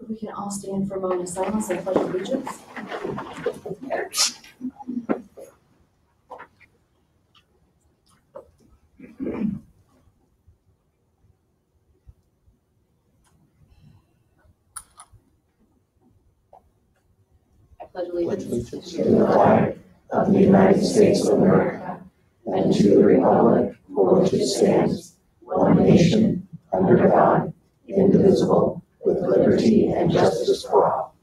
We can all stand for a moment of silence and pledge allegiance. I pledge allegiance to the flag of the United States of America and to the republic for which it stands, one nation, under God, indivisible, with liberty and justice for all.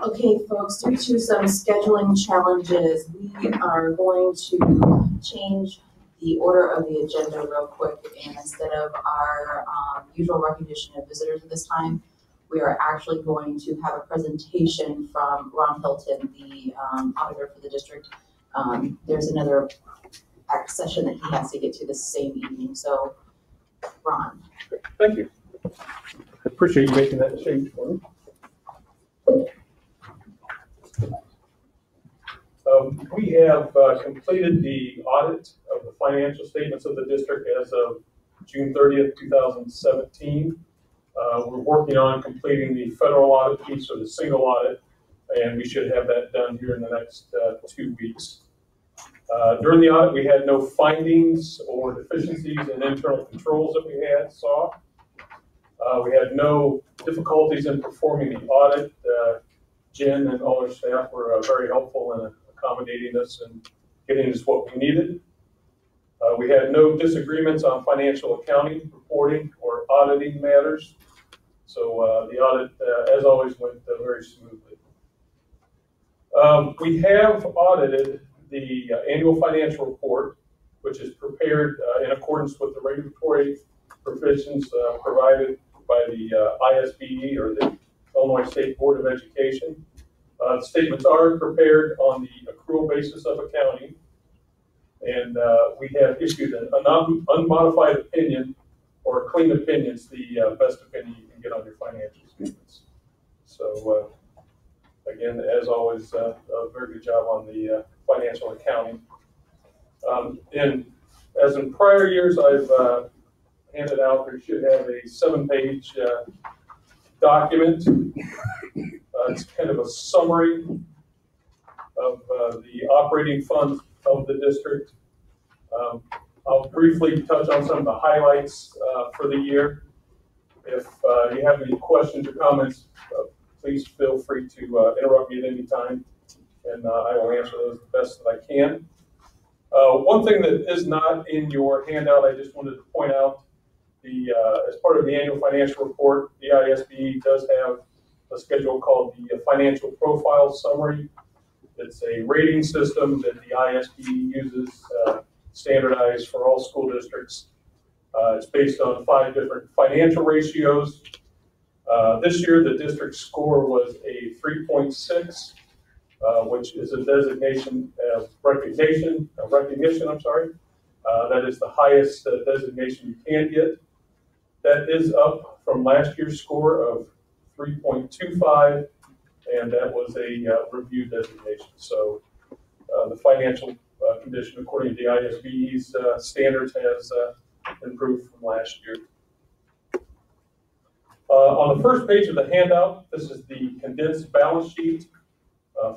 Okay, folks, due to some scheduling challenges, we are going to change the order of the agenda real quick, and instead of our usual recognition of visitors at this time, we are actually going to have a presentation from Ron Hilton, the auditor for the district. There's another session that he has to get to the same evening, so Ron. Thank you. I appreciate you making that change for me. We have completed the audit of the financial statements of the district as of June 30th, 2017. We're working on completing the federal audit piece, or the single audit, and we should have that done here in the next 2 weeks. During the audit, we had no findings or deficiencies in internal controls that we saw. We had no difficulties in performing the audit. Jen and all our staff were very helpful in accommodating us and getting us what we needed. We had no disagreements on financial accounting, reporting, or auditing matters. So the audit, as always, went very smoothly. We have audited the annual financial report, which is prepared in accordance with the regulatory provisions provided by the ISBE, or the Illinois State Board of Education. The statements are prepared on the accrual basis of accounting, and we have issued an unmodified opinion, or a clean opinion is the best opinion you can get on your financial statements. So again, as always, a very good job on the financial accounting. And as in prior years, I've handed out, we should have a 7-page document. It's kind of a summary of the operating funds of the district. I'll briefly touch on some of the highlights for the year. If you have any questions or comments, please feel free to interrupt me at any time, and I will answer those the best that I can. One thing that is not in your handout, I just wanted to point out, as part of the annual financial report, the ISBE does have a schedule called the Financial Profile Summary. It's a rating system that the ISBE uses, standardized for all school districts. It's based on 5 different financial ratios. This year, the district score was a 3.6, which is a designation of recognition. That is the highest designation you can get. That is up from last year's score of 3.25, and that was a review designation. So the financial condition, according to the ISBE's standards, has improved from last year. On the first page of the handout, this is the condensed balance sheet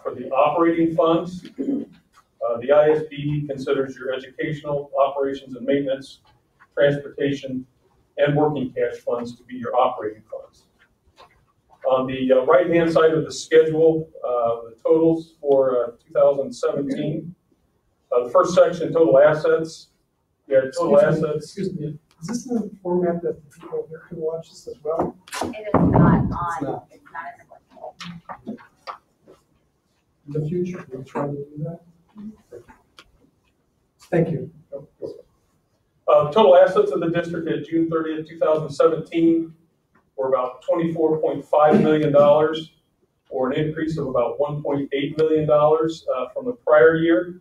for the operating funds. The ISBE considers your educational operations and maintenance, transportation, and working cash funds to be your operating funds. On the right-hand side of the schedule, the totals for 2017. The first section, total assets. Yeah, total assets. Excuse me. Is this in the format that the people here can watch this as well? It is not on. It's not in the book. In the future, we'll try to do that. Thank you. Total assets of the district at June 30th, 2017 were about $24.5 million, or an increase of about $1.8 million from the prior year.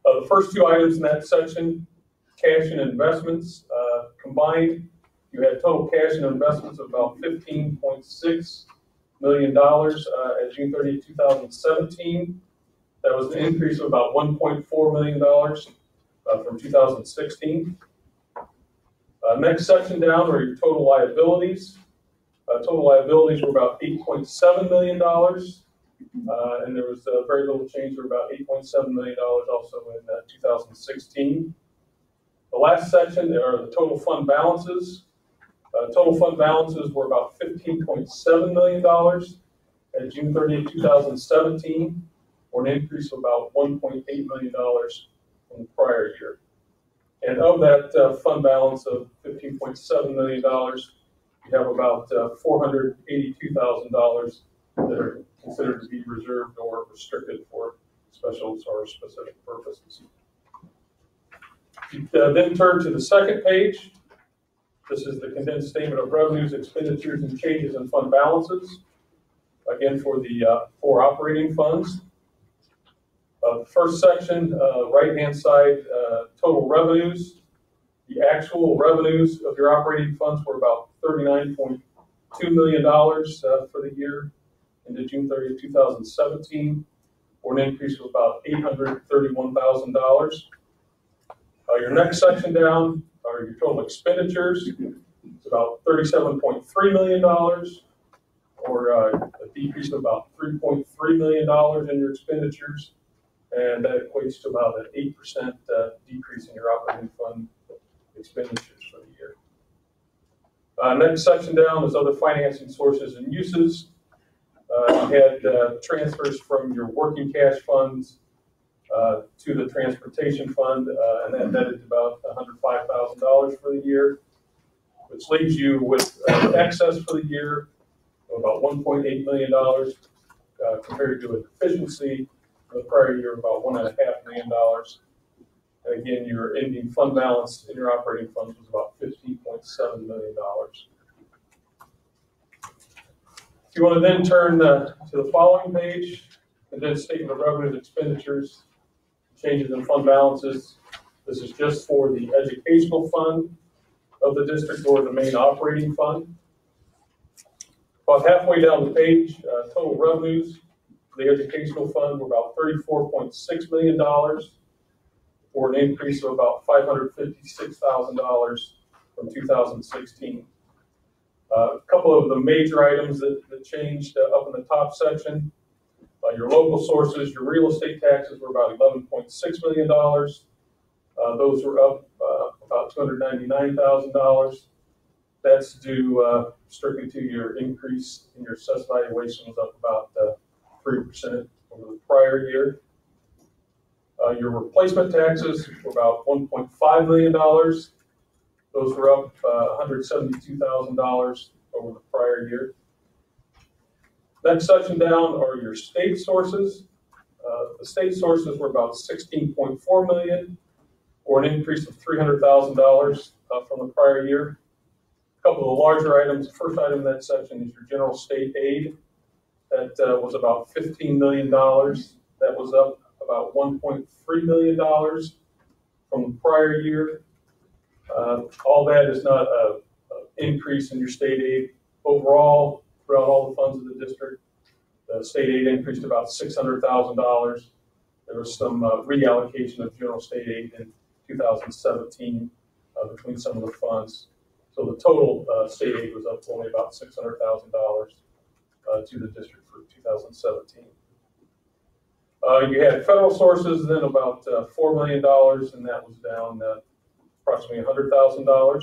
The first 2 items in that section, cash and investments, combined, you had total cash and investments of about $15.6 million at June 30, 2017. That was an increase of about $1.4 million from 2016. Next section down are your total liabilities. Total liabilities were about $8.7 million, and there was very little change, or about $8.7 million also in 2016. The last section are the total fund balances. Total fund balances were about $15.7 million at June 30th, 2017, or an increase of about $1.8 million from the prior year. And of that fund balance of $15.7 million, you have about $482,000 that are considered to be reserved or restricted for special or specific purposes. Then turn to the second page. This is the condensed statement of revenues, expenditures, and changes in fund balances. Again, for the 4 operating funds. The first section, right-hand side, total revenues. The actual revenues of your operating funds were about $39.2 million for the year into June 30th, 2017, or an increase of about $831,000. Your next section down are your total expenditures. It's about $37.3 million, or a decrease of about $3.3 million in your expenditures, and that equates to about an 8% decrease in your operating fund expenditures for the year. Next section down is other financing sources and uses. You had transfers from your working cash funds to the transportation fund, and that netted to about $105,000 for the year, which leaves you with excess for the year of about $1.8 million compared to a deficiency for the prior year of about $1.5 million. And again, your ending fund balance in your operating funds was about $15.7 million. If you want to then turn to the following page, condensed statement of revenues, expenditures, changes in fund balances. This is just for the educational fund of the district, or the main operating fund. About halfway down the page, total revenues for the educational fund were about $34.6 million, or an increase of about $556,000 from 2016. A couple of the major items that changed up in the top section. Your local sources, your real estate taxes were about $11.6 million. Those were up about $299,000. That's due strictly to your increase in your assessed valuation, was up about 3% over the prior year. Your replacement taxes were about $1.5 million. Those were up $172,000 over the prior year. Next section down are your state sources. The state sources were about $16.4 million, or an increase of $300,000 from the prior year. A couple of the larger items. The first item in that section is your general state aid. That was about $15 million. That was up about $1.3 million from the prior year. All that is not an increase in your state aid. Overall, throughout all the funds of the district, the state aid increased about $600,000. There was some reallocation of general state aid in 2017 between some of the funds. So the total state aid was up only about $600,000 to the district for 2017. You had federal sources then about $4 million, and that was down approximately $100,000.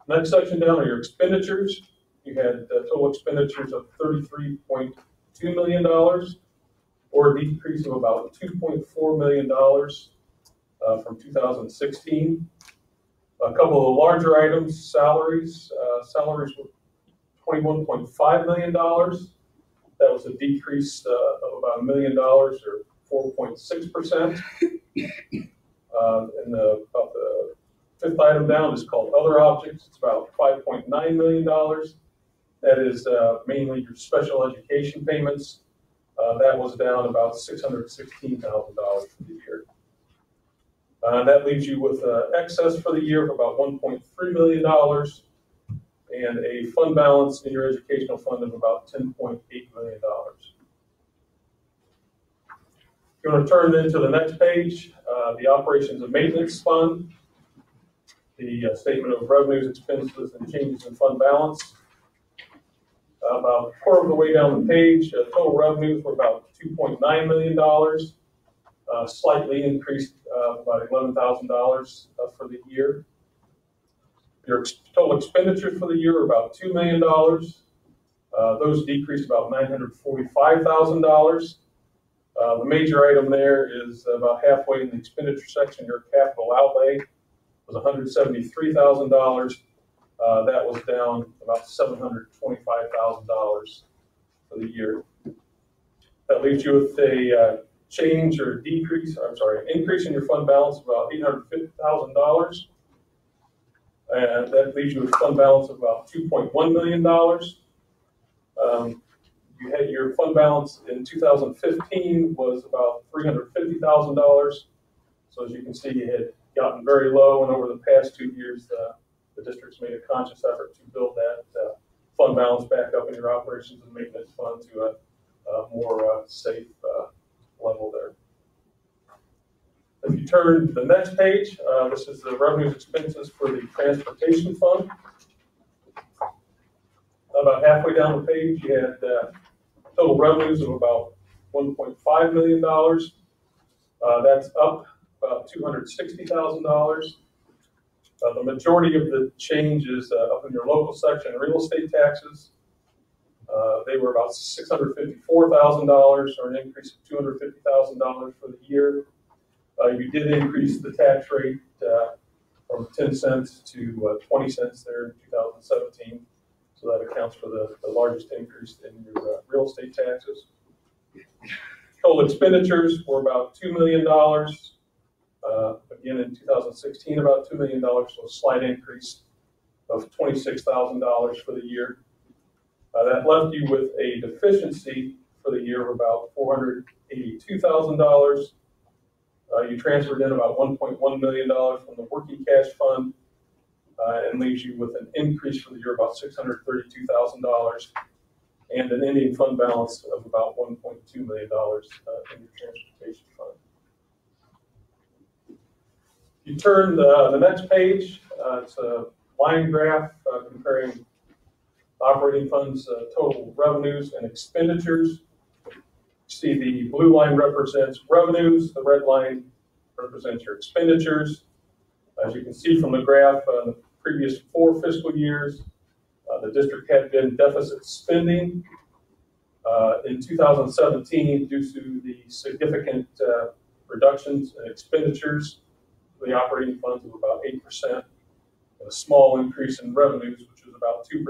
Next section down are your expenditures. You had total expenditures of $33.2 million, or a decrease of about $2.4 million from 2016. A couple of the larger items, salaries. Salaries were $21.5 million. That was a decrease of about $1 million, or 4.6%. And about the fifth item down is called other objects. It's about $5.9 million. That is mainly your special education payments. That was down about $616,000 for the year. That leaves you with excess for the year of about $1.3 million and a fund balance in your educational fund of about $10.8 million. If you want to turn then to the next page, the operations and maintenance fund. the statement of revenues, expenses, and changes in fund balance. About a quarter of the way down the page, total revenues were about $2.9 million, slightly increased about $11,000 for the year. Your total expenditures for the year were about $2 million. Those decreased about $945,000. The major item there is about halfway in the expenditure section, your capital outlay was $173,000. That was down about $725,000 for the year. That leaves you with a change or decrease, increase in your fund balance of about $850,000. And that leaves you with a fund balance of about $2.1 million. You had your fund balance in 2015 was about $350,000. So as you can see, you had gotten very low, and over the past 2 years, the district's made a conscious effort to build that fund balance back up in your operations and maintenance fund to a more safe level there. If you turn to the next page, this is the revenues expenses for the transportation fund. About halfway down the page, you had total revenues of about $1.5 million. That's up about $260,000. The majority of the change is up in your local section, real estate taxes. They were about $654,000, or an increase of $250,000 for the year. You did increase the tax rate from 10 cents to 20 cents there in 2017. So that accounts for the largest increase in your real estate taxes. Total expenditures were about $2 million. Again, in 2016, about $2 million, so a slight increase of $26,000 for the year. That left you with a deficiency for the year of about $482,000. You transferred in about $1.1 million from the working cash fund, and leaves you with an increase for the year of about $632,000 and an ending fund balance of about $1.2 million in your transportation fund. You turn the next page, it's a line graph comparing operating funds, total revenues and expenditures. You see the blue line represents revenues, the red line represents your expenditures. As you can see from the graph, the previous 4 fiscal years, the district had been deficit spending. In 2017, due to the significant reductions in expenditures, the operating funds of about 8%, and a small increase in revenues, which was about 2%,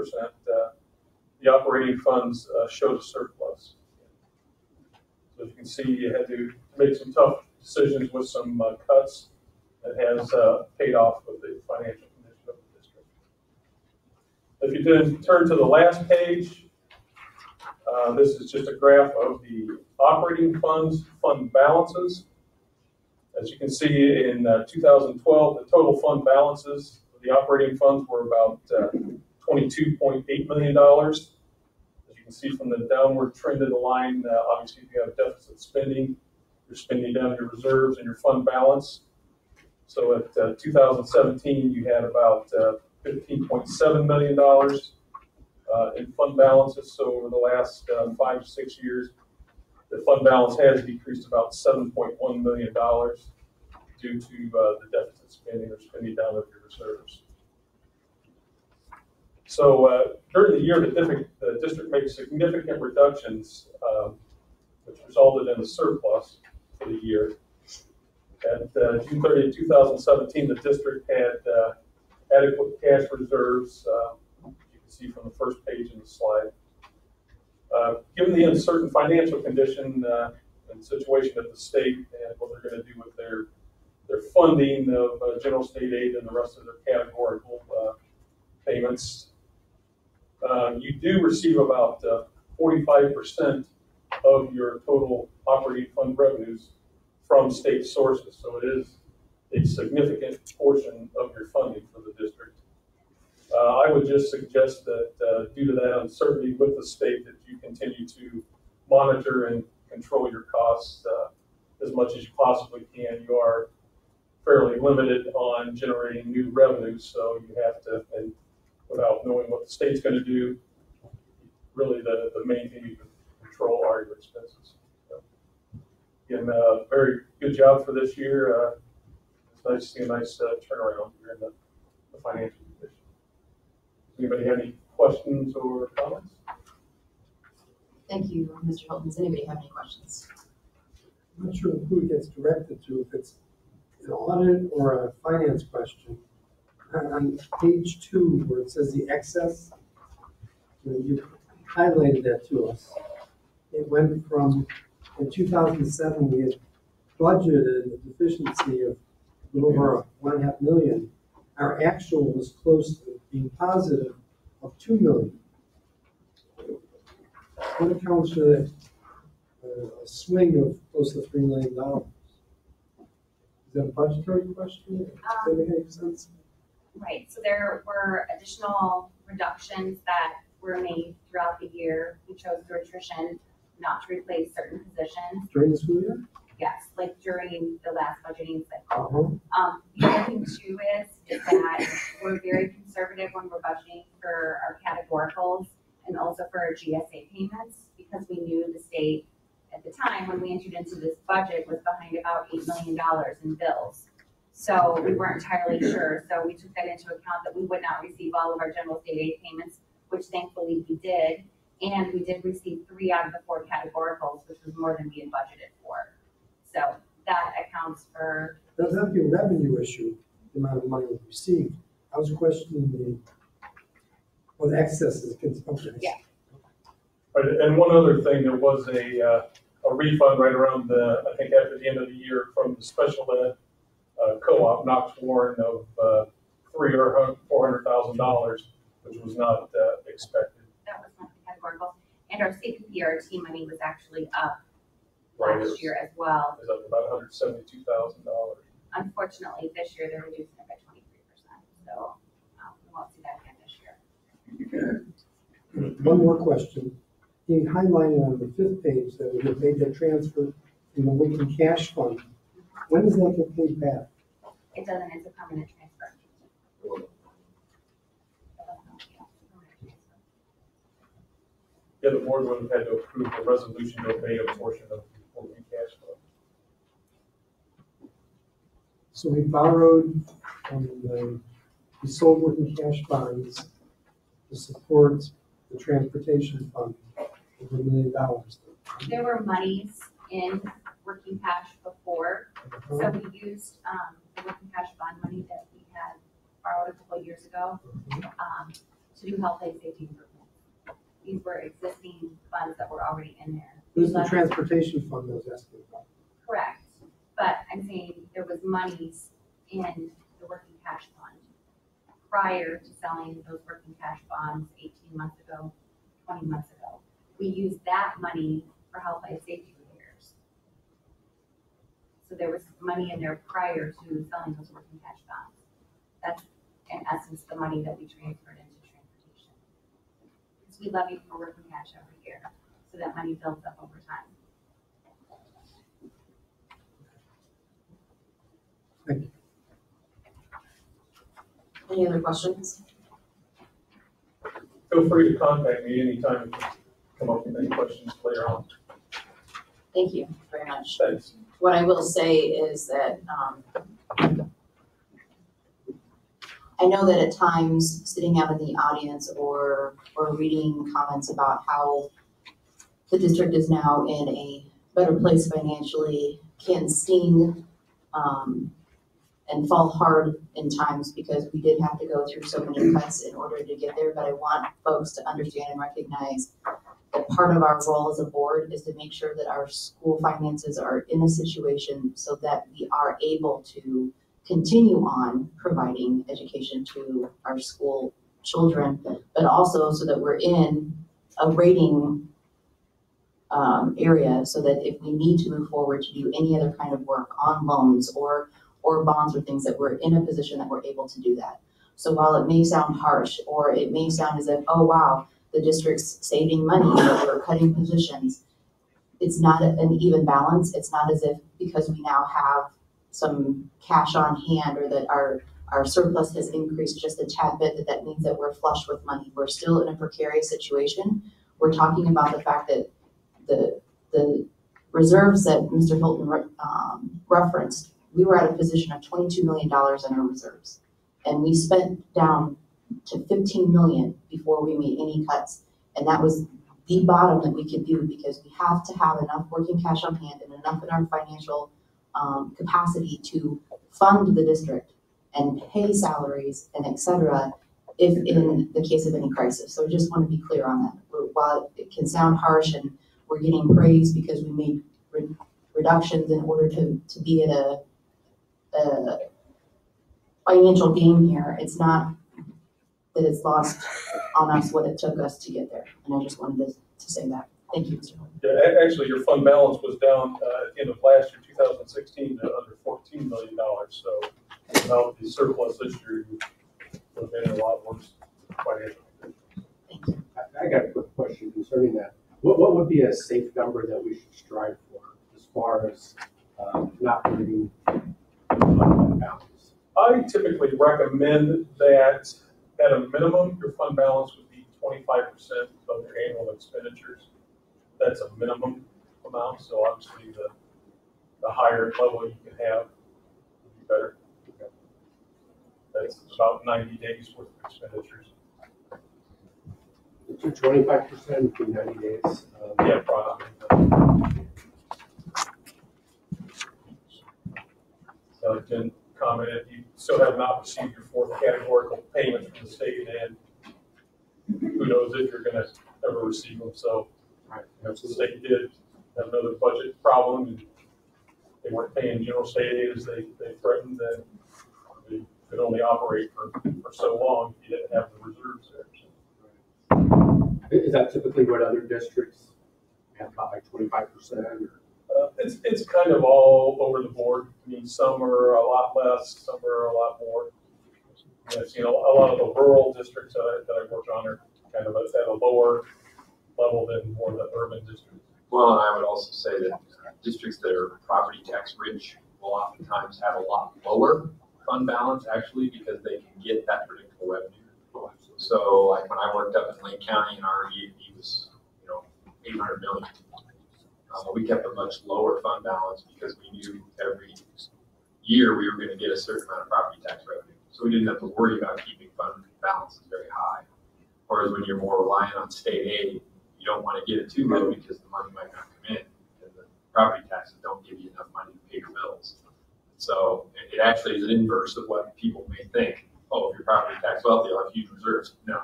the operating funds showed a surplus. So as you can see, you had to make some tough decisions with some cuts that has paid off with the financial condition of the district. If you then turn to the last page, this is just a graph of the operating funds, fund balances. As you can see, in 2012, the total fund balances of the operating funds were about $22.8 million. As you can see from the downward trend of the line, obviously if you have deficit spending, you're spending down your reserves and your fund balance. So at 2017, you had about $15.7 million in fund balances. So over the last 5 to 6 years, the fund balance has decreased about $7.1 million due to the deficit spending or spending down of your reserves. So during the year, the district made significant reductions, which resulted in a surplus for the year. At June 30, 2017, the district had adequate cash reserves, you can see from the first page in the slide. Given the uncertain financial condition and situation of the state and what they're going to do with their funding of general state aid and the rest of their categorical payments, you do receive about 45% of your total operating fund revenues from state sources. So it is a significant portion of your funding for the district. I would just suggest that due to that uncertainty with the state, that you continue to monitor and control your costs as much as you possibly can. You are fairly limited on generating new revenues, so you have to, and without knowing what the state's going to do, really the main thing you can control are your expenses. So, again, very good job for this year. It's nice to see a nice turnaround here in the financial condition. Anybody have any questions or comments? Thank you, Mr. Hilton. Does anybody have any questions? I'm not sure who it gets directed to, if it's an audit or a finance question. On page 2, where it says the excess, you highlighted that to us. It went from, in 2007, we had budgeted a deficiency of a little over $1.5 million. Our actual was close to being positive of $2 million. What accounts for that a swing of close to $3 million? Is that a budgetary question? Does that make sense? Right, so there were additional reductions that were made throughout the year. We chose through attrition not to replace certain positions. During the school year? Yes, like during the last budgeting cycle. The other thing too is that we're very conservative when we're budgeting for our categoricals and also for our GSA payments, because we knew the state at the time when we entered into this budget was behind about $8 million in bills. So we weren't entirely sure. So we took that into account that we would not receive all of our general state aid payments, which thankfully we did. And we did receive 3 out of the 4 categoricals, which was more than we had budgeted for. So that accounts for. Doesn't have to be a revenue issue, the amount of money we received. I was questioning the excesses. Okay. Yeah. Right, and one other thing, there was a refund right around I think after the end of the year from the special ed co-op Knox Warren of $300,000 or $400,000, which was not expected. That was not the categorical. And our CPRT money was actually up Last year as well. It was up about $172,000. Unfortunately, this year they're reducing it by 23%. So we won't see that again this year. One more question. You highlighted on the 5th page that we have made that transfer in the working cash fund. When does that get paid back? It doesn't, it's a permanent transfer. Yeah, the board would have had to approve the resolution to pay a portion of the working cash flow. So we borrowed from we sold working cash bonds to support the transportation fund over $1 million. There were monies in working cash before, so we used the working cash bond money that we had borrowed a couple of years ago to do health and safety improvements. These were existing funds that were already in there. This is the transportation fund I was asking about. Correct, but I'm saying there was monies in the working cash fund prior to selling those working cash bonds 18 months ago, 20 months ago. We used that money for health and safety repairs. So there was money in there prior to selling those working cash bonds. That's in essence the money that we transferred into transportation. Because we levy for working cash every year, so that money builds up over time. Thank you. Any other questions? Feel free to contact me anytime if you come up with any questions later on. Thank you very much. Thanks. What I will say is that I know that at times sitting out in the audience or reading comments about how the district is now in a better place financially can sting and fall hard in times because we did have to go through so many cuts in order to get there. But I want folks to understand and recognize that part of our role as a board is to make sure that our school finances are in a situation so that we are able to continue on providing education to our school children, but also so that we're in a rating area so that if we need to move forward to do any other kind of work on loans or bonds or things, that we're in a position that we're able to do that. So while it may sound harsh or it may sound as if, oh wow, the district's saving money, but we're cutting positions, it's not an even balance. It's not as if because we now have some cash on hand, or that our surplus has increased just a tad bit, that means that we're flush with money. We're still in a precarious situation. We're talking about the fact that the reserves that Mr. Hilton referenced, we were at a position of $22 million in our reserves. And we spent down to $15 million before we made any cuts. And that was the bottom that we could do, because we have to have enough working cash on hand and enough in our financial capacity to fund the district and pay salaries and et cetera, if in the case of any crisis. So I just want to be clear on that. While it can sound harsh and we're getting praise because we made reductions in order to be at a financial gain here, it's not that it's lost on us what it took us to get there. And I just wanted to say that. Thank you, Mr. Hilton. Yeah, actually, your fund balance was down at the end of last year, 2016, to under $14 million. So without the surplus this year, you would have been in a lot worse financially. Thank you. I got a quick question concerning that. What would be a safe number that we should strive for as far as not getting fund balance? I typically recommend that at a minimum, your fund balance would be 25% of your annual expenditures. That's a minimum amount, so obviously the higher level you can have would be better. That's about 90 days worth of expenditures. 25% in 90 days. Yeah, probably. So Jen commented, you still have not received your fourth categorical payment from the state, and who knows if you're going to ever receive them. So if the state did have another budget problem and they weren't paying general state aid as they threatened, then they could only operate for so long if you didn't have the reserves there. Is that typically what other districts have, about like 25%? It's kind of all over the board. I mean, some are a lot less, some are a lot more. And I've seen a lot of the rural districts that I work on are kind of at a lower level than more of the urban districts. Well, and I would also say that districts that are property tax rich will oftentimes have a lot lower fund balance, actually, because they can get that predictable revenue. So like when I worked up in Lake County and our EAP was, 800 million. We kept a much lower fund balance because we knew every year we were going to get a certain amount of property tax revenue. So we didn't have to worry about keeping fund balances very high. Whereas when you're more reliant on state aid, you don't want to get it too low because the money might not come in, and the property taxes don't give you enough money to pay your bills. So it actually is an inverse of what people may think. Oh, if you're property tax wealthy, you'll have huge reserves. No.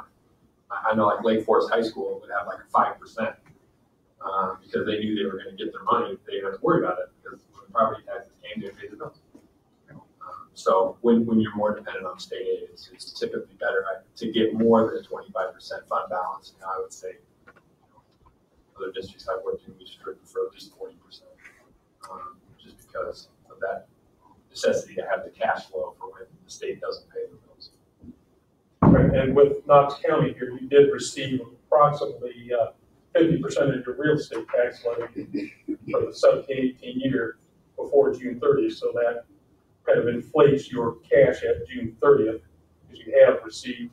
I know like Lake Forest High School would have like 5% because they knew they were going to get their money. They didn't have to worry about it because when property taxes came, they paid the bills. So when you're more dependent on state aid, it's typically better to get more than a 25% fund balance. And I would say other districts I've worked in, we should prefer at least 40%, just because of that necessity to have the cash flow for when the state doesn't pay the bills. Right. And with Knox County here, you did receive approximately 50% of your real estate tax levy for the 17-18 year before June 30th. So that kind of inflates your cash at June 30th because you have received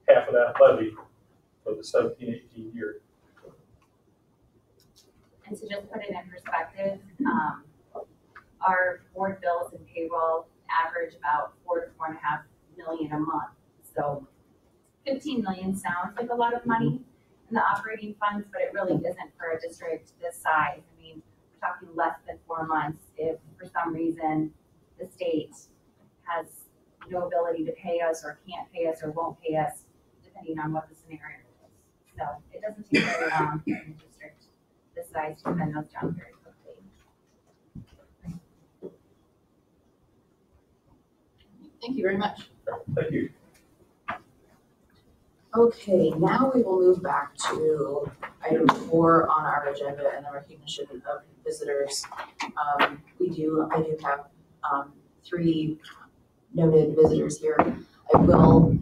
half of that levy for the 17-18 year. And to just put it in perspective, our board bills and payroll average about $4 to $4.5 million a month. So 15 million sounds like a lot of money in the operating funds, but it really isn't for a district this size. I mean, we're talking less than 4 months if for some reason the state has no ability to pay us or can't pay us or won't pay us, depending on what the scenario is. So it doesn't take very long in a district this size to spend those down very quickly. Thank you very much. Thank you. Okay, now we will move back to item 4 on our agenda and the recognition of visitors. I do have 3 noted visitors here. I will,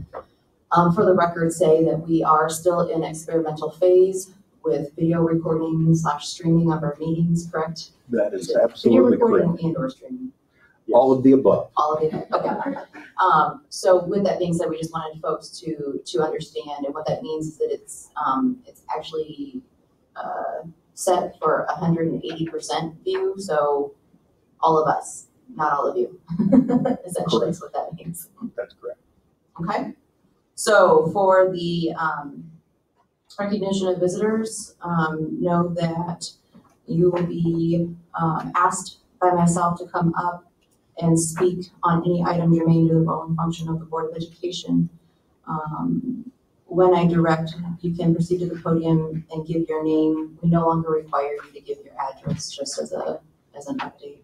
for the record, say that we are still in experimental phase with video recording / streaming of our meetings, correct? That is absolutely video recording correct. and/or streaming. All of the above. All of it, okay. So with that being said, we just wanted folks to understand, and what that means is that it's actually, set for 180% view, so all of us, not all of you, essentially is what that means. That's correct. Okay, so for the recognition of visitors, know that you will be asked by myself to come up and speak on any item germane to the role and function of the Board of Education. When I direct, you can proceed to the podium and give your name. We no longer require you to give your address, just as an update.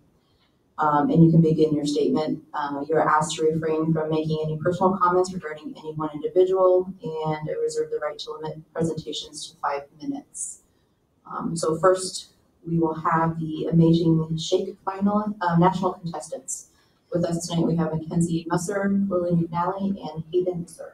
And you can begin your statement. You're asked to refrain from making any personal comments regarding any one individual, and I reserve the right to limit presentations to 5 minutes. So first, we will have the Amazing Shake final national contestants. With us tonight, we have Mackenzie Musser, Lily McNally, and Hayden Musser.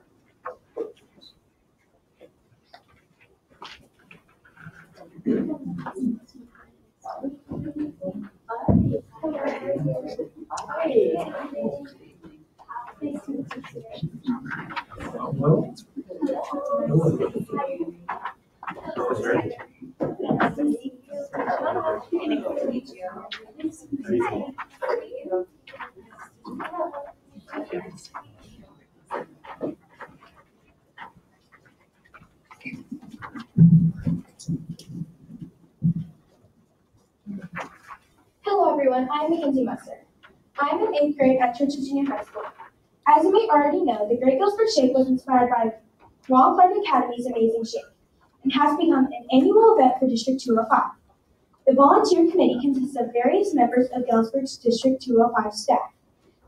Hello everyone, I'm Mackenzie Musser. I'm in 8th grade at Church Junior High School. As you may already know, the Great Guilford Shake was inspired by Ron Clark Academy's Amazing Shake and has become an annual event for District 205. The volunteer committee consists of various members of Galesburg's District 205 staff.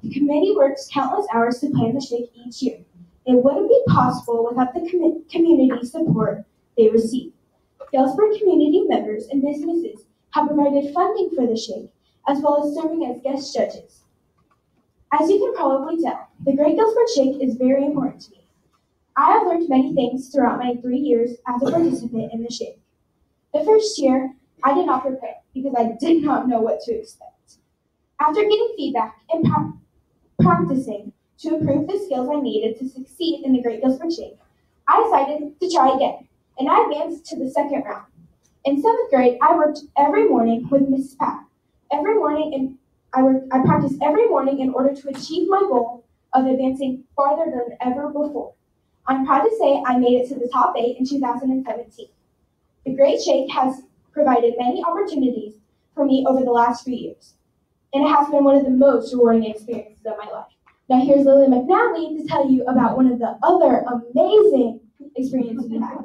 The committee works countless hours to plan the shake each year. It wouldn't be possible without the community support they receive. Galesburg community members and businesses have provided funding for the shake, as well as serving as guest judges. As you can probably tell, the Great Galesburg Shake is very important to me. I have learned many things throughout my 3 years as a participant in the shake. The first year, I did not prepare because I did not know what to expect. After getting feedback and practicing to improve the skills I needed to succeed in the Great Galesburg Shake, I decided to try again, and I advanced to the second round. In 7th grade, I worked every morning with Miss Pat. Every morning, and I practiced every morning in order to achieve my goal of advancing farther than ever before. I'm proud to say I made it to the top 8 in 2017. The Great Shake has provided many opportunities for me over the last few years, and it has been one of the most rewarding experiences of my life. Now here's Lily McNally to tell you about one of the other amazing experiences we had.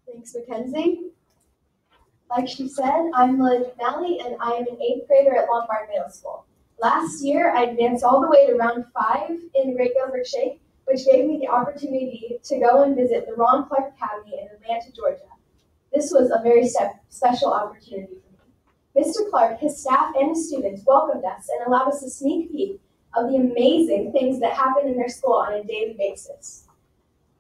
Thanks, Mackenzie. Like she said, I'm Lily McNally, and I am an 8th grader at Lombard Middle School. Last year, I advanced all the way to round 5 in the Great Galesburg Shake, which gave me the opportunity to go and visit the Ron Clark Academy in Atlanta, Georgia. This was a very special opportunity for me. Mr. Clark, his staff, and his students welcomed us and allowed us a sneak peek of the amazing things that happen in their school on a daily basis.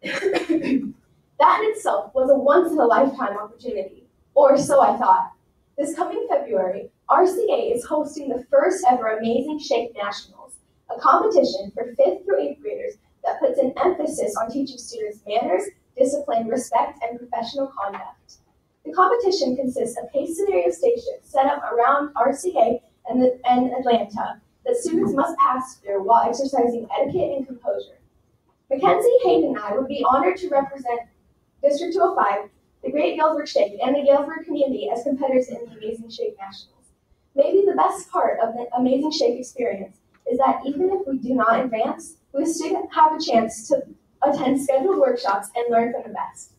That in itself was a once-in-a-lifetime opportunity, or so I thought. This coming February, RCA is hosting the first ever Amazing Shake Nationals, a competition for 5th through 8th graders that puts an emphasis on teaching students manners, discipline, respect, and professional conduct. The competition consists of case scenario stations set up around RCA and Atlanta that students must pass through while exercising etiquette and composure. Mackenzie, Hayden, and I would be honored to represent District 205, the Great Galesburg Shake, and the Galesburg community as competitors in the Amazing Shake Nationals. Maybe the best part of the Amazing Shake experience is that even if we do not advance, we still have a chance to attend scheduled workshops and learn from the best.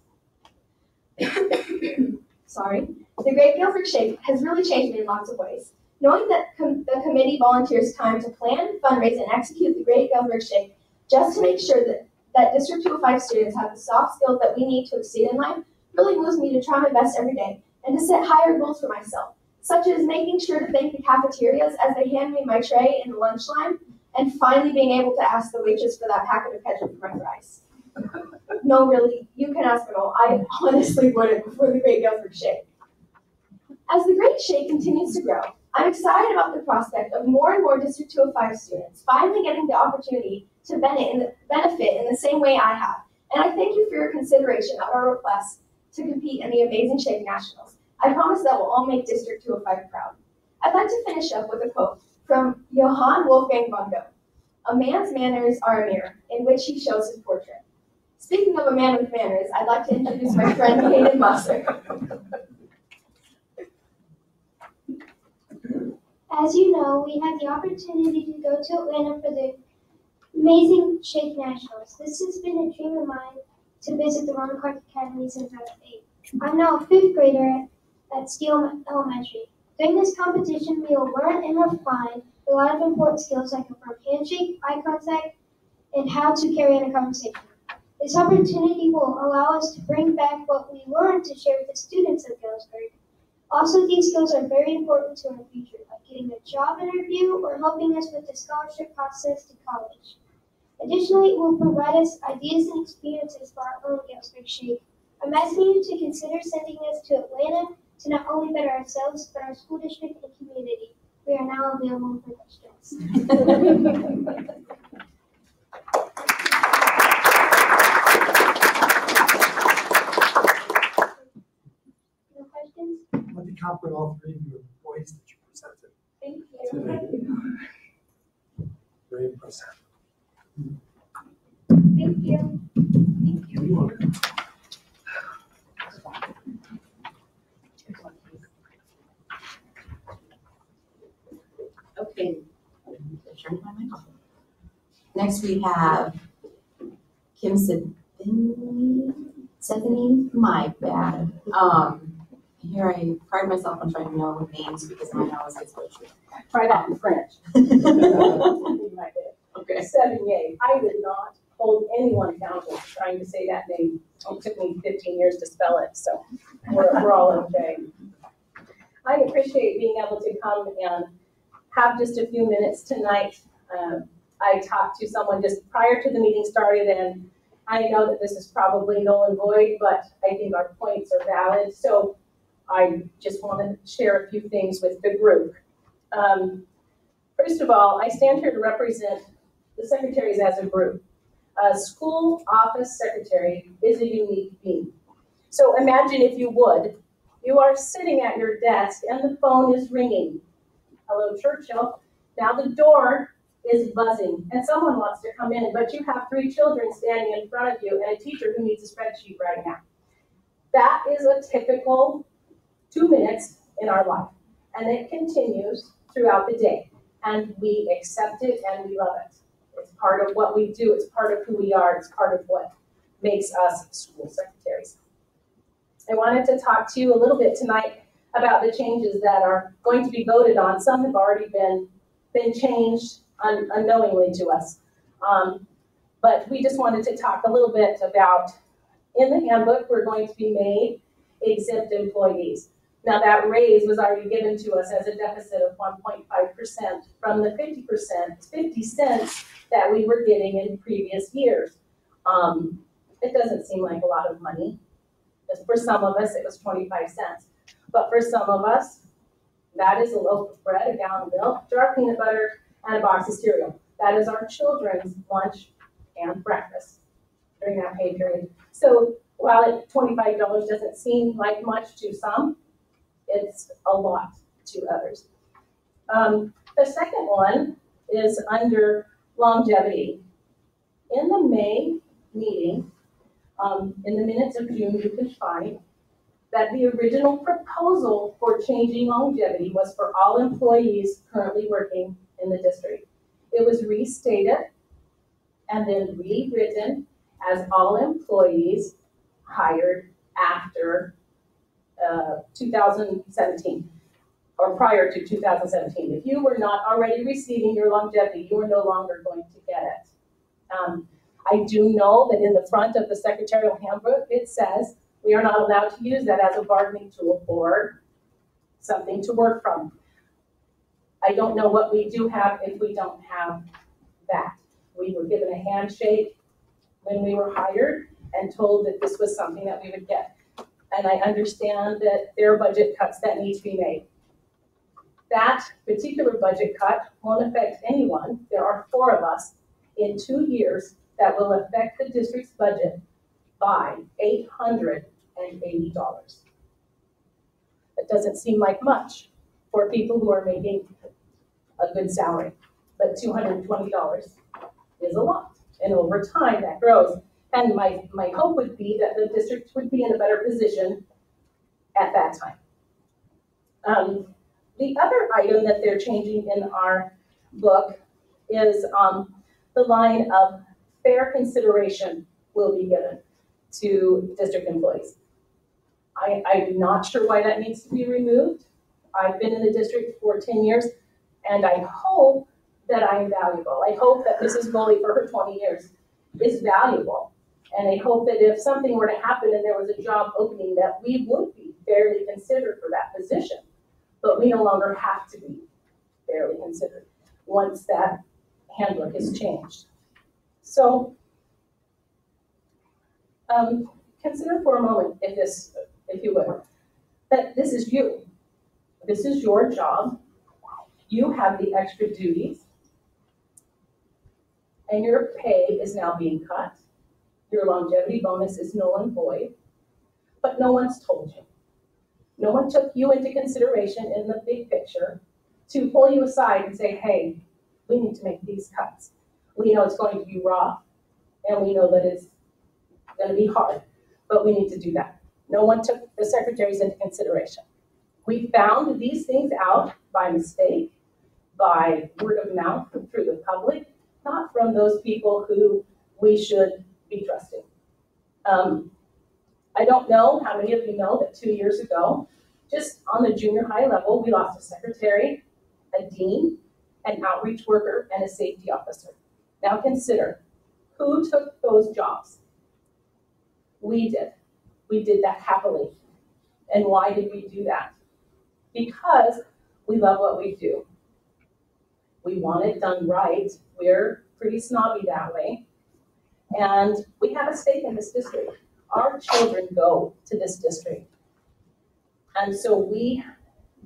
Sorry. The Great Galesburg Shake has really changed me in lots of ways. Knowing that the committee volunteers time to plan, fundraise, and execute the Great Galesburg Shake just to make sure that District 205 students have the soft skills that we need to succeed in life really moves me to try my best every day and to set higher goals for myself, such as making sure to thank the cafeterias as they hand me my tray in the lunch line, and finally being able to ask the waitress for that packet of ketchup for my fries. No, really, you can ask them all. I honestly wouldn't before the Great Galesburg Shake. As the Great Shake continues to grow, I'm excited about the prospect of more and more District 205 students finally getting the opportunity to benefit in the same way I have. And I thank you for your consideration of our request to compete in the Amazing Shake Nationals. I promise that we'll all make District 205 proud. I'd like to finish up with a quote from Johann Wolfgang von Goethe. A man's manners are a mirror in which he shows his portrait. Speaking of a man with manners, I'd like to introduce my friend Hayden Musser. As you know, we had the opportunity to go to Atlanta for the Amazing Shake Nationals. This has been a dream of mine to visit the Ron Clark Academy since I was 8. I'm now a 5th grader at Steele Elementary. During this competition, we will learn and refine a lot of important skills like a firm handshake, eye contact, and how to carry on a conversation. This opportunity will allow us to bring back what we learned to share with the students of Galesburg. Also, these skills are very important to our future, like getting a job interview or helping us with the scholarship process to college. Additionally, it will provide us ideas and experiences for our own Galesburg Shake. I'm asking you to consider sending us to Atlanta to not only better ourselves, but our school district and community. We are now available for questions. Let me compliment all three of you on the voice that you presented Thank today. Very impressive. Thank you. Thank you. You're welcome. Okay. Turn my mic off. Next we have Kim Stephanie, my bad. Here I pride myself on trying to know names because mine always gets butchered. Try that in French. You might get it. Okay. Sevigny. I did not hold anyone accountable for trying to say that name. It took me 15 years to spell it, so we're all okay. I appreciate being able to come and have just a few minutes tonight. I talked to someone just prior to the meeting started, and I know that this is probably null and void, but I think our points are valid. So I just want to share a few things with the group. First of all, I stand here to represent the secretaries as a group. A school office secretary is a unique being. So imagine, if you would, you are sitting at your desk and the phone is ringing. Hello, Churchill. Now the door is buzzing and someone wants to come in, but you have 3 children standing in front of you and a teacher who needs a spreadsheet right now. That is a typical 2 minutes in our life, and it continues throughout the day, and we accept it and we love it. It's part of what we do, it's part of who we are, it's part of what makes us school secretaries. I wanted to talk to you a little bit tonight about the changes that are going to be voted on. Some have already been changed unknowingly to us, but we just wanted to talk a little bit about, in the handbook, we're going to be made exempt employees. Now that raise was already given to us as a deficit of 1.5% from the 50 cents that we were getting in previous years. It doesn't seem like a lot of money. For some of us, it was 25 cents. But for some of us, that is a loaf of bread, a gallon of milk, jar of peanut butter, and a box of cereal. That is our children's lunch and breakfast during that pay period. So while $25 doesn't seem like much to some, it's a lot to others. The second one is under longevity. In the May meeting, in the minutes of June, you can find that the original proposal for changing longevity was for all employees currently working in the district. It was restated and then rewritten as all employees hired after 2017 or prior to 2017. If you were not already receiving your longevity, you are no longer going to get it. I do know that in the front of the secretarial handbook, it says we are not allowed to use that as a bargaining tool or something to work from. I don't know what we do have if we don't have that. We were given a handshake when we were hired and told that this was something that we would get. And I understand that there are budget cuts that need to be made. That particular budget cut won't affect anyone. There are 4 of us in 2 years that will affect the district's budget by $880. It doesn't seem like much for people who are making a good salary, but $220 is a lot. And over time, that grows. And my hope would be that the district would be in a better position at that time. The other item that they're changing in our book is the line of fair consideration will be given to district employees. I'm not sure why that needs to be removed. I've been in the district for 10 years, and I hope that I'm valuable. I hope that Mrs. Bully, for her 20 years, is valuable. And I hope that if something were to happen and there was a job opening, that we would be fairly considered for that position. But we no longer have to be fairly considered once that handbook is changed. So consider for a moment, if you would, that this is you. This is your job. You have the extra duties, and your pay is now being cut. Your longevity bonus is null and void, but no one's told you. No one took you into consideration in the big picture to pull you aside and say, hey, we need to make these cuts. We know it's going to be rough, and we know that it's going to be hard, but we need to do that. No one took the secretaries into consideration. We found these things out by mistake, by word of mouth through the public, not from those people who we should be trusting. I don't know how many of you know that 2 years ago, just on the junior high level, we lost a secretary, a dean, an outreach worker, and a safety officer. Now consider, who took those jobs? We did. We did that happily. And why did we do that? Because we love what we do. We want it done right. We're pretty snobby that way. And we have a stake in this district. Our children go to this district. And so we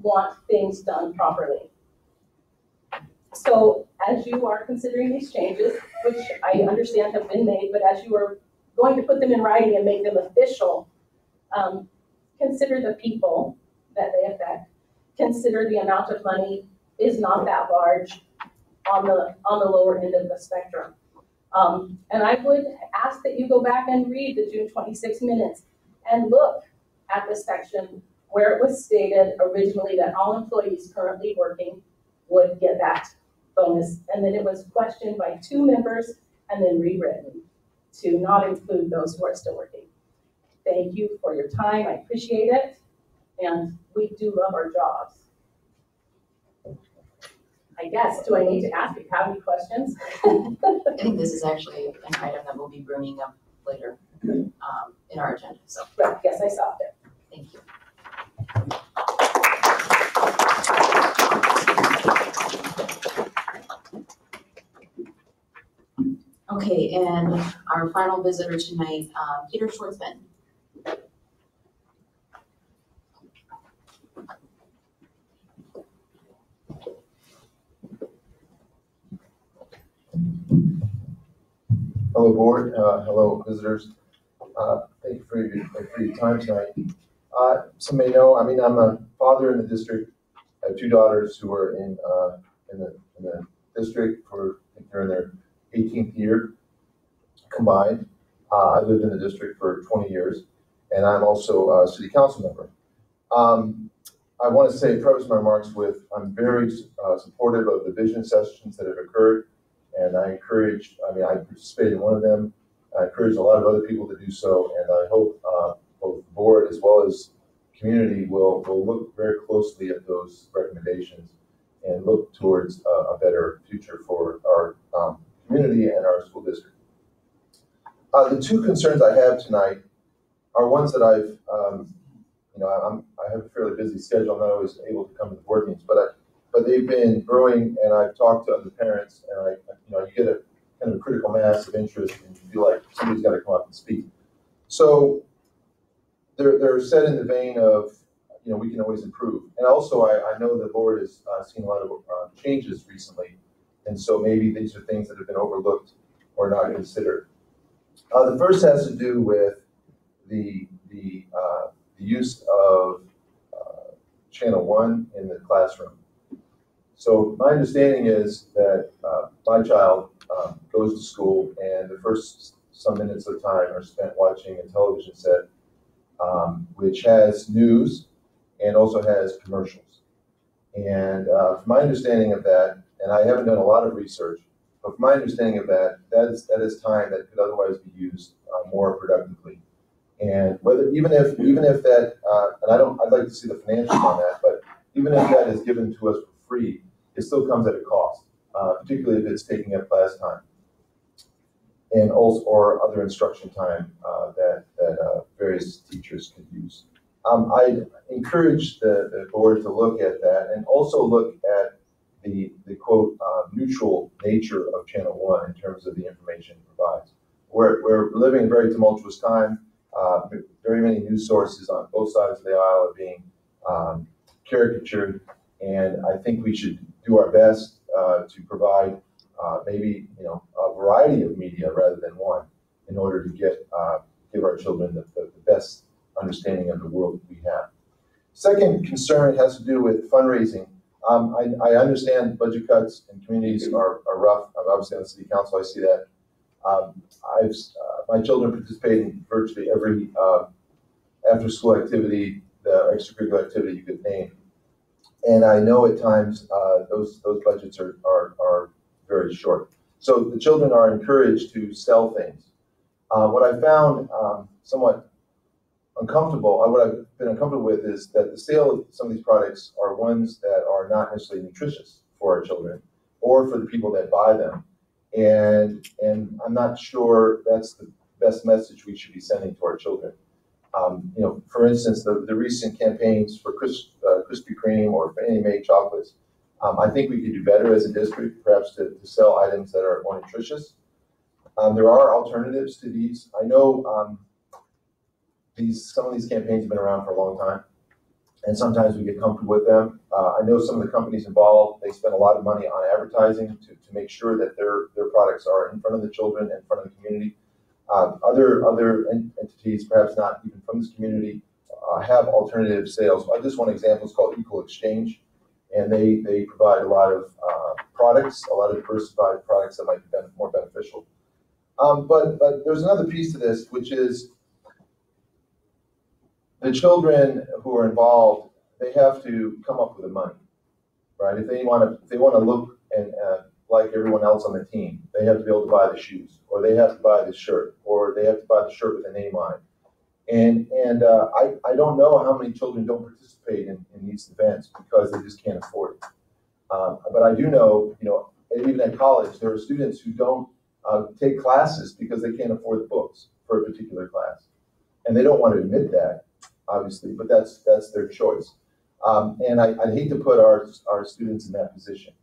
want things done properly. So as you are considering these changes, which I understand have been made, but as you are going to put them in writing and make them official, consider the people that they affect. Consider the amount of money is not that large on the lower end of the spectrum. And I would ask that you go back and read the June 26 minutes and look at the section where it was stated originally that all employees currently working would get that bonus. And then it was questioned by 2 members and then rewritten to not include those who are still working. Thank you for your time. I appreciate it. And we do love our jobs. I guess, do I need to ask if you have any questions? I think this is actually an item that we'll be bringing up later in our agenda. So, Right, yes, I saw it. thank you. Okay, and our final visitor tonight, Peter Schwartzman. Hello, board. Hello, visitors. Thank you for your time tonight. Some may know, I'm a father in the district. I have 2 daughters who are in the district for, I think they're in their 18th year combined. I lived in the district for 20 years, and I'm also a city council member. I want to preface my remarks with, I'm very supportive of the vision sessions that have occurred. And I participated in one of them. I encourage a lot of other people to do so. And I hope both the board as well as community will look very closely at those recommendations and look towards a better future for our community and our school district. The 2 concerns I have tonight are ones that I have a fairly busy schedule. I'm not always able to come to the board meetings, but they've been growing, and I've talked to other parents, and you get a kind of a critical mass of interest, and you feel like somebody's got to come up and speak. So they're set in the vein of, we can always improve. And also, I know the board has seen a lot of changes recently, and so maybe these are things that have been overlooked or not considered. The first has to do with the use of Channel 1 in the classroom. So my understanding is that my child goes to school, and the first some minutes of time are spent watching a television set, which has news and also has commercials. And from my understanding of that, and I haven't done a lot of research, but from my understanding of that, that is time that could otherwise be used more productively. And whether even if that, and I'd like to see the financials on that, but even if that is given to us for free, it still comes at a cost, particularly if it's taking up class time, and also or other instruction time that various teachers could use. I encourage the board to look at that and also look at the quote neutral nature of Channel 1 in terms of the information it provides. We're living in a very tumultuous time. Very many news sources on both sides of the aisle are being caricatured, and I think we should do our best to provide maybe a variety of media rather than one, in order to give our children the best understanding of the world that we have. Second concern has to do with fundraising. I understand budget cuts in communities are rough. I'm obviously on the city council, I see that. My children participate in virtually every after-school activity, the extracurricular activity you could name. And I know at times those budgets are very short. So the children are encouraged to sell things. What I found somewhat uncomfortable, what I've been uncomfortable with, is that the sale of some of these products are ones that are not necessarily nutritious for our children or for the people that buy them. And I'm not sure that's the best message we should be sending to our children. For instance, the recent campaigns for Krispy Kreme or Fannie Mae chocolates, I think we could do better as a district, perhaps to sell items that are more nutritious. There are alternatives to these. I know some of these campaigns have been around for a long time, and sometimes we get comfortable with them. I know some of the companies involved, they spend a lot of money on advertising to make sure that their products are in front of the children, in front of the community. Other entities, perhaps not even from this community, have alternative sales. Just one example is called Equal Exchange, and they provide a lot of products, a lot of diversified products that might be more beneficial. But there's another piece to this, which is the children who are involved, they have to come up with the money, right? If they want to look and like everyone else on the team, they have to be able to buy the shoes, or they have to buy the shirt, or they have to buy the shirt with a name on it. And I don't know how many children don't participate in these events because they just can't afford it. But I do know, even at college, there are students who don't take classes because they can't afford the books for a particular class, and they don't want to admit that, obviously, but that's their choice. And I'd hate to put our students in that position,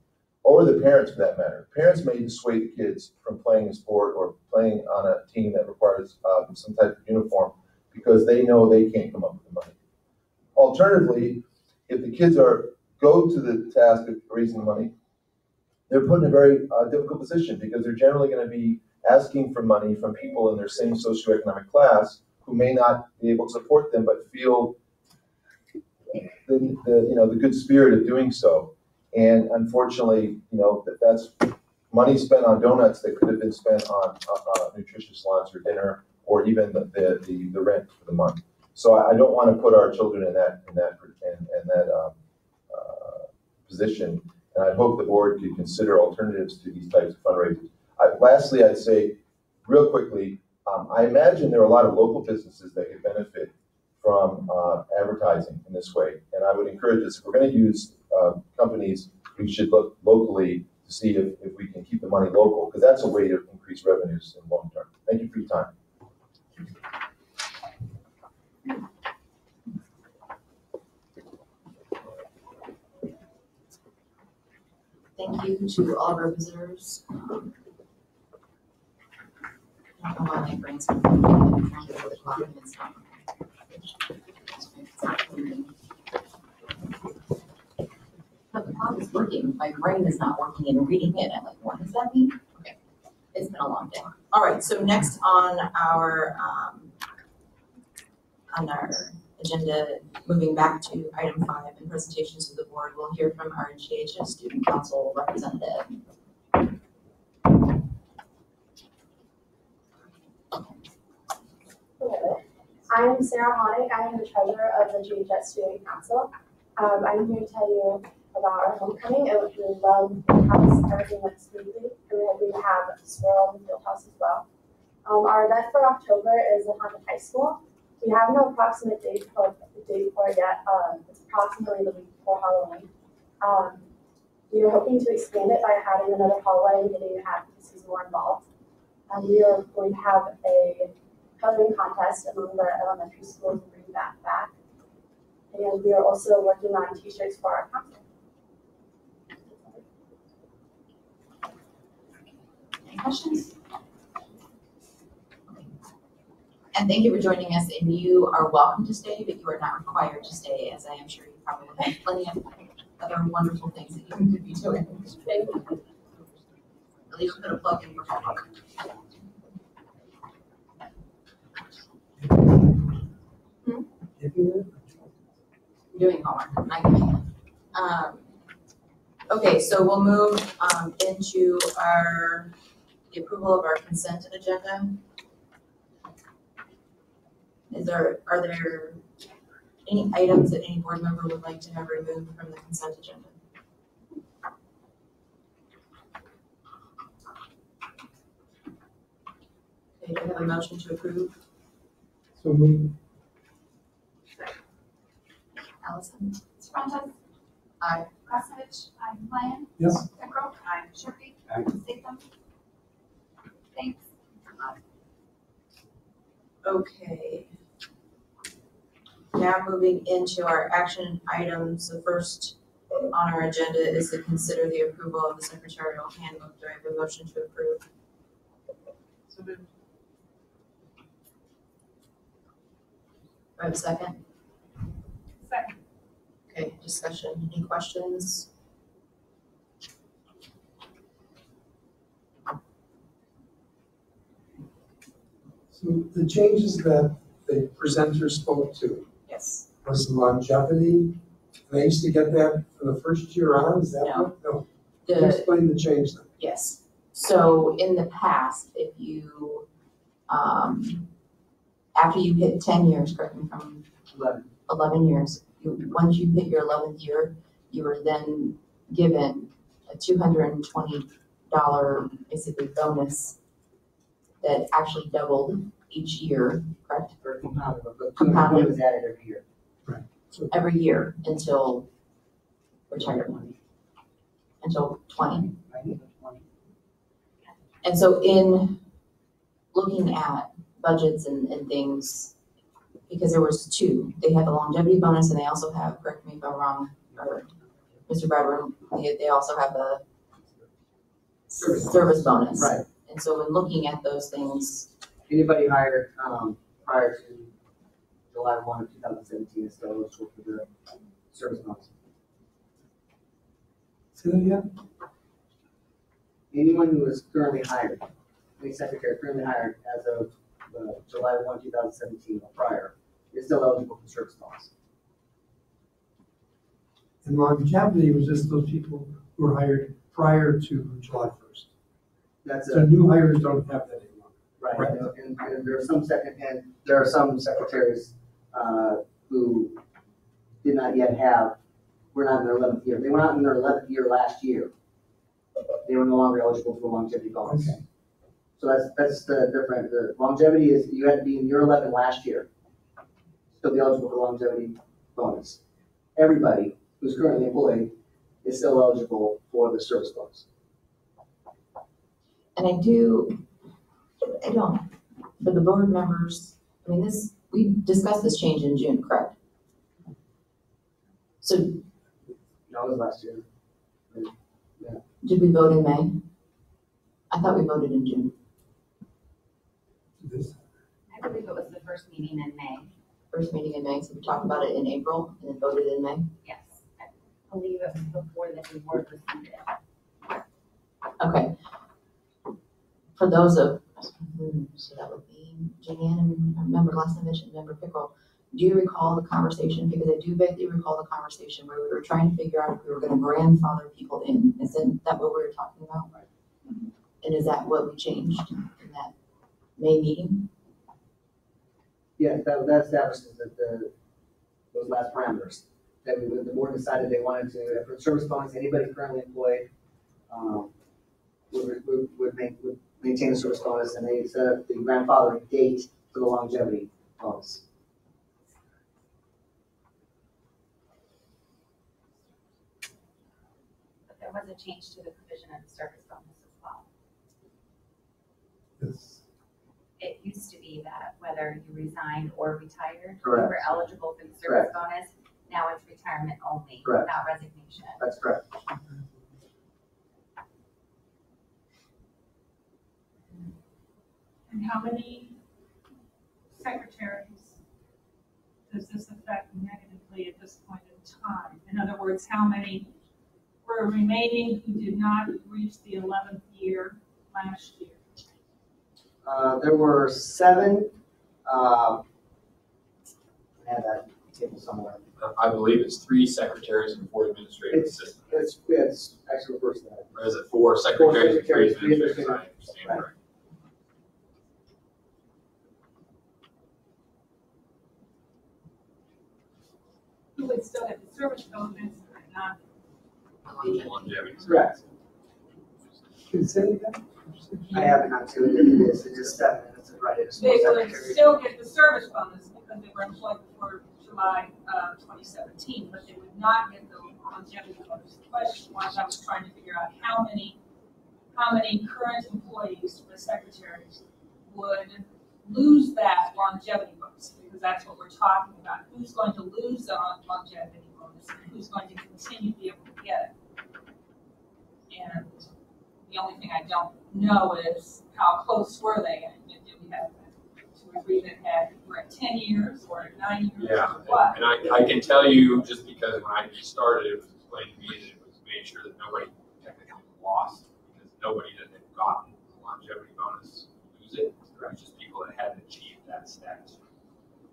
or the parents for that matter. Parents may dissuade the kids from playing a sport or playing on a team that requires some type of uniform because they know they can't come up with the money. Alternatively, if the kids go to the task of raising the money, they're put in a very difficult position because they're generally going to be asking for money from people in their same socioeconomic class who may not be able to support them, but feel the good spirit of doing so. And unfortunately, that's money spent on donuts that could have been spent on nutritious lunch or dinner, or even the rent for the month. So I don't want to put our children in that position, and I hope the board could consider alternatives to these types of fundraisers. Lastly, I'd say real quickly, I imagine there are a lot of local businesses that could benefit from advertising in this way, and I would encourage us, if we're going to use companies, we should look locally to see if we can keep the money local, because that's a way to increase revenues in the long term. Thank you for your time. Thank you to all of our visitors. I don't know why my brain's not trying to put the clock and it's not. It's not clear. But the clock is working, my brain is not working and reading it, I'm like, what does that mean? Okay, it's been a long day. All right, so next on our agenda, moving back to item 5 and presentations to the board, we'll hear from our GHS Student Council representative. I am Sarah Honick. I am the treasurer of the GHS Student Council. I'm here to tell you about our homecoming. It went really well in the field house. Everything went smoothly. And we hope to have a swirl in the field house as well. Our event for October is at Honda High School. We have no approximate date for it yet. It's approximately the week before Halloween. We are hoping to expand it by adding another hallway and getting advocacies more involved. We are going to have a coloring contest among the elementary schools and bring that back. And we are also working on t-shirts for our council. Any questions? And thank you for joining us, and you are welcome to stay, but you are not required to stay, as I am sure you probably have plenty of other wonderful things that you could be doing. At least put a plug in for homework. Doing homework, not giving it. Okay, so we'll move into the approval of our consent agenda. Are there any items that any board member would like to have removed from the consent agenda? Okay, do I have a motion to approve? So moved. Allison? Spontaneous. Aye. Krasnowitz. Aye. Lyon. Yes. Peckrell. Aye. Sharpie. Aye. Statham. Thanks. Okay. Now moving into our action items, the first on our agenda is to consider the approval of the secretarial handbook. Do I have a motion to approve? So moved. Do I have a second? Second. Okay, discussion, any questions? So the changes that the presenter spoke to Yes. was longevity. And I used to get that for the first year on, is that No. what? No. Can you explain the change then? Yes, so in the past, if you, after you hit 10 years, correct me if I'm 11 years, once you hit your 11th year, you were then given a $220 basically bonus that actually doubled each year, correct? Or compounded, but Compounded. was added every year. So Every year until retirement, until 20. And so in looking at budgets and things, because there was two, they had the longevity bonus and they also have, correct me if I'm wrong, or Mr. Bradburn, they also have the service bonus. Right. And so when looking at those things, Anybody hired prior to July 1 of 2017 is still eligible for the service bonus. say that again? Anyone who is currently hired, any secretary currently hired as of July 1, 2017 or prior, is still eligible for service bonus. And longevity was just those people who were hired prior to July 1st. That's So new hires don't have that anymore. right. Right. And there are some secretaries who did not yet have, were not in their 11th year. They were not in their 11th year last year. They were no longer eligible for longevity bonus. Okay. So that's the different. The longevity is you had to be in year 11 last year, still be eligible for longevity bonus. Everybody who's currently employed is still eligible for the service bonus. and I don't, for the board members, I mean, we discussed this change in June, correct? So That was last year. did we vote in May? I thought we voted in June. This, I believe it was the first meeting in May. First meeting in May, so we talked about it in April and then voted in May. Yes. believe it was before the award was funded. Okay. For those of, so that would be Jan and member last time mentioned member Pickle. Do you recall the conversation? Because I do vaguely recall the conversation where we were trying to figure out if we were going to grandfather people in. Isn't that what we were talking about? Right. And is that what we changed in that May meeting? Yeah, that establishes that those last parameters. That the board decided they wanted to, for service bonus, anybody currently employed, would maintain a service bonus, and they set up the grandfathering date for the longevity bonus. But there was a change to the provision of the service bonus as well. Yes. It used to be that whether you resigned or retired, Correct. you were eligible for the service bonus. Now it's retirement only, Correct. not resignation. That's correct. And how many secretaries does this affect negatively at this point in time? In other words, how many were remaining who did not reach the 11th year last year? There were 7. I have that table somewhere. I believe it's 3 secretaries and 4 administrative assistants. It's actually reverse that. Or is it 4 secretaries and 3 administrators? I understand, Right. right. Who would still have the service bonus or not? Longevity. Correct. Can you say it again? I have it on 2. It is. It's just 7 minutes to write it. It's They more would secretaries. still get the service bonus because they were employed before July 2017, but they would not get the longevity bonus. The question was, I was trying to figure out how many current employees for the secretaries would lose that longevity bonus, because that's what we're talking about. Who's going to lose the longevity bonus and who's going to continue to be able to get it? And the only thing I don't know is how close were they? And did we have 2 or 3 that were at 10 years or at 9 years Yeah, or what? and I can tell you, just because when I started, it was explained to me that it was made sure that nobody technically lost, because nobody that had gotten the longevity bonus would lose it. It was just people that hadn't achieved that status.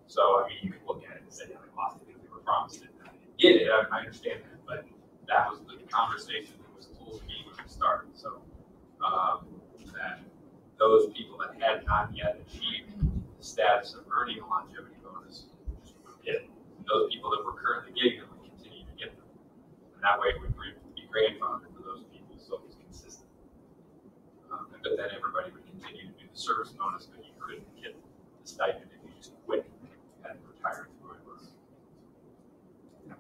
So, I mean, you could look at it and say, yeah, they lost it because they were promised it. I didn't get it, I understand that, but that was the conversation that was told to me when we started. So, that those people that had not yet achieved the status of earning a longevity bonus would get it. Those people that were currently getting them would continue to get them. And that way it would be grandfathered for those people, so it was consistent. But then everybody would continue to do the service bonus, but you couldn't get the stipend if you just quit and retired through it.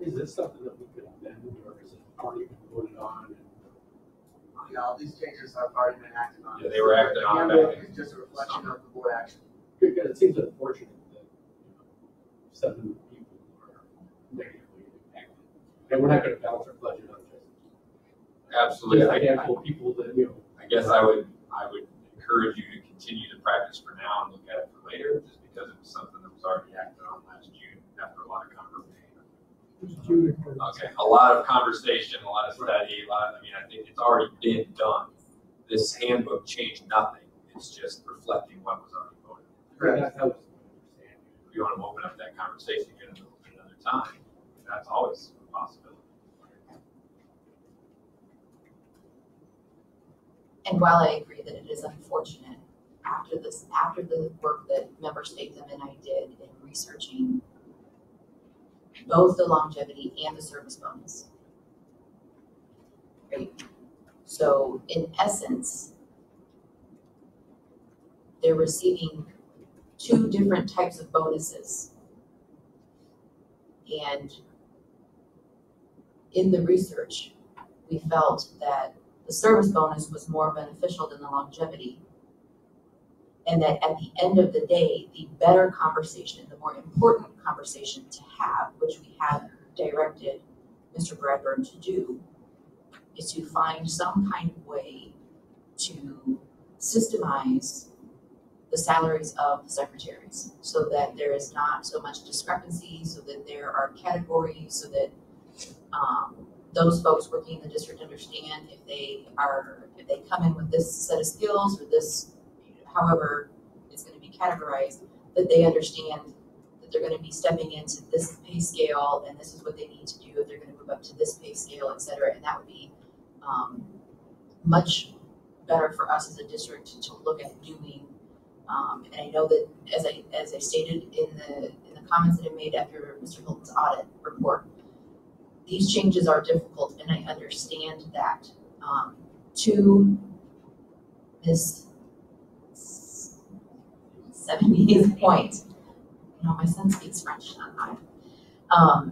Is this something that we could amend, or is it already been voted on? Yeah, all these changes have already been acted on. Yeah, they were acted on Handbook back in is just a reflection of the board action. Because it seems unfortunate that 7 people are negatively impacted. And we're not going to balance our budget on Absolutely. just a handful of people that, I guess I would encourage you to continue to practice for now and look at it for later, just because it was something that was already acted on last June after a lot of conversation. Okay, a lot of conversation, a lot of study, I think it's already been done. This handbook changed nothing. It's just reflecting what was already voted. that helps me understand. If you want to open up that conversation again another time, that's always a possibility. And while I agree that it is unfortunate, after the work that Member Statham and I did in researching both the longevity and the service bonus, right? So in essence, they're receiving 2 different types of bonuses. And in the research, we felt that the service bonus was more beneficial than the longevity. And that at the end of the day, the better conversation, the more important conversation to have, which we have directed Mr. Bradburn to do, is to find some kind of way to systemize the salaries of the secretaries so that there is not so much discrepancy, so that there are categories, so that those folks working in the district understand if they come in with this set of skills or this, however it's going to be categorized, that they understand that they're going to be stepping into this pay scale and this is what they need to do if they're going to move up to this pay scale, et cetera. And that would be much better for us as a district to look at doing. And I know that as I stated in the comments that I made after Mr. Hilton's audit report, these changes are difficult, and I understand that. To Ms. 70's point, my son speaks French, not I.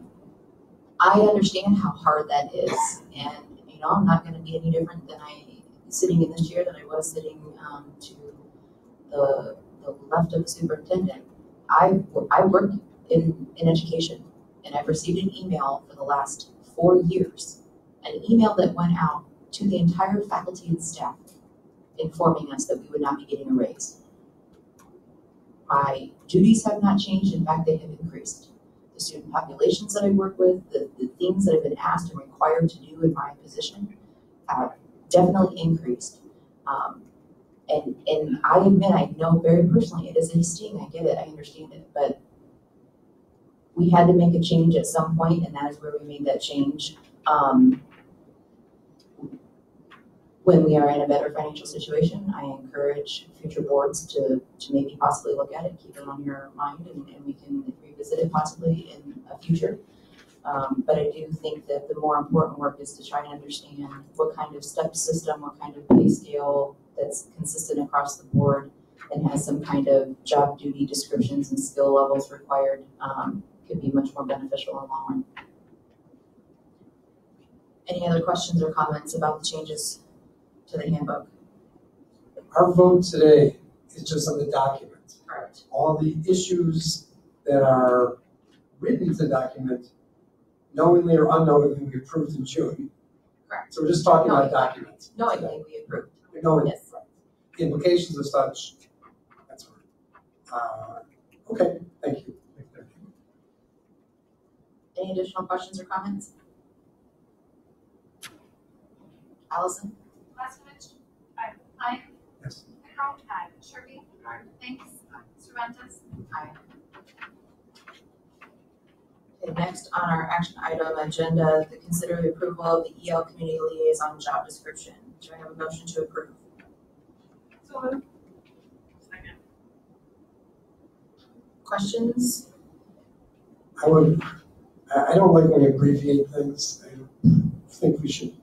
I understand how hard that is, and I'm not going to be any different than sitting in this chair that I was sitting to the left of the superintendent. I work in education, and I've received an email for the last 4 years, an email that went out to the entire faculty and staff informing us that we would not be getting a raise. My duties have not changed. In fact, they have increased. The student populations that I work with, the things that I've been asked and required to do in my position have definitely increased. And I admit, I know very personally, it is a sting. I get it, I understand it, but we had to make a change at some point, and that is where we made that change. When we are in a better financial situation, I encourage future boards to maybe possibly look at it, keep it on your mind, and we can revisit it possibly in a future. But I do think that the more important work is to try and understand what kind of step system, what kind of pay scale that's consistent across the board and has some kind of job duty descriptions and skill levels required could be much more beneficial in the long run. Any other questions or comments about the changes to the handbook? Our vote today is just on the document. Correct. All the issues that are written to the document, knowingly or unknowingly, we approved in June. Correct. So we're just talking about documents. Knowingly, we approved. Knowingly. Yes. The implications of such, that's right. Okay, thank you. Any additional questions or comments? Allison? Glasnovich? Aye. Yes. Pickrell? Aye. Sherby? Aye. Banks? Aye. Cervantes? Aye. Okay, next on our action item agenda, to consider the approval of the EL Community Liaison job description. Do I have a motion to approve? So moved. Second. Questions? I don't like when we abbreviate things. I think we should.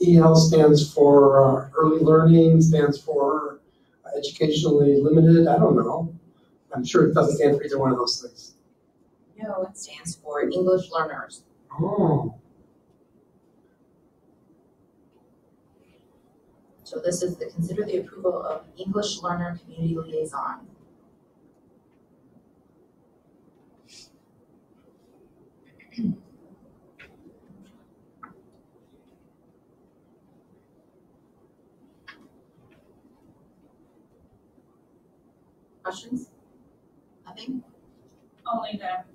EL stands for early learning, stands for educationally limited. I don't know. I'm sure it doesn't stand for either one of those things. No, it stands for English learners. Oh. So this is the consider the approval of English Learner Community Liaison. Questions? Nothing? Only that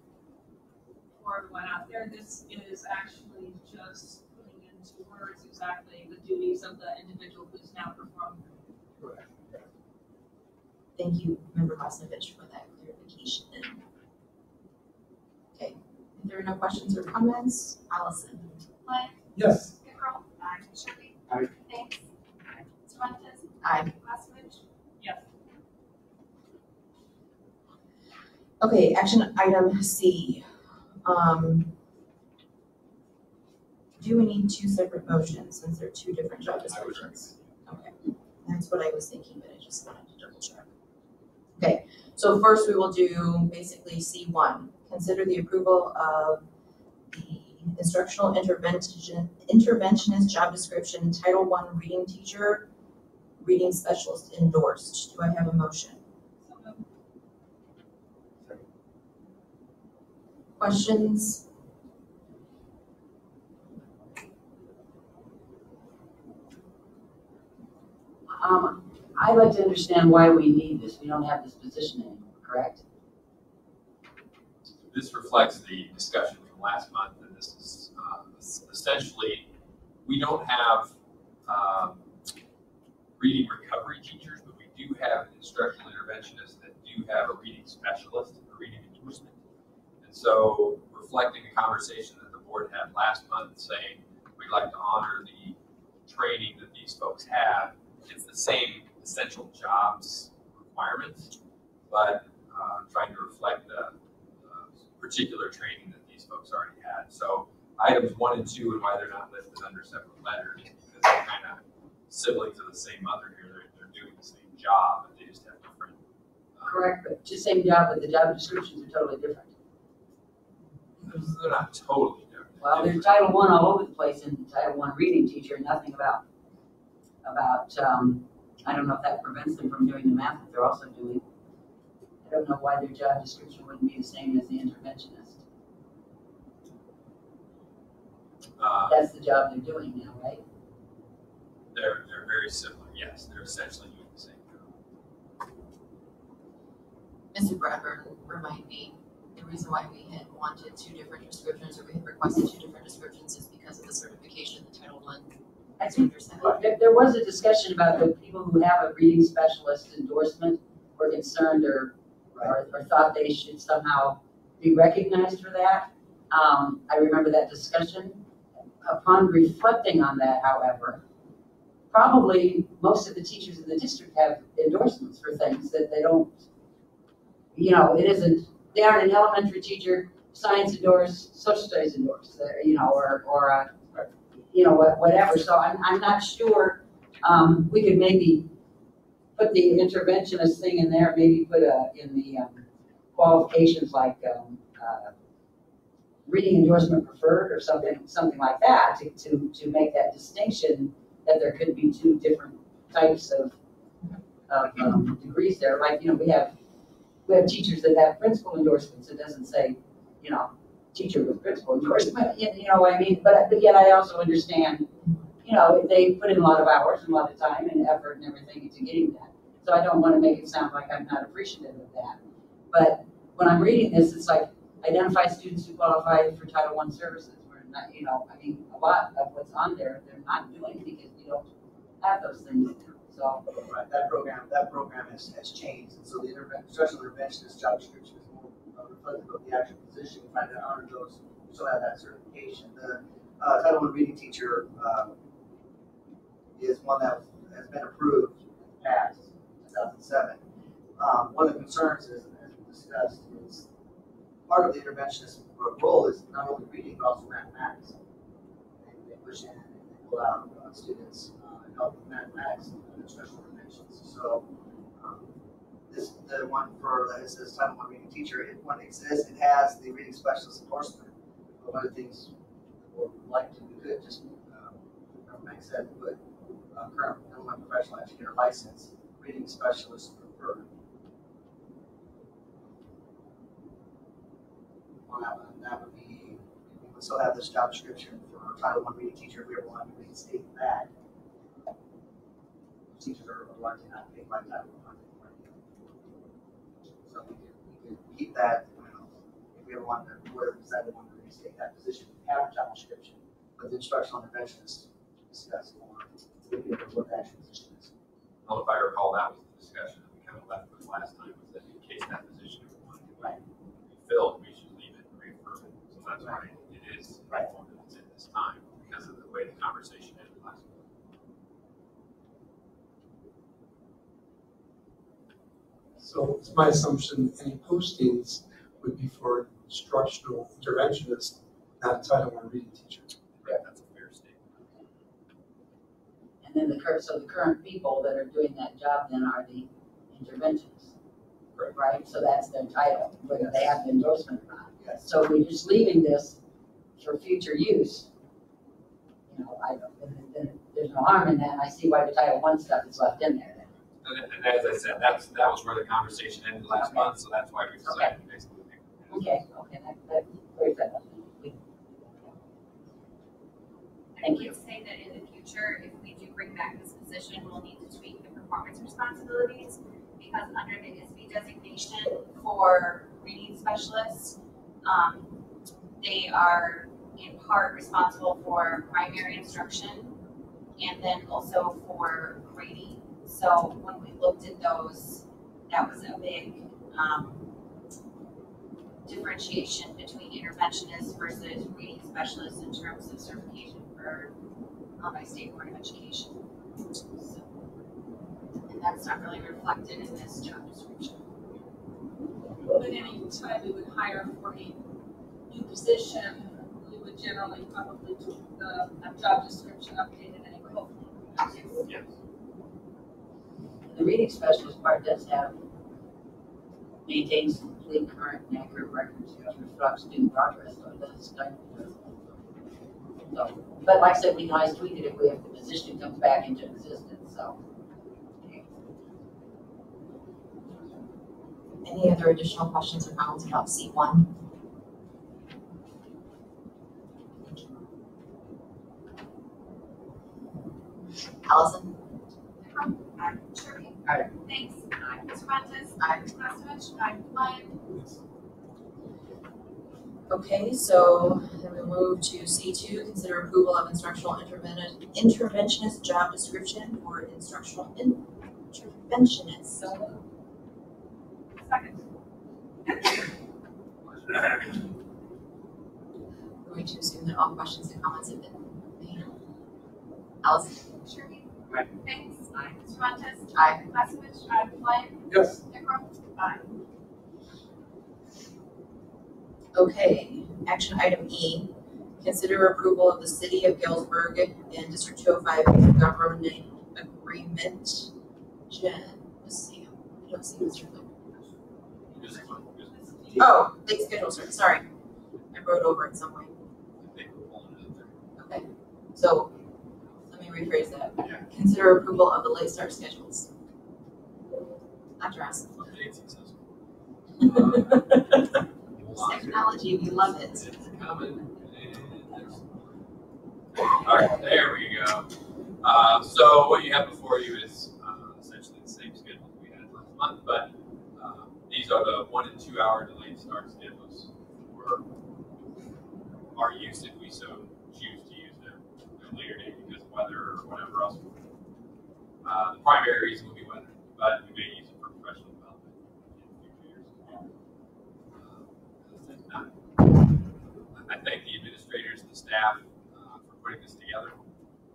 for everyone out there, this is actually just putting into words exactly the duties of the individual who's now performing. Thank you, Member Glasnovich, for that clarification. Okay, if there are no questions or comments, Allison. Lynn? Yes. Pickrell? Aye. Sherby? Aye. Banks? Aye. Cervantes? Aye. Glasnovich? Yes. Okay, action item C. Do we need two separate motions since they're two different job descriptions? Okay, that's what I was thinking, but I just wanted to double check. Okay, so first we will do basically C1. Consider the approval of the instructional interventionist job description, Title I reading teacher, reading specialist endorsed. Do I have a motion? So moved. Questions? I'd like to understand why we need this. We don't have this position anymore, correct? This reflects the discussion from last month, and this is essentially, we don't have reading recovery teachers, but we do have instructional interventionists that do have a reading specialist, a reading endorsement. And so, reflecting a conversation that the board had last month saying we'd like to honor the training that these folks have, it's the same essential jobs requirements, but trying to reflect the particular training that these folks already had. So items 1 and 2 and why they're not listed under separate letters, because they're kind of siblings of the same mother here. They're doing the same job, but they just have different. Correct, but just same job, but the job descriptions are totally different. They're not totally different. Well, there's Title I all over the place in Title I reading teacher, and nothing about I don't know if that prevents them from doing the math that they're also doing. I don't know why their job description wouldn't be the same as the interventionist. That's the job they're doing now, right? They're very similar, yes. They're essentially doing the same job. Mr. Bradburn, remind me, the reason why we had wanted 2 different descriptions, or we had requested 2 different descriptions, is because of the certification, the Title I. I think there was a discussion about the people who have a reading specialist endorsement were concerned or thought they should somehow be recognized for that. I remember that discussion. Upon reflecting on that, however, probably most of the teachers in the district have endorsements for things that they don't, it isn't, they aren't an elementary teacher, science endorsed, social studies endorsed, whatever. So I'm not sure, we could maybe put the interventionist thing in there, maybe put in the qualifications like reading endorsement preferred or something like that to make that distinction that there could be 2 different types of degrees there. Like, we have teachers that have principal endorsements. It doesn't say, teacher with principal endorsement, you know what I mean? But yet I also understand, they put in a lot of hours and a lot of time and effort and everything into getting that. So I don't want to make it sound like I'm not appreciative of that. But when I'm reading this, it's like, identify students who qualify for Title I services. We're not, a lot of what's on there, they're not doing because we don't have those things. So right, that program has changed, and so the instructional interventionist job description is more reflective of the actual position, trying to honor those who still have that certification. The Title I reading teacher is one that has been approved in the past, 2007. One of the concerns is, as we discussed, is part of the interventionist role is not only reading but also mathematics. They push in and they pull out students and help with mathematics and special interventions. So the one for it says Title I reading teacher, when it exists, it has the reading specialist endorsement. But one of the things we would like to, we could just, Mike said, put current Illinois professional educator license, reading specialist preferred. On that one, that would be, we would still have this job description for Title I reading teacher if we ever wanted to reinstate that. Teachers are largely not paid by Title I. So we could keep that, if we ever wanted to, whoever decided wanted to reinstate that position, we have a job description, but the instructional interventionists discuss more what the actual position is. Well, if I recall, that was the discussion that we kind of left with last time, was that in case that position wanted to be filled, we should leave it and reaffirm it. So that's why it is informed that it's in this time, because of the way the conversation ended last week. So it's my assumption any postings would be for instructional interventionists, not Title I reading teacher. Yeah, that's a fair statement. and then the current people that are doing that job then are the interventionists. Right? So that's their title, whether they have the endorsement or not. Yes. So we're just leaving this for future use. Then there's no harm in that, and I see why the Title I stuff is left in there. And as I said, that was where the conversation ended last month, so that's why we decided basically. Okay, that clears that up. Thank you. I would say that in the future, if we do bring back this position, we'll need to tweak the performance responsibilities, because under the ISB designation for reading specialists, they are in part responsible for primary instruction and then also for grading. So when we looked at those, that was a big differentiation between interventionists versus reading specialists in terms of certification for by State Board of Education. So, and that's not really reflected in this job description. But any time we would hire for a new position, we would generally probably do the job description updated anyway. Yes. The reading specialist part does have, maintains complete current and accurate records, reflects student progress, so it does kind of. So, but like I said, we can always tweak it if the position comes back into existence, so. Any other additional questions or comments about C1? Allison? Aye. Sherby? Aye. Thanks. Aye. Cervantes? Aye. Pastovich? Aye. Lyon? Okay, so then we move to C2, consider approval of instructional interventionist job description for instructional interventionist. So second. Going to assume that all questions and comments have been made. Allison? Sherby? Aye. Thanks. Aye. Cervantes? Aye. Pastovich? Aye. Lyon? Yes. Nicole? Aye. Okay, action item E, consider approval of the City of Galesburg and District 205 government agreement. Jen, let's see, I don't see Mr. Flynn. Oh, late schedule, sir, sorry. I wrote over it somewhere. Okay, so let me rephrase that. Consider approval of the late start schedules. Dr. Aston. Technology, we love it. All right, there we go. So what you have before you is essentially the same schedule we had last month, but these are the 1 and 2 hour delayed start schedules for our use if we so choose to use them at a later date because of weather or whatever else. The primary reason will be weather, but we may use it for professional development in future years. I thank the administrators and the staff for putting this together,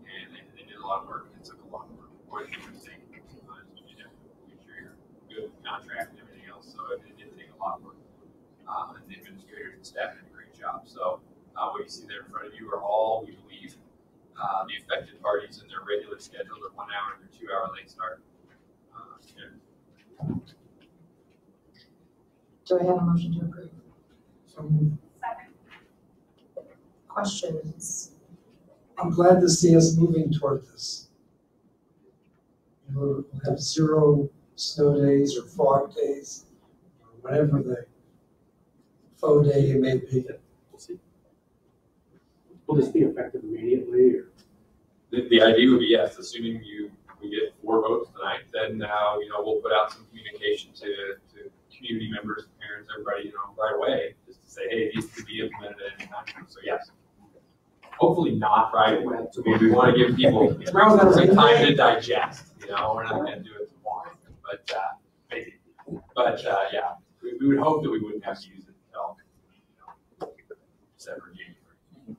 and they did a lot of work. It took a lot of work. More than you would think sometimes when you have to make sure you're good with contract and everything else. So it did take a lot of work. And the administrators and staff did a great job. So what you see there in front of you are all, we believe, the affected parties in their regular schedule, their 1 hour and their 2 hour late start. Do I have a motion to approve? So Second. Questions? I'm glad to see us moving toward this. We'll have 0 snow days or fog days, or whatever the faux day it may be. We'll see. Will this be effective immediately or? The idea would be yes, assuming we get 4 votes tonight, then we'll put out some communication to community members, parents, everybody, right away, just to say, hey, these could be implemented at any time. So yes, hopefully not right away. So we want to give people some time to digest. We're not going to do it tomorrow, but maybe. But yeah, we would hope that we wouldn't have to use it until December, January.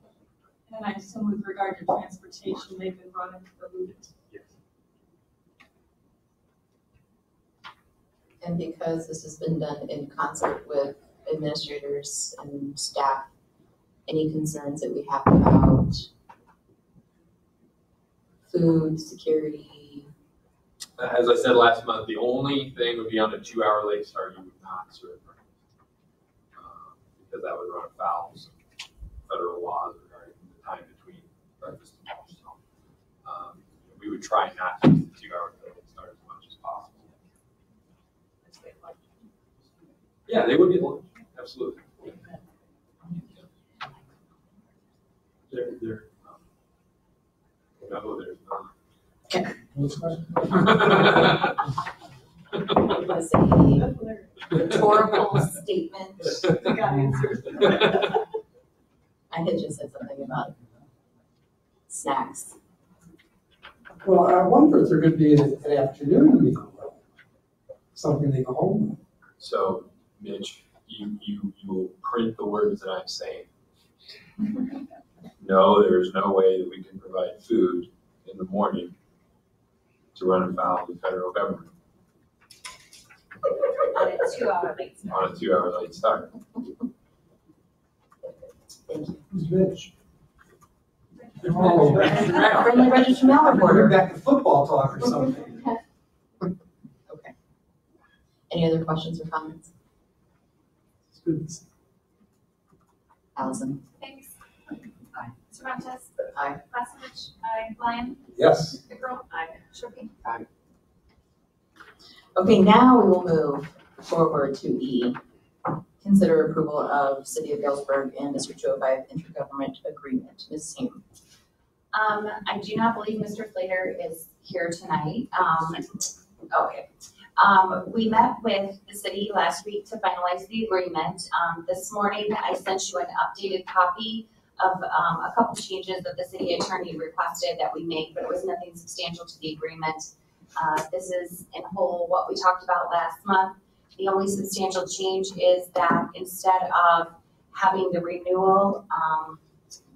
And I assume with regard to transportation, they've been brought into the loop. Yes. And because this has been done in concert with administrators and staff, any concerns that we have about food security? As I said last month, the only thing would be on a 2 hour late start, you would not serve breakfast. Because that would run afoul of some federal laws regarding the time between breakfast and lunch. So we would try not to use the 2 hour late start as much as possible. Yeah, they would get lunch, absolutely. No, there's not. Okay. Was a rhetorical statement. Got answered. I had just said something. snacks. Well, I wonder if there could be an afternoon meal, something they go home with. So, Mitch, you will print the words that I'm saying. No, there's no way that we can provide food in the morning to run afoul of the federal government On a 2-hour late start. on a 2-hour late start. Thank you. Who's Mitch? Friendly registered mail We're reporter. back to football talk or something. Okay. Any other questions or comments? It's good. Allison? Thanks. Cervantes. Aye. Klasevich. Aye. Lyon. Yes. Pickrell. Aye. Sharpie. Okay, now we will move forward to E. Consider approval of City of Galesburg and District 205 intergovernment agreement. Ms. Hamm. I do not believe Mr. Flater is here tonight. Okay. We met with the city last week to finalize the agreement. This morning, I sent you an updated copy of a couple changes that the city attorney requested that we make, but it was nothing substantial to the agreement. This is in whole what we talked about last month. The only substantial change is that instead of having the renewal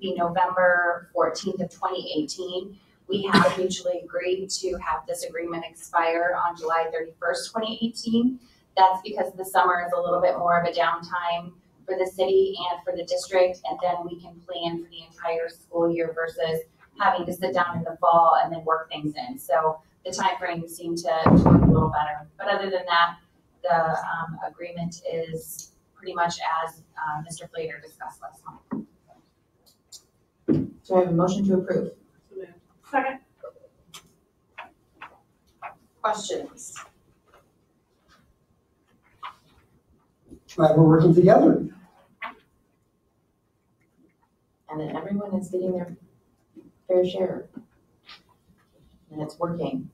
be November 14th of 2018, we have mutually agreed to have this agreement expire on July 31st, 2018. That's because the summer is a little bit more of a downtime for the city and for the district, and then we can plan for the entire school year versus having to sit down in the fall and then work things in. So the timeframe seemed to work a little better. But other than that, the agreement is pretty much as Mr. Flater discussed last month. Do I have a motion to approve? Second. Questions? Glad we're working together. And that everyone is getting their fair share. And it's working.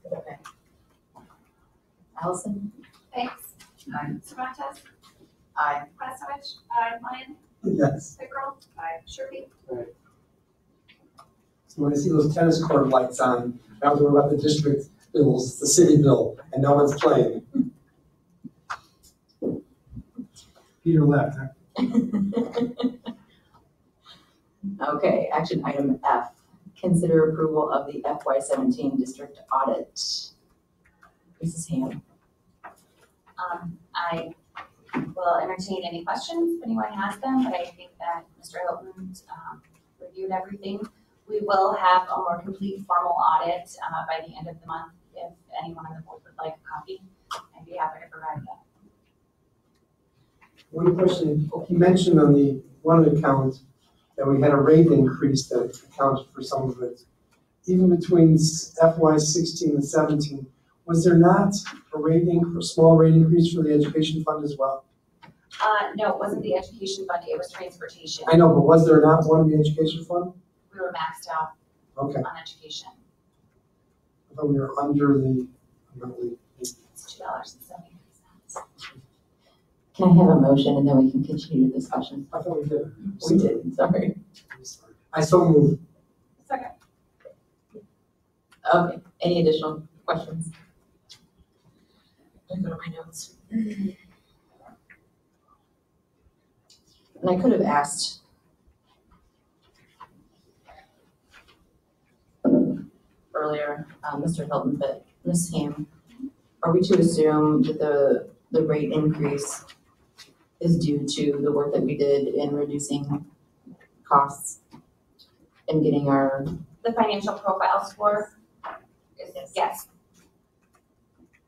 Okay. Allison? Thanks. Aye. Cervantes. Aye. Klasevich. Aye. Lyon. Yes. Pickrell. Aye. Sharpie. So when I see those tennis court lights on, I don't know about the district bills, the city bill, and no one's playing. Peter left, huh? Okay, action item F, consider approval of the FY17 district audit. Mrs. Hamm. I will entertain any questions if anyone has them, but I think that Mr. Hilton reviewed everything. We will have a more complete formal audit by the end of the month. If anyone on the board would like a copy, I'd be happy to provide that. One question, you mentioned on the one account that we had a rate increase that accounted for some of it. Even between FY16 and 17, was there not a small rate increase for the education fund as well? No, it wasn't the education fund, it was transportation. I know, but was there not one in the education fund? We were maxed out Okay, on education. I thought we were under the. It's $2.73. Can I have a motion and then we can continue the discussion? I thought we did. We did, sorry. I so moved. Second. Okay, any additional questions? Let me go to my notes. And I could have asked earlier, Mr. Hilton, but Ms. Hamm, are we to assume that the rate increase is due to the work that we did in reducing costs and getting our. The financial profile score is yes.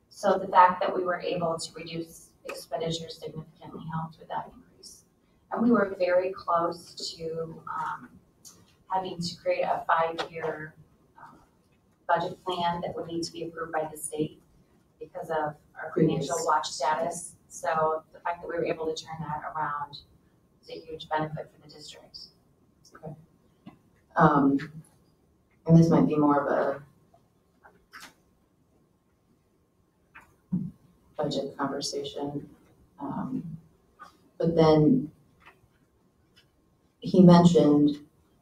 So the fact that we were able to reduce expenditures significantly helped with that increase. And we were very close to having to create a 5-year budget plan that would need to be approved by the state because of our financial watch status. So the fact that we were able to turn that around is a huge benefit for the district. Okay. And this might be more of a budget conversation. But then he mentioned,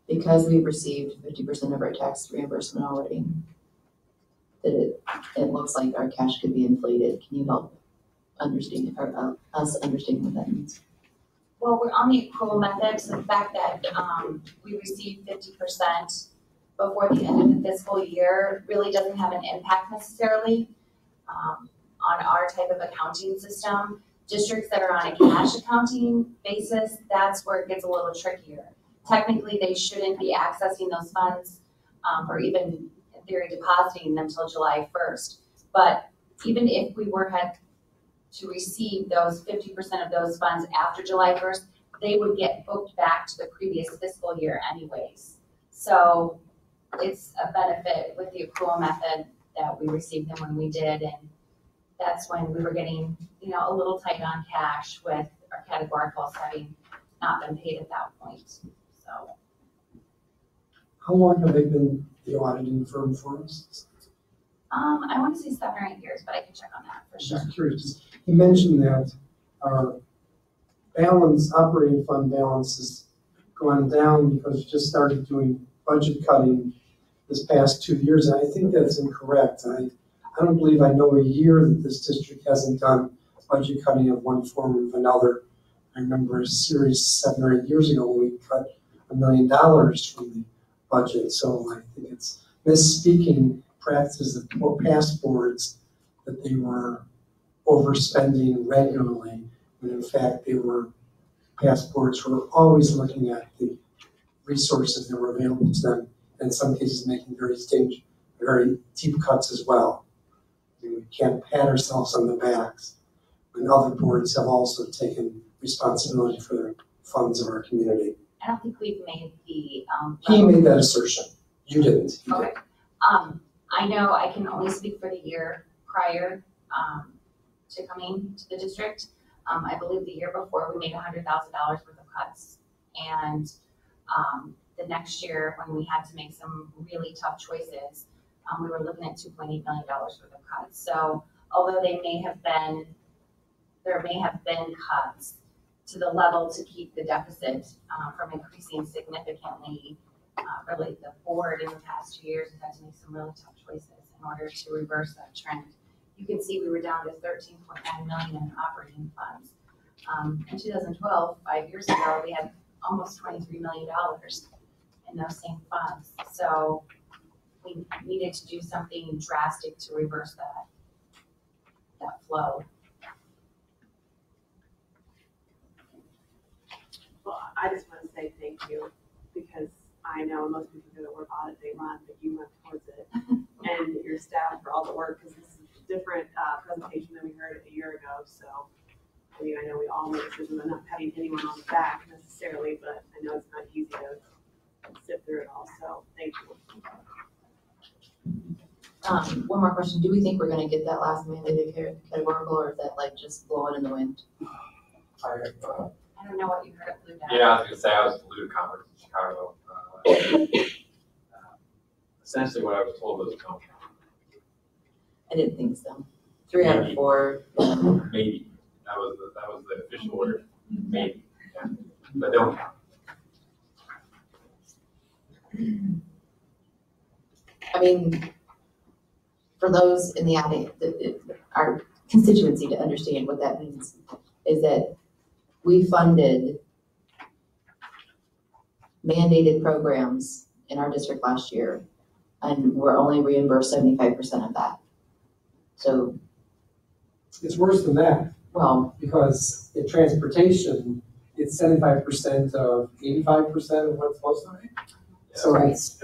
because we've received 50% of our tax reimbursement already, that it looks like our cash could be inflated. Can you help understand, or us understand what that means? Well, we're on the accrual method, so the fact that we received 50% before the end of the fiscal year really doesn't have an impact necessarily on our type of accounting system. Districts that are on a cash accounting basis, that's where it gets a little trickier. Technically, they shouldn't be accessing those funds or even in theory depositing them until July 1st. But even if we had to receive those 50% of those funds after July 1st, they would get booked back to the previous fiscal year anyways. So it's a benefit with the accrual method that we received them when we did, and that's when we were getting, a little tight on cash with our categoricals having not been paid at that point. So. How long have they been the auditing firm for us? I want to say 7 or 8 years, but I can check on that for sure. Just curious. He mentioned that our operating fund balance has gone down because we just started doing budget cutting this past 2 years, and I think that's incorrect. I don't believe I know a year that this district hasn't done budget cutting of one form or another. I remember a series 7 or 8 years ago when we cut $1 million from the budget. So I think it's misspeaking practices of past boards that they were overspending regularly, when in fact past boards were always looking at the resources that were available to them, and in some cases making very deep cuts as well. We can't pat ourselves on the backs when other boards have also taken responsibility for the funds of our community. I don't think we've made the. He made that assertion. You didn't. You okay. Did. I know I can only speak for the year prior to coming to the district. I believe the year before we made $100,000 worth of cuts, and the next year when we had to make some really tough choices, we were looking at $2.8 million worth of cuts. So although there may have been cuts to the level to keep the deficit from increasing significantly, really the board in the past 2 years has had to make some really tough choices in order to reverse that trend. You can see we were down to 13.9 million in operating funds. In 2012, 5 years ago, we had almost $23 million in those same funds. So we needed to do something drastic to reverse that flow. Well, I just want to say thank you, because I know most people do the work audit they run, but you went towards it, and your staff for all the work, because this is a different presentation than we heard a year ago. So, I mean, I know we all make decisions on not patting anyone on the back necessarily, but I know it's not easy to sit through it all. So, thank you. One more question. Do we think we're going to get that last mandated categorical, or is that like just blowing in the wind? I don't know what you heard at Blue Dot. Yeah, I was going to say, I was at the Blue conference in Chicago. Essentially what I was told was no. I didn't think so. 3 out of 4. Maybe. That was the official order. Maybe. Yeah. But don't count. I mean, for those in the audience, our constituency, to understand what that means is that we funded mandated programs in our district last year, and we're only reimbursed 75% of that. So it's worse than that. Well, because in transportation, it's 75% of 85% of what's supposed to be. So right. It's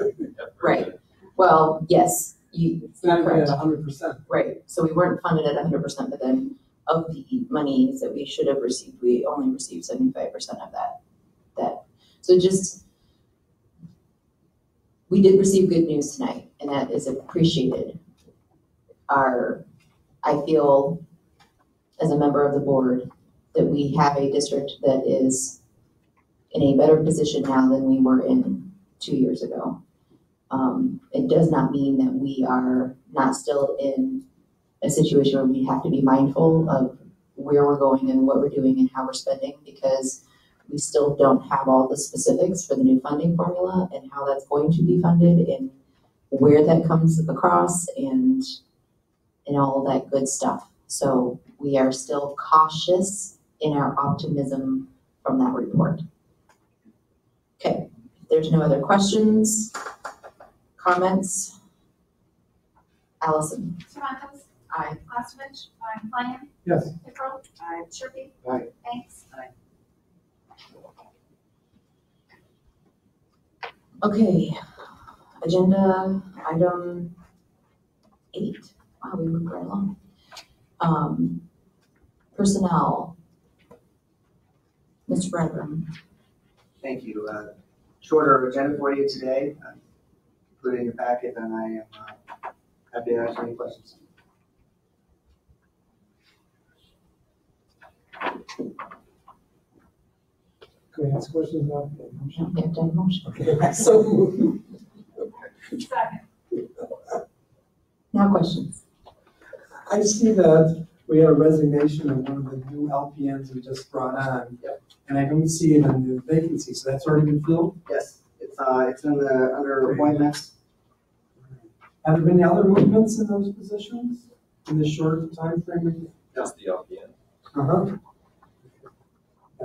right. Well, yes, it's not even at 100%. Right. So we weren't funded at 100%, but then of the monies that we should have received, we only received 75% of that. So we did receive good news tonight, and that is appreciated. I feel as a member of the board that we have a district that is in a better position now than we were in 2 years ago. It does not mean that we are not still in a situation where we have to be mindful of where we're going and what we're doing and how we're spending, because We still don't have all the specifics for the new funding formula and how that's going to be funded and where that comes across and all that good stuff. So we are still cautious in our optimism from that report. Okay, if there's no other questions, comments, Allison. Toronto's, Aye. Glastovich, Lyon, Yes. Pickrell, Sharpie, Aye. Banks. Okay, agenda item 8. Wow, we moved right along. Personnel. Mr. Bradburn. Thank you. Shorter agenda for you today, put it in your packet, and I am happy to answer any questions. Can we ask questions now? We have done motion. Okay, so moved. Second. Now questions. I see that we had a resignation of one of the new LPNs we just brought on. Yep. And I don't see it in the vacancy, so that's already been filled? Yes, it's in the under appointments. Have there been any other movements in those positions in this short time frame? Just the LPN. Uh-huh.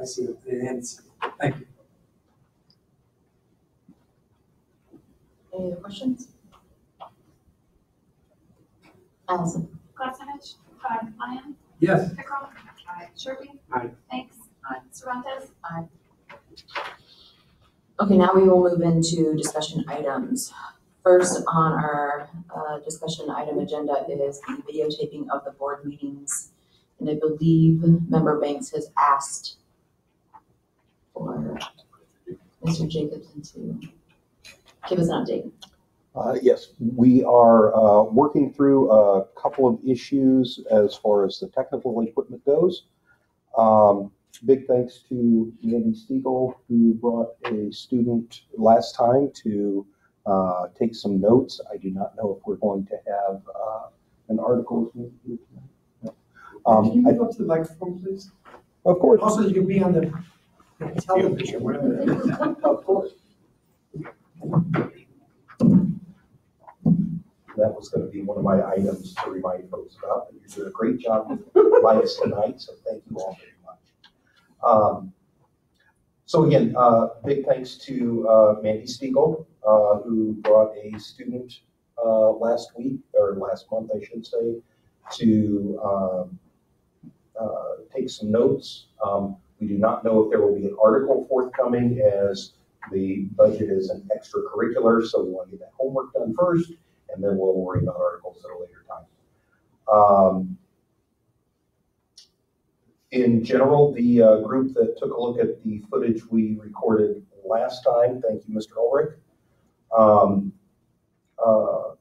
I see it. Thank you. Any other questions? Allison. Glastovich, Lyon, Yes. Pickrell, Sharpie. Aye. Banks. Toronto's. Aye. Okay, now we will move into discussion items. First on our discussion item agenda is the videotaping of the board meetings. And I believe Member Banks has asked for Mr. Jacobson to give us an update. Yes, we are working through a couple of issues as far as the technical equipment goes. Big thanks to Mandy Stiegel, who brought a student last time to take some notes. I do not know if we're going to have an article here tonight. Can you move up to the microphone, please? Of course. Also, you can be on the television, whatever it is. Of course. That was going to be one of my items to remind folks about, but you did a great job with lights tonight, so thank you all very much. So again, big thanks to Mandy Stiegel, who brought a student last week, or last month, I should say, to take some notes. We do not know if there will be an article forthcoming, as the budget is an extracurricular, so we want to get that homework done first, and then we'll worry about articles at a later time. In general, the group that took a look at the footage we recorded last time, thank you, Mr. Ulrich.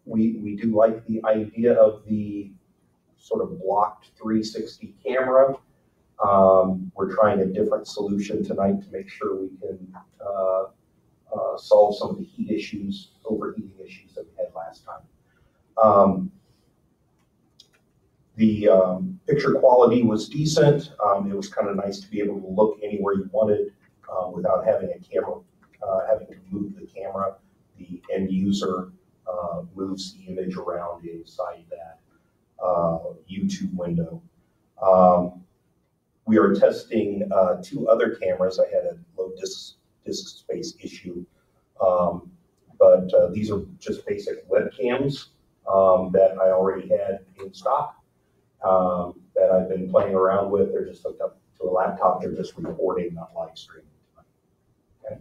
We do like the idea of the sort of blocked 360 camera. We're trying a different solution tonight to make sure we can solve some of the heat issues, overheating issues that we had last time. The picture quality was decent. It was kind of nice to be able to look anywhere you wanted without having a camera, having to move the camera. The end user moves the image around inside that YouTube window. We are testing 2 other cameras. I had a low disk space issue, but these are just basic webcams that I already had in stock that I've been playing around with. They're just hooked up to a laptop. They're just recording, not live streaming. Okay.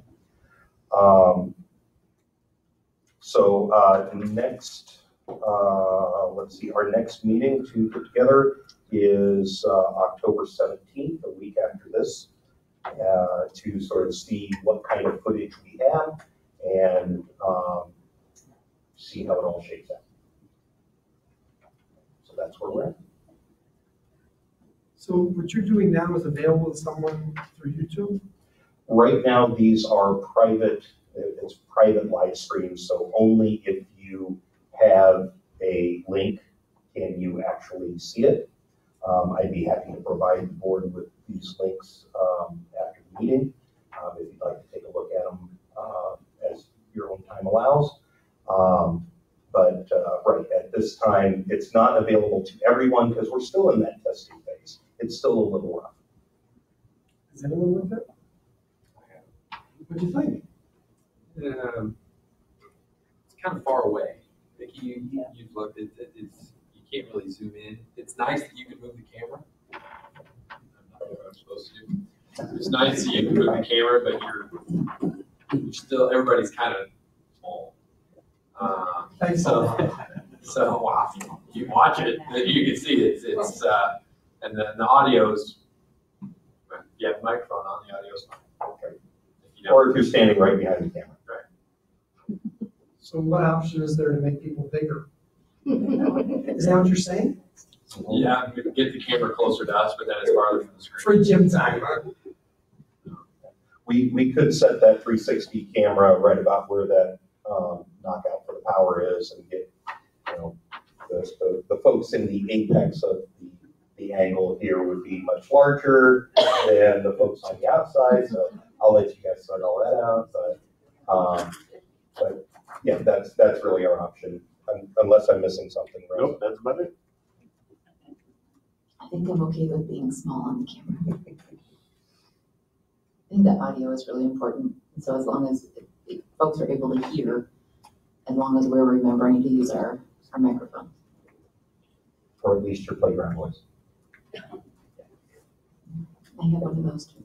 So next, let's see, our next meeting to put together is October 17th, a week after this, to sort of see what kind of footage we have and see how it all shakes out. So that's where we're at. So what you're doing now is available to someone through YouTube? Right now, these are private, it's private live streams, so only if you have a link can you actually see it. I'd be happy to provide the board with these links after the meeting. if you'd like to take a look at them as your own time allows. But right, at this time, it's not available to everyone because we're still in that testing phase. It's still a little rough. Is anyone with it? What do you think? It's kind of far away. Like you've looked at it, you can't really zoom in. It's nice that you can move the camera. I'm not sure what I'm supposed to do. It's nice that you can move the camera, but you're still, everybody's kind of small. So wow, if you watch it, then you can see it's and then the audio's, you have a microphone on, the audio's fine. Okay. Or if you're standing right behind the camera. Right. So what option is there to make people bigger? Is that what you're saying? Yeah, we can get the camera closer to us, but then it's farther from the screen. Free gym time. We could set that 360 camera right about where that knockout for the power is and get, the folks in the apex of the angle here would be much larger than the folks on the outside. So I'll let you guys sort all that out. But yeah, that's really our option, unless I'm missing something. Right? Nope, that's about it. I think I'm okay with being small on the camera. I think that audio is really important. And so as long as folks are able to hear, as long as we're remembering to use our microphone. Or at least your playground voice. I have one of those too.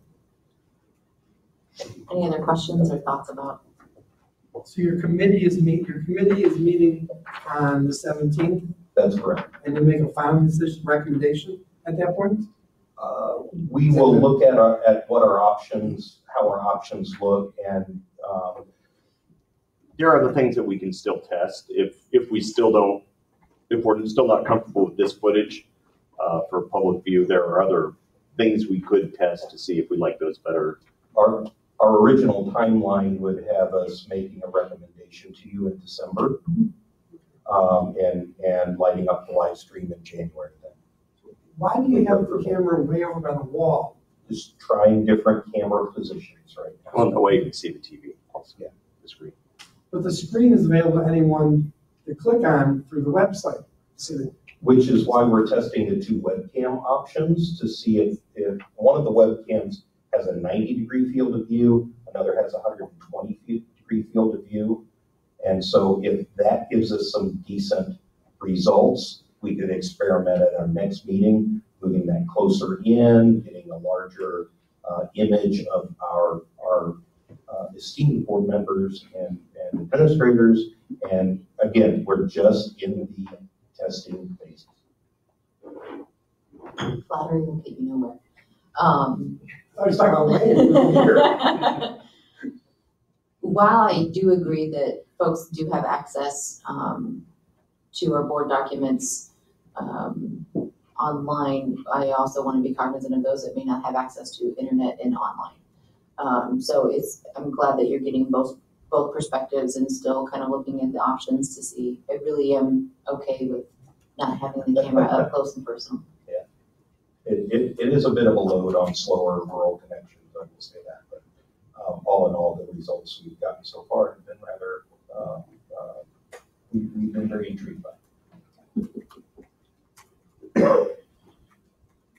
Any other questions or thoughts about? So your committee is meeting on the 17th? That's correct. And you make a final decision, recommendation at that point? We will look at what our options, how our options look, and there are the things that we can still test. If we're still not comfortable with this footage for public view, there are other things we could test to see if we like those better. Our original timeline would have us making a recommendation to you in December, and lighting up the live stream in January then. Why do you have the camera way over by the wall? Just trying different camera positions right now. Well, that way you can see the TV also, yeah, the screen. But the screen is available to anyone to click on through the website. Which is why we're testing the two webcam options to see if one of the webcams has a 90-degree field of view, another has a 120-degree field of view. And so if that gives us some decent results, we could experiment at our next meeting, moving that closer in, getting a larger image of our esteemed board members and administrators. And again, we're just in the testing phases. Flattery will get you nowhere. I was talking about here. While I do agree that folks do have access to our board documents online, I also want to be cognizant of those that may not have access to internet and online. So I'm glad that you're getting both perspectives and still kind of looking at the options to see. I really am okay with not having the camera up close and personal. Yeah, it is a bit of a load on slower rural connections, I will say that. But all in all, the results we've gotten so far have been rather, we've been very intrigued by.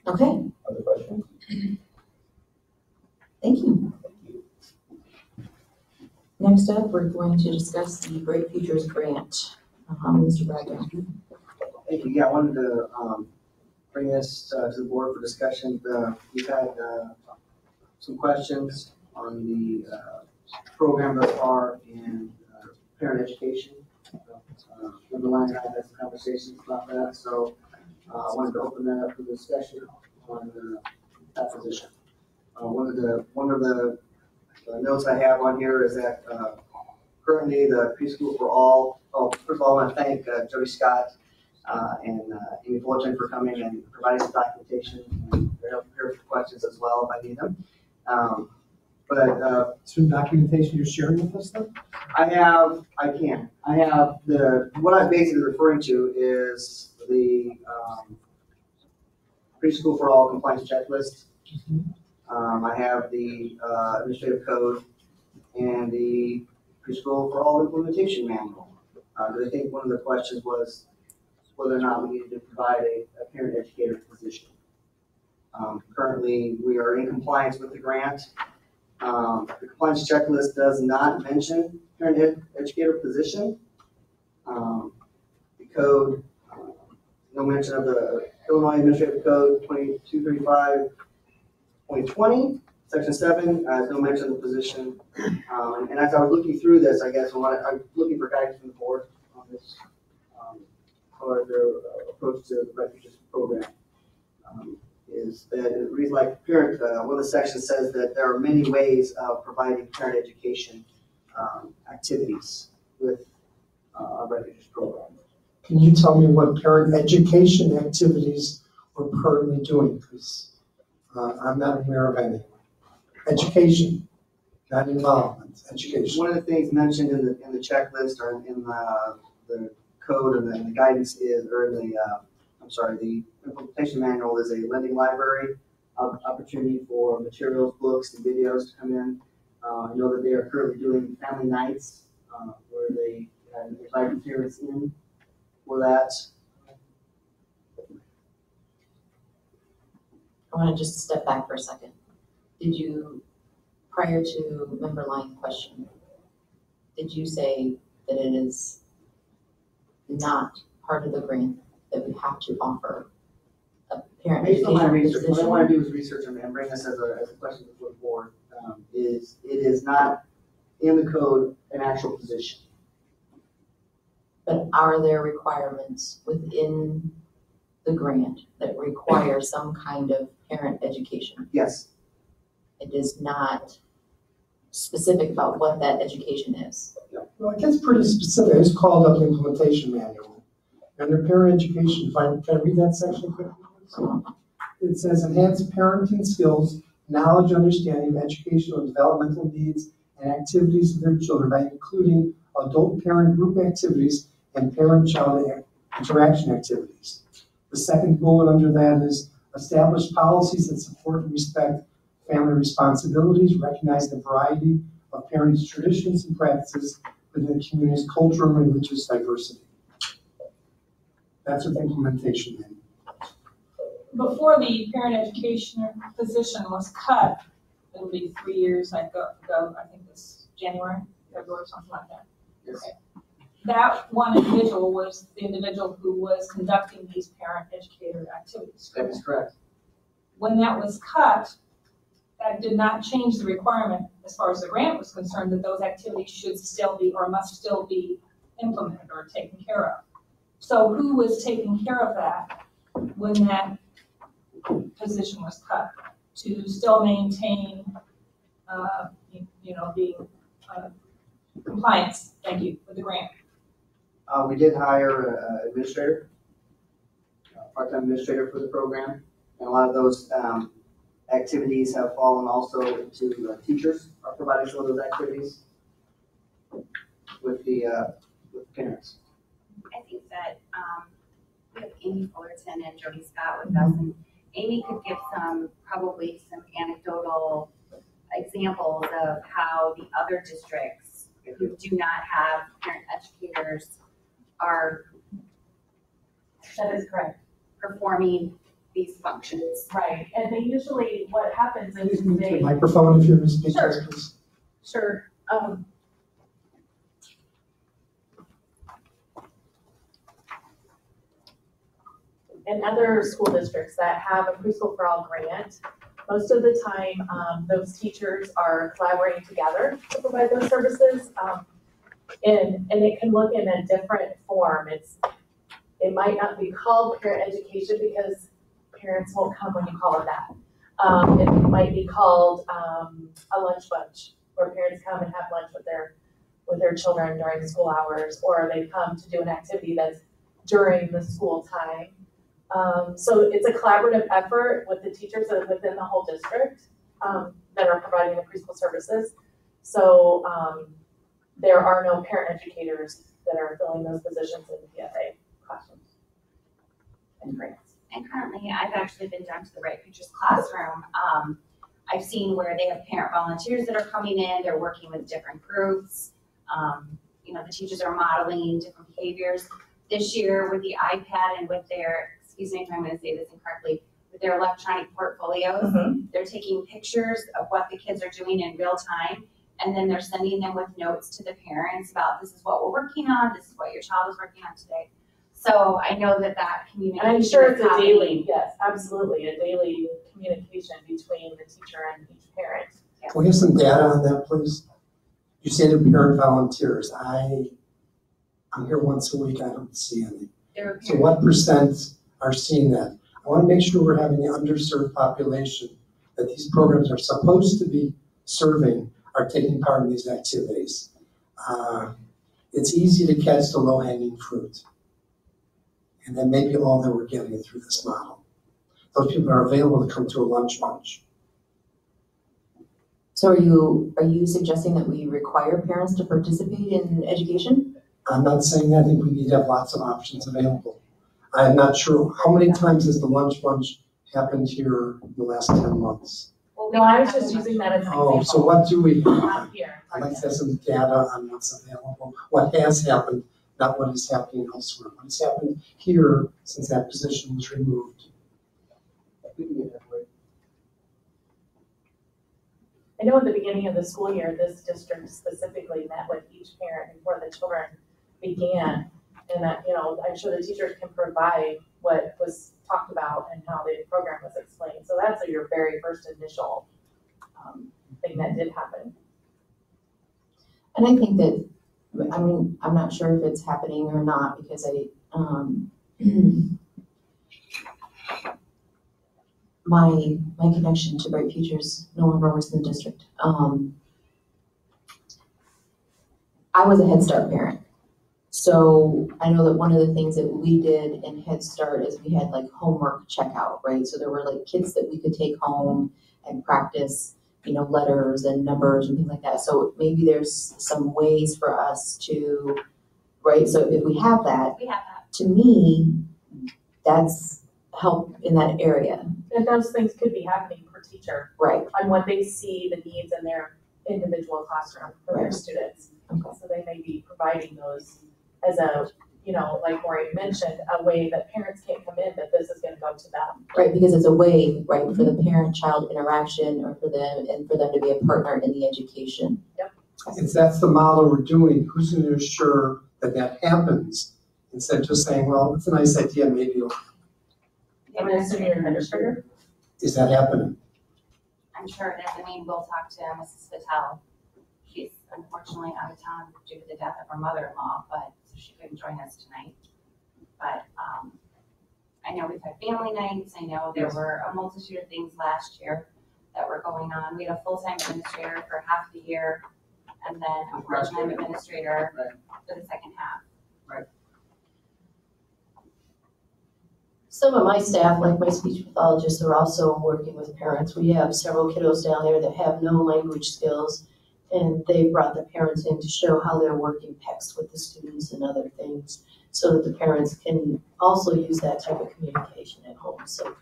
Okay. Other questions? Thank you. Next up, we're going to discuss the Bright Futures Grant. Mr. Bragdon. Thank you. Yeah, I wanted to bring this to the board for discussion. We've had some questions on the program thus far in parent education. Underlying I had some conversations about that, so I wanted to open that up for discussion on that position. One of the notes I have on here is that currently the preschool for all. First of all, I want to thank Jody Scott and Amy Fullerton for coming and providing some documentation. They're here for questions as well if I need them. Some documentation you're sharing with us then? I have what I'm basically referring to is the preschool for all compliance checklist. I have the administrative code and the preschool for all implementation manual. I think one of the questions was whether or not we needed to provide a parent educator position. Currently, we are in compliance with the grant. The compliance checklist does not mention parent educator position. The code, no mention of the Illinois Administrative Code 2235.20, Section 7, no mention of the position. And as I was looking through this, I guess I'm looking for guidance from the board on this, or their approach to the refugees program. Is that it reads like parent, one of the sections says that there are many ways of providing parent education activities with a refugees program. Can you tell me what parent education activities we're currently doing? Because I'm not aware of any. Education, not involvement, education. One of the things mentioned in the checklist or in the code and the guidance is, or in the implementation manual is a lending library opportunity for materials, books, and videos to come in. I know that they are currently doing family nights where they invite parents in for that. I want to just step back for a second. Did you, prior to member line question, did you say that it is not part of the grant that we have to offer a parent Based on my education research, position? what I want to do is research and bring this as a question before the board. It is not in the code an actual position. But are there requirements within the grant that require some kind of parent education? Yes. It is not specific about what that education is. Well, it gets pretty specific. I just called up the implementation manual. Under parent education, can I read that section quickly? It says enhance parenting skills, knowledge, understanding of educational and developmental needs and activities of their children by including adult parent group activities and parent-child interaction activities. The second bullet under that is establish policies that support and respect family responsibilities, recognize the variety of parents' traditions and practices within the community's cultural and religious diversity. That's what the implementation means. Before the parent education position was cut, it'll be 3 years ago, I think this January, February, something like that. Yes. Okay. That one individual was the individual who was conducting these parent educator activities. That is correct. When that was cut, that did not change the requirement as far as the grant was concerned that those activities should still be or must still be implemented or taken care of. So who was taking care of that when that position was cut to still maintain, the compliance, thank you, with the grant? We did hire an administrator, part-time administrator for the program, and a lot of those activities have fallen also into teachers are providing some of those activities with parents. I think that we have Amy Fullerton and Jody Scott with us, and Amy could give probably some anecdotal examples of how the other districts who do not have parent educators are. That is correct. Performing these functions. Right, and they usually, what happens is Please mute they. your microphone if you're speaking, Sure. please. Sure. In other school districts that have a Preschool for All grant, most of the time, those teachers are collaborating together to provide those services. And it can look in a different form. It might not be called parent education because parents won't come when you call it that. It might be called a lunch bunch, where parents come and have lunch with their children during school hours, or they come to do an activity that's during the school time. So it's a collaborative effort with the teachers that are within the whole district that are providing the preschool services. So there are no parent educators that are filling those positions in the PFA classrooms and grants. And currently, I've actually been down to the Right Futures classroom. I've seen where they have parent volunteers that are coming in, they're working with different groups. The teachers are modeling different behaviors. This year with the iPad and with their, excuse me if I'm gonna say this incorrectly, with their electronic portfolios, they're taking pictures of what the kids are doing in real time, and then they're sending them with notes to the parents about this is what we're working on, this is what your child is working on today. So I know that communication. And I'm sure it's is a happening. daily, yes, absolutely, a daily communication between the teacher and each parent. Can we have some data on that, please? You say the parent volunteers. I'm here once a week, I don't see any. So what percent are seeing that? I want to make sure we're having the underserved population that these programs are supposed to be serving are taking part in these activities. It's easy to catch the low-hanging fruit. And then maybe all that we're getting through this model. Those people are available to come to a lunch bunch. So are you suggesting that we require parents to participate in education? I'm not saying that. I think we need to have lots of options available. I'm not sure, how many times has the lunch bunch happened here in the last 10 months? No, I was just using that as an example. So what do we have? Not here. I'd like to have some data on what's available, what has happened, not what is happening elsewhere. What has happened here since that position was removed. I know at the beginning of the school year, this district specifically met with each parent before the children began. And that, I'm sure the teachers can provide what was talked about and how the program was explained. So that's your very first initial thing that did happen. And I think that, I'm not sure if it's happening or not because my connection to Bright Futures no longer works in the district. I was a Head Start parent. So I know that one of the things that we did in Head Start is we had like homework checkout, right? So there were like kits that we could take home and practice, letters and numbers and things like that. So maybe there's some ways for us to, right? So if we have that, to me, that's help in that area. And those things could be happening per teacher. Right. On what they see the needs in their individual classroom for their students. Okay. So they may be providing those as a, like Maureen mentioned, a way that parents can't come in, that this is going to go to them. Right, because it's a way, right, for the parent-child interaction or for them to be a partner in the education. Yep. If that's the model we're doing, who's going to assure that that happens? Instead of just saying, well, it's a nice idea, maybe you'll. I'm assuming you're an administrator. Is that happening? I'm sure it is. We'll talk to Mrs. Patel. She's unfortunately out of town due to the death of her mother-in-law, but so she couldn't join us tonight. But I know we've had family nights. I know there were a multitude of things last year that were going on. We had a full-time administrator for half the year, and then a part-time administrator for the second half. Right. Some of my staff, like my speech pathologists, are also working with parents. We have several kiddos down there that have no language skills, and they brought the parents in to show how they're working PECs with the students and other things so that the parents can also use that type of communication at home. So,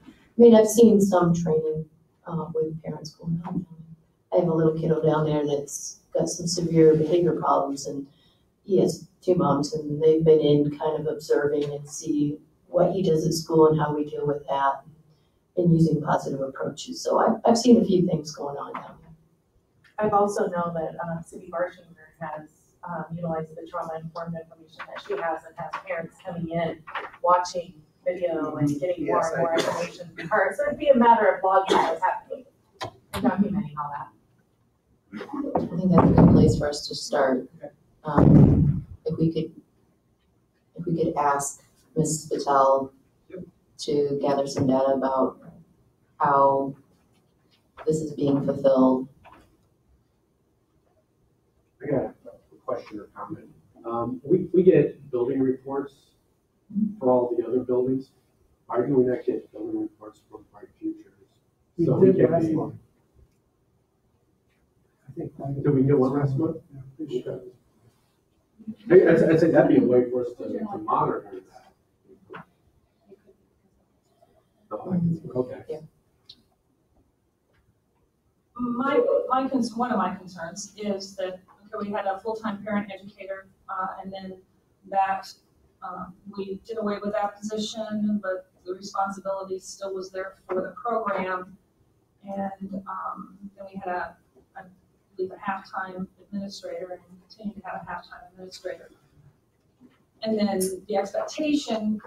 I've seen some training with parents going on. I have a little kiddo down there that's got some severe behavior problems, and he has 2 moms, and they've been in kind of observing and see what he does at school and how we deal with that and using positive approaches. So I've seen a few things going on down there. I've also known that City Barshinger has utilized the trauma-informed information that she has and has parents coming in, watching video and getting more and more information from her. So it'd be a matter of logging what's happening and documenting all that. I think that's a good place for us to start. If we could ask Mrs. Patel to gather some data about how this is being fulfilled. I got a question or comment. We get building reports for all the other buildings. Why do we not get building reports from Bright Futures? So we did can last be. month. I think. Did we get one last month? Yeah. Okay. I'd say that'd be a way for us to monitor that. Okay. Yeah. one of my concerns is that, okay, we had a full-time parent educator, and then that, we did away with that position, but the responsibility still was there for the program. And, then we had I believe a halftime administrator and continue to have a halftime administrator. And then the expectation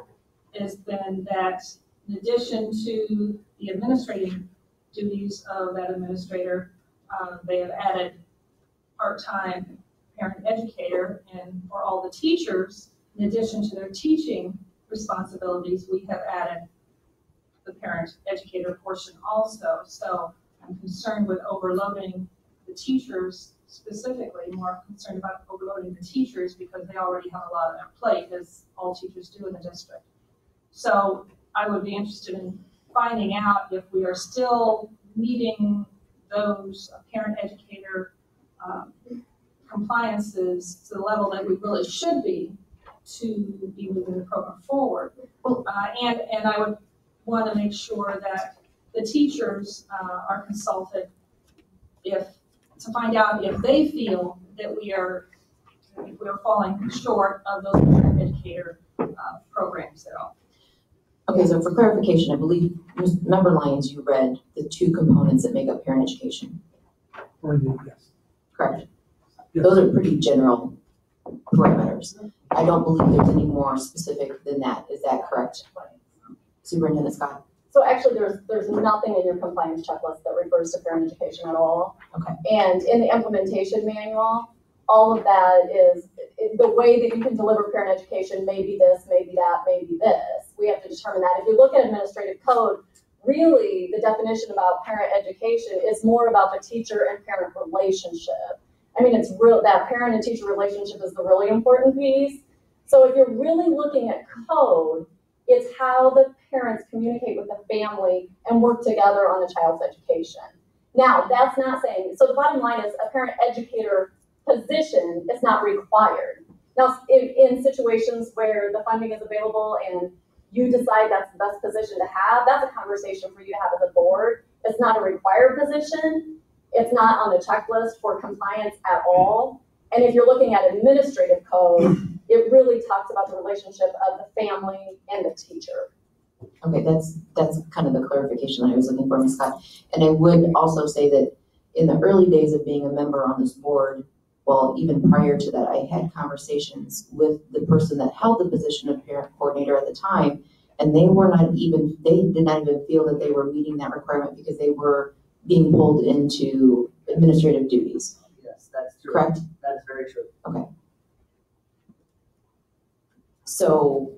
is then that in addition to the administrative duties of that administrator, they have added part-time parent educator, and for all the teachers, in addition to their teaching responsibilities, we have added the parent educator portion also. So I'm concerned with overloading the teachers specifically, more concerned about overloading the teachers because they already have a lot on their plate, as all teachers do in the district. So I would be interested in finding out if we are still meeting those parent educator compliances to the level that we really should be to be moving the program forward. And I would want to make sure that the teachers are consulted to find out if they feel that we are falling short of those parent educator programs at all. Okay, so for clarification, I believe, Member Lyons, you read the two components that make up parent education. Yes. Correct. Yes. Those are pretty general parameters. I don't believe there's any more specific than that. Is that correct? Superintendent Scott? So actually, there's nothing in your compliance checklist that refers to parent education at all. Okay. And in the implementation manual, all of that is the way that you can deliver parent education may be this, maybe that, maybe this. We have to determine that. If you look at administrative code, really the definition about parent education is more about the teacher and parent relationship. I mean, it's real, that parent and teacher relationship is the really important piece. So if you're really looking at code, it's how the parents communicate with the family and work together on the child's education. Now, that's not saying, so the bottom line is a parent educator position is not required. Now, in situations where the funding is available and you decide that's the best position to have, that's a conversation for you to have as a board. It's not a required position. It's not on the checklist for compliance at all. And if you're looking at administrative code, it really talks about the relationship of the family and the teacher. Okay, that's kind of the clarification that I was looking for, Ms. Scott. And I would also say that in the early days of being a member on this board, well, even prior to that, I had conversations with the person that held the position of parent coordinator at the time, and they did not even feel that they were meeting that requirement because they were being pulled into administrative duties. Yes, that's true. Correct? That is very true. Okay. So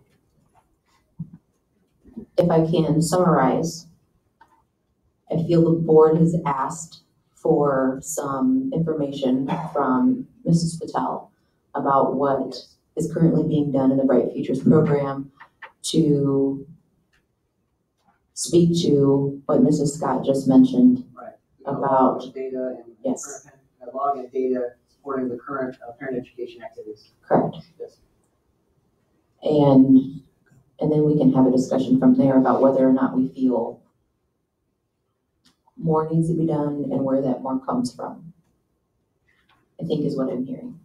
if I can summarize, I feel the board has asked for some information from Mrs. Patel about what is currently being done in the Bright Futures program to speak to what Mrs. Scott just mentioned about data and yes. login data supporting the current parent education activities. Correct. Yes. And then we can have a discussion from there about whether or not we feel more needs to be done and where that more comes from, I think is what I'm hearing.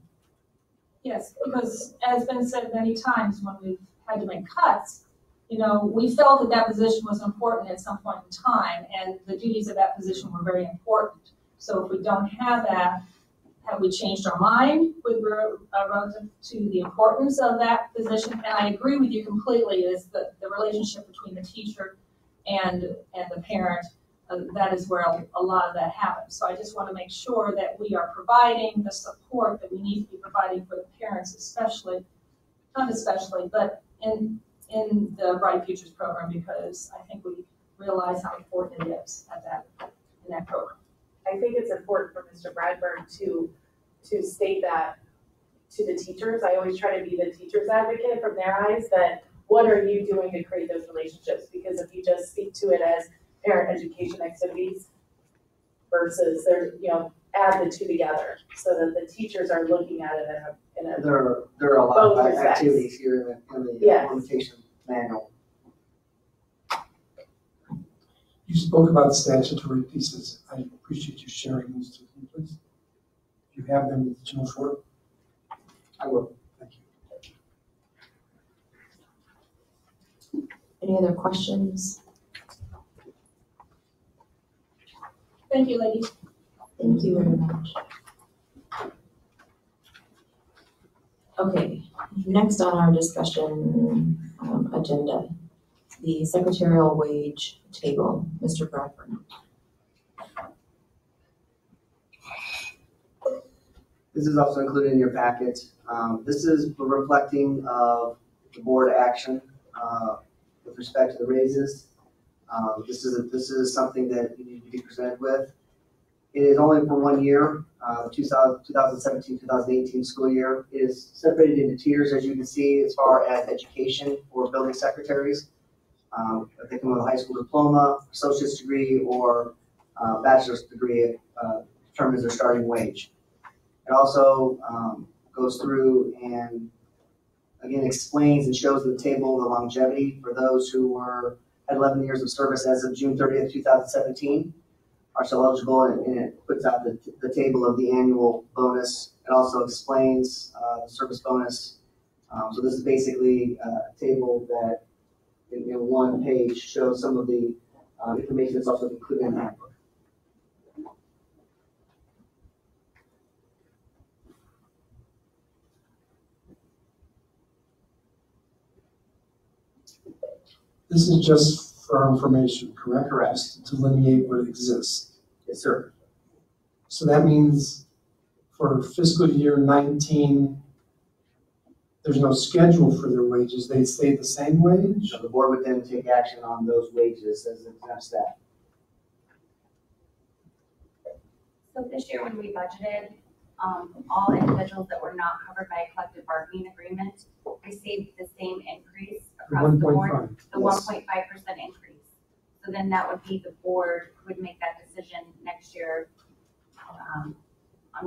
Yes, because as been said many times when we've had to make cuts, we felt that position was important at some point in time, and the duties of that position were very important. So if we don't have that, have we changed our mind with relative to the importance of that position? And I agree with you completely, is the relationship between the teacher and the parent, that is where a lot of that happens. So I just want to make sure that we are providing the support that we need to be providing for the parents, but in the Bright Futures program, because I think we realize how important it is in that program. I think it's important for Mr. Bradburn to state that to the teachers. I always try to be the teacher's advocate from their eyes, that what are you doing to create those relationships? Because if you just speak to it as parent education activities versus add the two together so that the teachers are looking at it in a there are a lot of activities here in the implementation manual. You spoke about statutory pieces. I appreciate you sharing those to me, please. If you have them, that you know for. I will. Thank you. Any other questions? Thank you, ladies. Thank you very much. Okay, next on our discussion agenda, the secretarial wage table, Mr. Bradford. This is also included in your packet. This is reflecting of the board action with respect to the raises. This is something that you need to be presented with. It is only for 1 year, 2017-2018 school year. It is separated into tiers, as you can see, as far as education for building secretaries. If they come with a high school diploma, associate's degree, or bachelor's degree, determines their starting wage. It also goes through and again explains and shows the table the longevity for those who had 11 years of service as of June 30th, 2017. Are still eligible, and it puts out the table of the annual bonus. It also explains the service bonus. So this is basically a table that in one page shows some of the information that's also included in that book. This is just for our information, correct? Correct. Just to delineate what exists. Yes, sir. So that means for fiscal year 19, there's no schedule for their wages. They stay the same wage? So the board would then take action on those wages as exempt staff. So this year when we budgeted, all individuals that were not covered by a collective bargaining agreement received the same increase across the board, the 1.5% increase. So then that would be the board who would make that decision next year on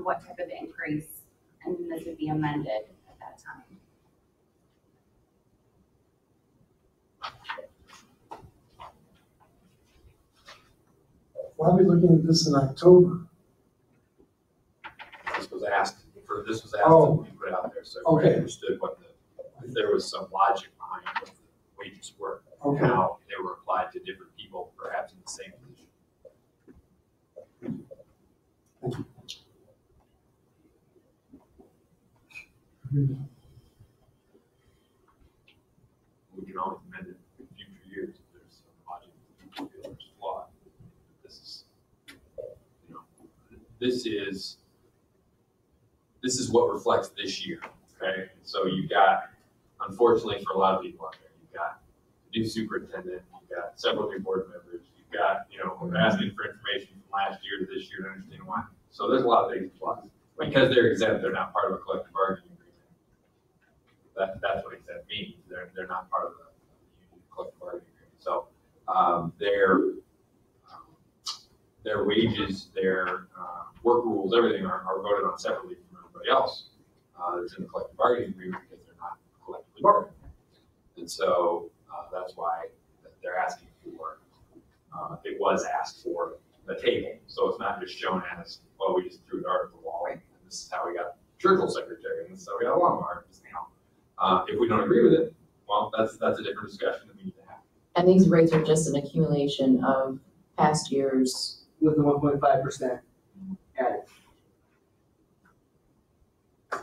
what type of increase, and this would be amended at that time. Why are we looking at this in October? This was asked to be put out there, so we understood if there was some logic behind what the wages were. Okay. How they were applied to different people, perhaps in the same position. Thank you. We can always amend it in future years if there's some logic that we feel is flawed. This is what reflects this year, okay? So you've got, unfortunately for a lot of people out there, you've got the new superintendent, you've got several new board members, you've got, we're asking for information from last year to this year to understand why. So there's a lot of things plus. Because they're exempt, they're not part of a collective bargaining agreement. That's what exempt means. They're not part of the union collective bargaining agreement. So their wages, their work rules, everything are voted on separately from everybody else that's in the collective bargaining agreement because they're not collectively bargaining. And so that's why they're asking for, it was asked for a table. So it's not just shown as, well, we just threw a dart at the wall. And this is how we got churchill secretary, and this is how we got a lawnmower. If we don't agree with it, well, that's a different discussion that we need to have. And these rates are just an accumulation of past years. With the 1.5% added. I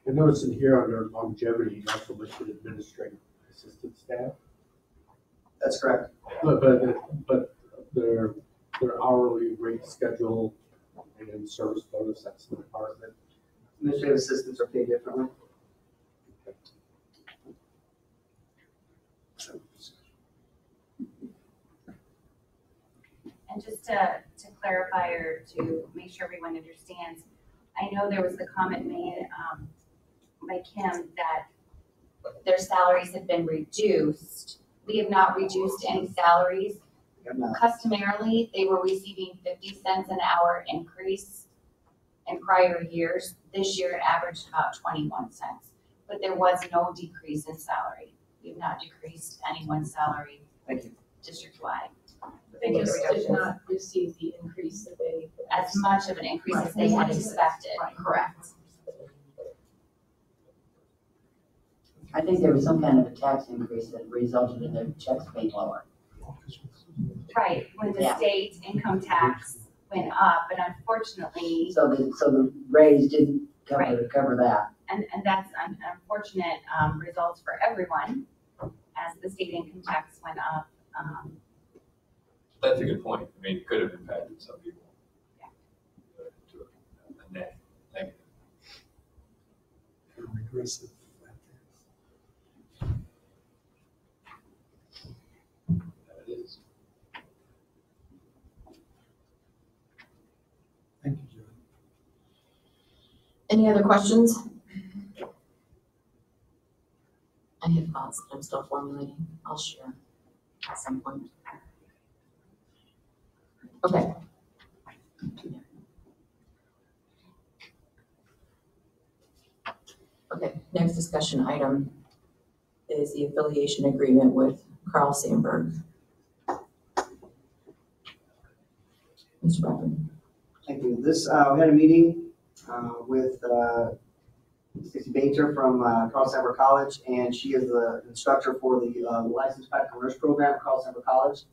noticed in here under longevity, you also listed administrative assistant staff. That's correct. But their hourly rate schedule and service bonus, that's not part of it. Administrative assistants are paid differently. And just to clarify or to make sure everyone understands, I know there was the comment made by Kim that their salaries have been reduced. We have not reduced any salaries. Customarily, they were receiving 50 cents an hour increase in prior years. This year it averaged about 21 cents, but there was no decrease in salary. We have not decreased anyone's salary district-wide. They just did not receive the increase that they. as much of an increase as they had expected. Correct. I think there was some kind of a tax increase that resulted in their checks being lower. Right, when the Yeah. state income tax went up, but unfortunately, So the raise didn't cover that. and that's an unfortunate results for everyone as the state income tax went up. That's a good point. I mean, it could have impacted some people. To a net negative. Regressive. That it is. Thank you, John. Any other questions? I have thoughts that I'm still formulating. I'll share at some point. Okay. Okay, next discussion item is the affiliation agreement with Carl Sandburg. Mr. Bradford. Thank you. We had a meeting with Stacey Bainter from Carl Sandburg College, and she is the instructor for the Licensed Practical Nurse Program at Carl Sandburg College.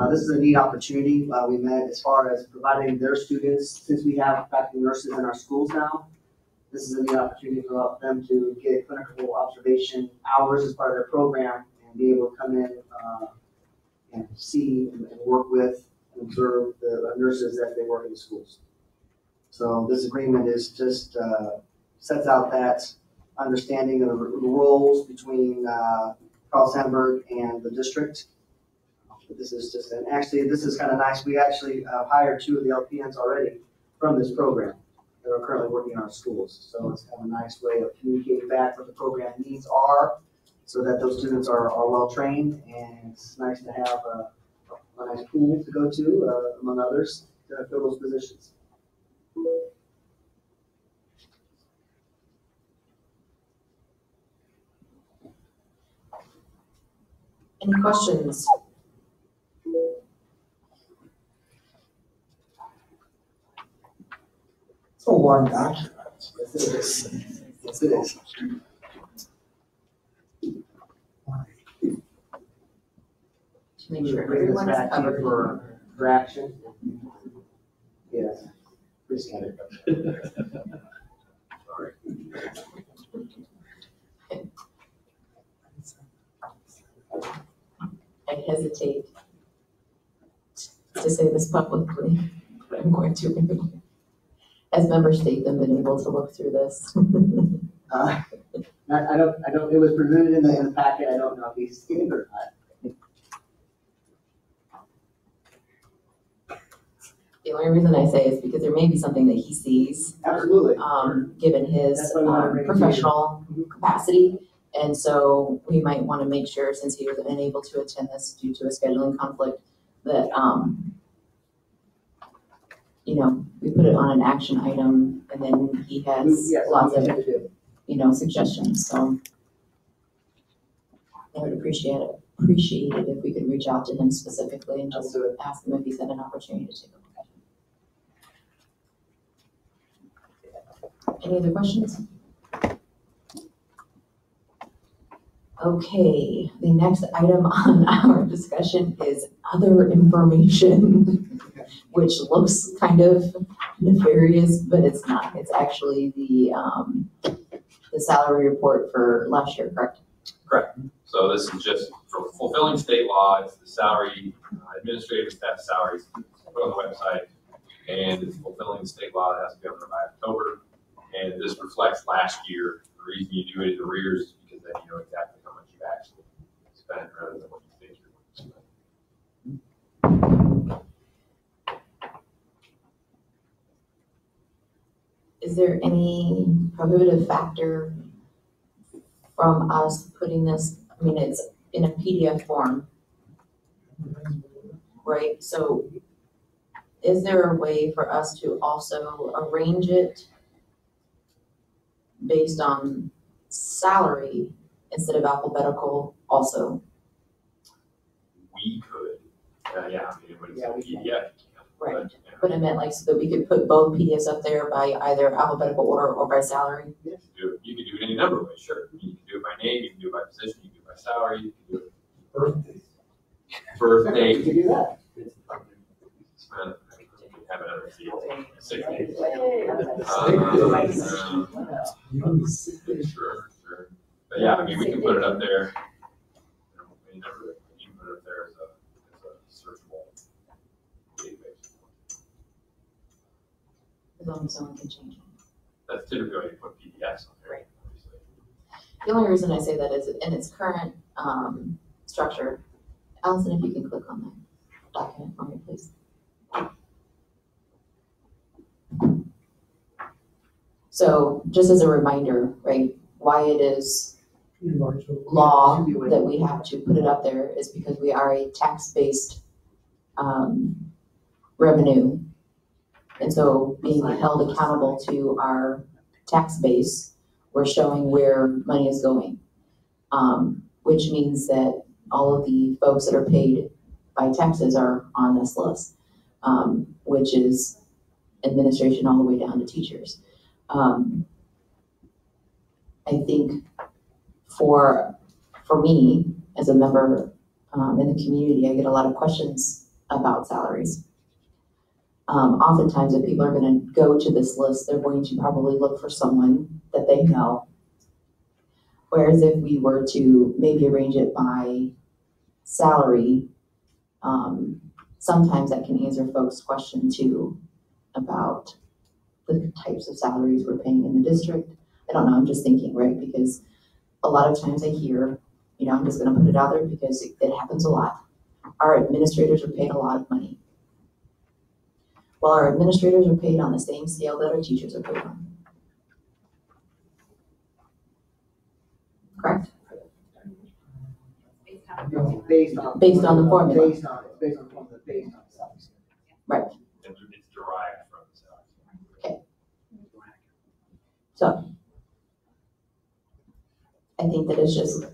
This is a neat opportunity. We met as far as providing their students, since we have practical nurses in our schools now, this is a neat opportunity for them to get clinical observation hours as part of their program and be able to come in and see and work with and observe the nurses that they work in the schools. So this agreement is just sets out that understanding of the roles between Carl Sandburg and the district. This is just, and actually this is kind of nice. We actually hired 2 of the LPNs already from this program that are currently working in our schools. So it's kind of a nice way of communicating back what the program needs are so that those students are well trained, and it's nice to have a nice pool to go to, among others, to fill those positions. Any questions? It's a long document. Yes, it is. Yes, it is. To make sure Bring this everyone is back to you covered. for action. Yes. Appreciate it. Sorry. I hesitate to say this publicly, but I'm going to anyway. As members state, them been able to look through this. I don't, it was presented in the packet. I don't know if he's seen it or not. The only reason I say is because there may be something that he sees. Absolutely. Given his professional capacity. And so we might want to make sure, since he was unable to attend this due to a scheduling conflict, that, we put it on an action item, and then he has lots of, suggestions. So I would appreciate it if we could reach out to him specifically and just ask him if he's had an opportunity to take a look at it. Any other questions? Okay, the next item on our discussion is other information, which looks kind of nefarious, but it's not. It's actually the salary report for last year, correct? Correct. So this is just for fulfilling state law. It's the salary, administrative staff salaries put on the website, and it's fulfilling the state law that has to be on by October. And this reflects last year. The reason you do it in arrears is because then you know exactly how much you actually spent rather than what you think you're going to spend. Is there any prohibitive factor from us putting this? I mean, it's in a PDF form, right? So is there a way for us to also arrange it based on salary instead of alphabetical also? We could. Yeah, I mean, when it's Yeah, a we PDF, can. you can't. Right. But, yeah. But I meant like so that we could put both PDFs up there by either alphabetical order or by salary. You can do it any number of ways, sure. You can do it by name, you can do it by position, you can do it by salary, you can do it Birthdays. birthday. You can do that. Have another field. Sick days. Sure. But yeah, I mean, we can put it up there. Any number, you can put it up there as a searchable database. As long as someone can change it. That's typically why you put PDFs on there. Right. The only reason I say that is in its current structure. Allison, if you can click on that document for me, please. So just as a reminder, right, why it is law that we have to put it up there is because we are a tax-based revenue. And so being held accountable to our tax base, we're showing where money is going. Which means that all of the folks that are paid by taxes are on this list, which is administration all the way down to teachers. I think for me, as a member in the community, I get a lot of questions about salaries. Oftentimes, if people are going to go to this list, they're going to probably look for someone that they know. Whereas if we were to maybe arrange it by salary, sometimes that can answer folks' question too about the types of salaries we're paying in the district. I don't know, I'm just thinking, right? Because a lot of times I hear, I'm just gonna put it out there because it happens a lot. Our administrators are paid a lot of money. Well, our administrators are paid on the same scale that our teachers are paid on. Correct? Based on. Based on the formula. Based on the formula, based on the salary. Right. It's derived from the salary. Okay. So I think that it's just,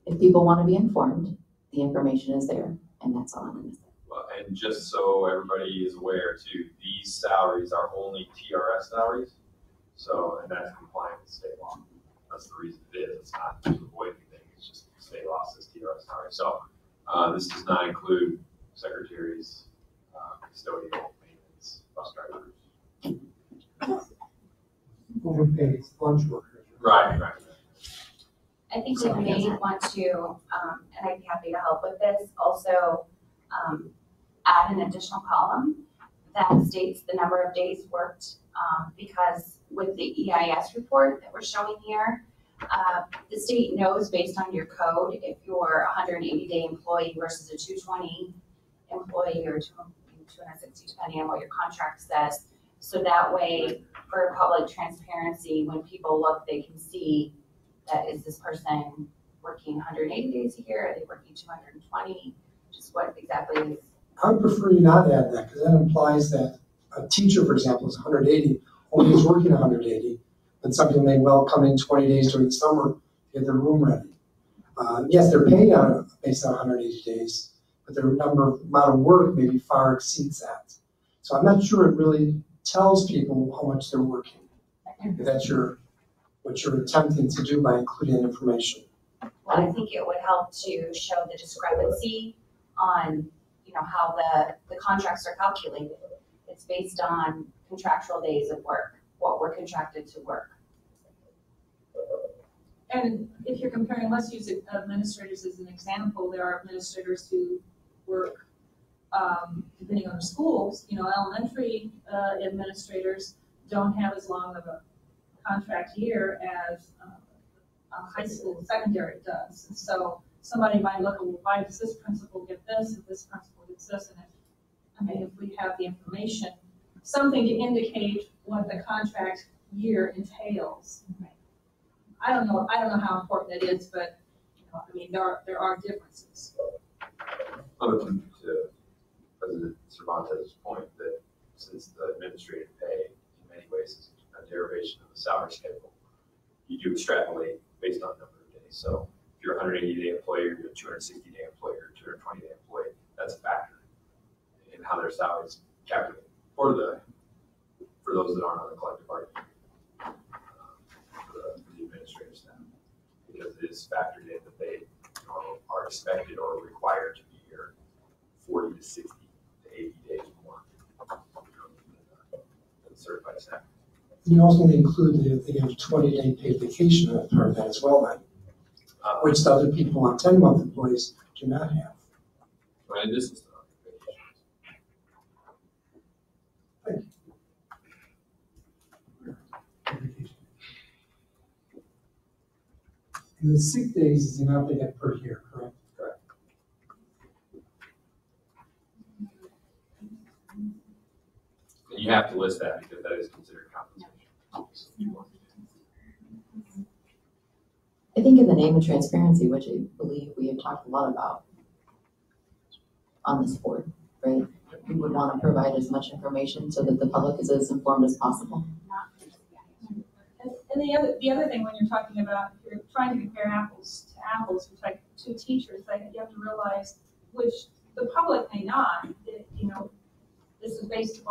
if people want to be informed, the information is there, and that's all I'm going to say. Well, and just so everybody is aware too, these salaries are only TRS salaries. So, and that's compliant with state law. That's the reason it is. It's not to avoid anything. It's just state law says TRS salary. So, this does not include secretaries, custodial, maintenance, bus drivers. Overpaid lunch workers. Right. I think we may want to, and I'd be happy to help with this, also add an additional column that states the number of days worked, because with the EIS report that we're showing here, the state knows based on your code if you're a 180-day employee versus a 220 employee or 260, depending on what your contract says. So that way, for public transparency, when people look, they can see that is this person working 180 days a year? Are they working 220? Just what exactly is. I would prefer you not add that, because that implies that a teacher, for example, is 180, only is working 180, and somebody may well come in 20 days during the summer to get their room ready. Yes, they're paid based on 180 days, but their amount of work maybe far exceeds that. So I'm not sure it really tells people how much they're working. If that's what you're attempting to do by including information. Well, I think it would help to show the discrepancy on, how the contracts are calculated. It's based on contractual days of work, what we're contracted to work. And if you're comparing, let's use administrators as an example. There are administrators who work, depending on the schools, elementary administrators don't have as long of a contract year as high school secondary does. And so somebody might look, well, why does this principal get this and this principal gets this? And if we have the information, something to indicate what the contract year entails. I don't know how important it is, but there are differences. Other than to President Cervantes' point that since the administrative pay in many ways is a derivation of the salary schedule, you do extrapolate based on number of days. So if you're a 180-day employee, you're a 260-day employee, or 220-day employee, that's a factor in how their salaries calculate for those that aren't on the collective bargaining, for the administrative staff, because it is factored in that they are expected or required to be here 40 to 60 to 80 days more than certified staff. You also include the 20-day paid vacation as part of that as well, then, which the other people on 10-month employees do not have. Right, this is And the sick days is the amount they get per year, correct? correct. And you have to list that because that is considered compensation. I think in the name of transparency, which I believe we have talked a lot about on this board, right? We would want to provide as much information so that the public is as informed as possible. And the other thing, when you're talking about, if you're trying to compare apples to apples, with like two teachers, like you have to realize, which the public may not, that, this is based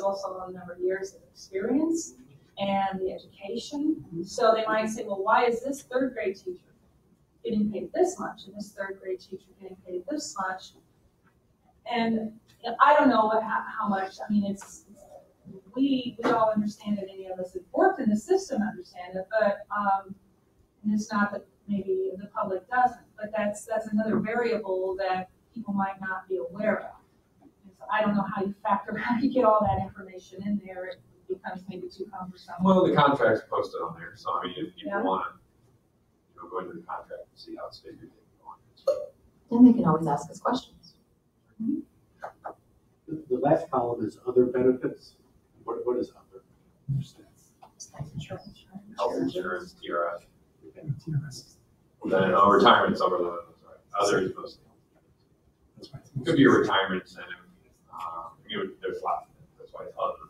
also on the number of years of experience and the education. So they might say, well, why is this third grade teacher getting paid this much and this third grade teacher getting paid this much? And I don't know how much, I mean, we all understand it, any of us that worked in the system understand it, but, and it's not that maybe the public doesn't, but that's another variable that people might not be aware of. And so I don't know how you get all that information in there. It becomes maybe too cumbersome. Well, the contract's posted on there, so I mean, if people want to, go into the contract and see how it's figured in. And they can always ask us questions. The last column is other benefits. What is other? Health insurance, TRS. Then retirement, some of those, right? Others, mostly. Could be a retirement incentive. There's lots of them. That's why it's other.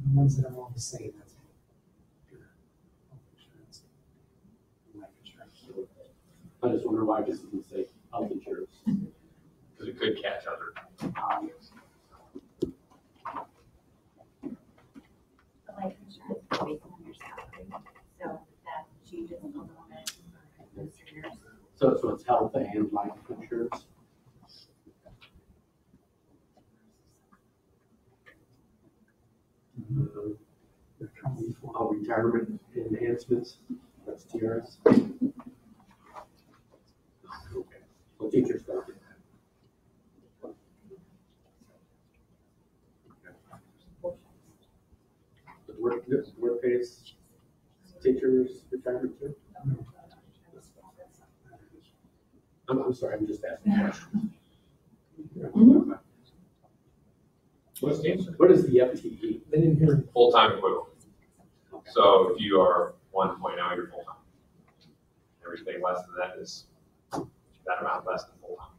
The ones that are all the same, that's life insurance. I just wonder why this doesn't say health insurance. Because it could catch other objects. The life insurance is based on your salary, so that changes a little bit for those years. So it's health and life insurance? Retirement enhancements, that's TRS. Okay, well, teachers don't get that. The work pays teachers retirement too? I'm sorry, I'm just asking a question. What is the FTE? They didn't hear. Full-time equivalent. So if you are 1.0, you're full-time. Everything less than that is that amount less than full-time.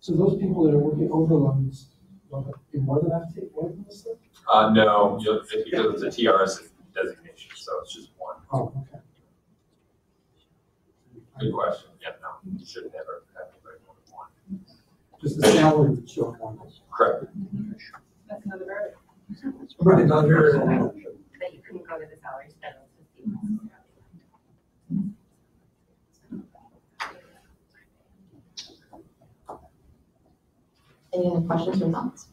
So those people that are working overloads, will be more than that take more than this? No, it's because it's a TRS designation, so it's just one. Oh, okay. Good question. Yeah, no, you should never have anybody more than one. Just the salary would show one. Correct. That's another variable. Right, another variable. That you couldn't go to the salary schedule to see. Any other questions or thoughts?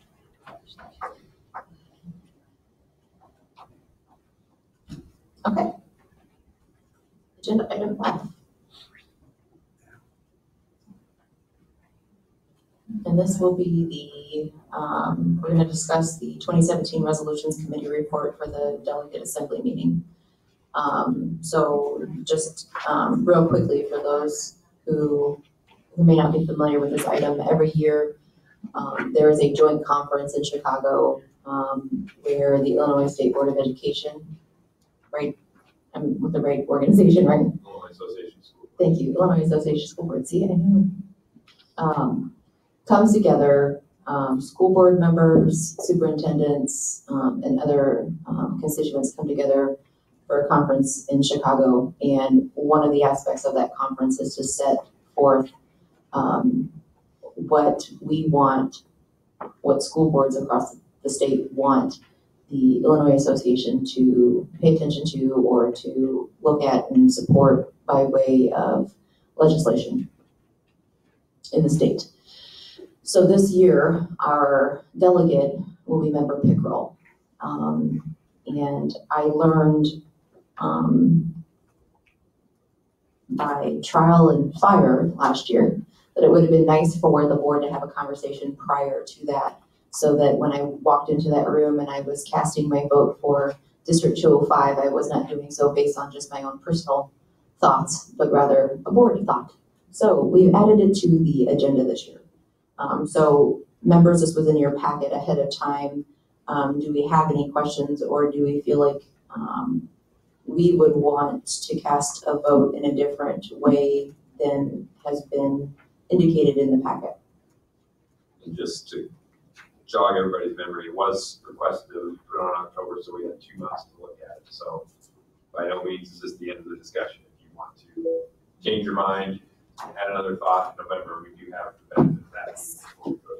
Okay. Agenda item 5. And this will be we're going to discuss the 2017 Resolutions Committee report for the Delegate Assembly meeting. So just real quickly for those who may not be familiar with this item, every year there is a joint conference in Chicago where the Illinois State Board of Education, right? I'm with the right organization, right? Illinois Association School Board. Thank you, Illinois Association School Board. See, I knew. Comes together, school board members, superintendents, and other constituents come together for a conference in Chicago. And one of the aspects of that conference is to set forth what we want, what school boards across the state want the Illinois Association to pay attention to or to look at and support by way of legislation in the state. So this year, our delegate will be Member Pickrell. And I learned by trial and fire last year that it would have been nice for the board to have a conversation prior to that, so that when I walked into that room and I was casting my vote for District 205, I was not doing so based on just my own personal thoughts, but rather a board thought. So we've added it to the agenda this year. So members, this was in your packet ahead of time. Do we have any questions, or do we feel like we would want to cast a vote in a different way than has been indicated in the packet? And just to jog everybody's memory, it was requested to put it on October, so we had 2 months to look at it. So by no means is this the end of the discussion. If you want to change your mind, add another thought in November, we do have the benefit of that.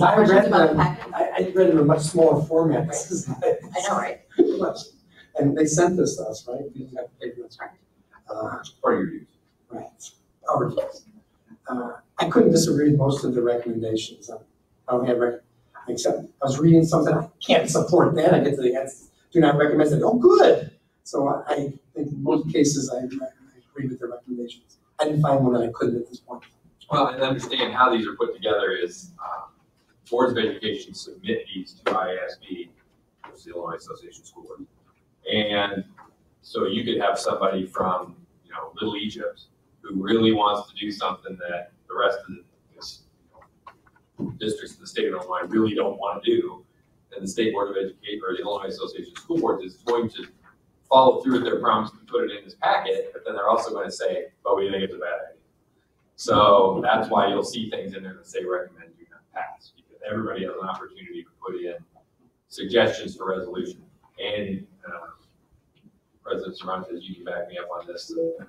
I read them, I read them in a much smaller format. This is nice. I know, right? And they sent this to us, right? We didn't have to pay for this. Part of your views. Right, our views. I couldn't disagree with most of the recommendations. I don't have except I was reading something, I can't support that. I get to the end, do not recommend it. Oh, good. So I think in most cases I agree with the recommendations. I didn't find one that I couldn't at this point. Well, and understand how these are put together is boards of education submit these to IASB, which is the Illinois Association of School Boards. And so you could have somebody from, Little Egypt who really wants to do something that the rest of the districts of the state of Illinois really don't want to do. And the State Board of Education or the Illinois Association of School Boards is going to follow through with their promise to put it in this packet, but then they're also going to say, but we think it's a bad idea. So that's why you'll see things in there that say recommend do not pass, because everybody has an opportunity to put in suggestions for resolution. And President Cervantes, you can back me up on this. I've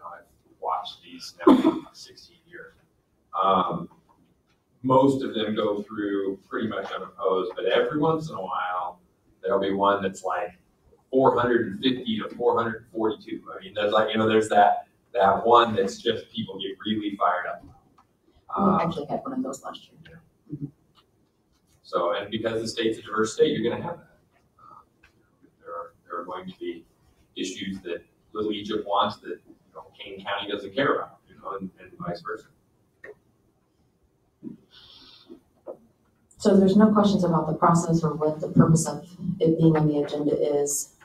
watched these now for 16 years. Most of them go through pretty much unopposed, but every once in a while, there'll be one that's like 450 to 442. I mean, there's that one that's just people get really fired up. We actually had one of those last year. Yeah. So, and because the state's a diverse state, you're going to have that. There are going to be issues that Little Egypt wants that Kane County doesn't care about, and vice versa. So there's no questions about the process or what the purpose of it being on the agenda is.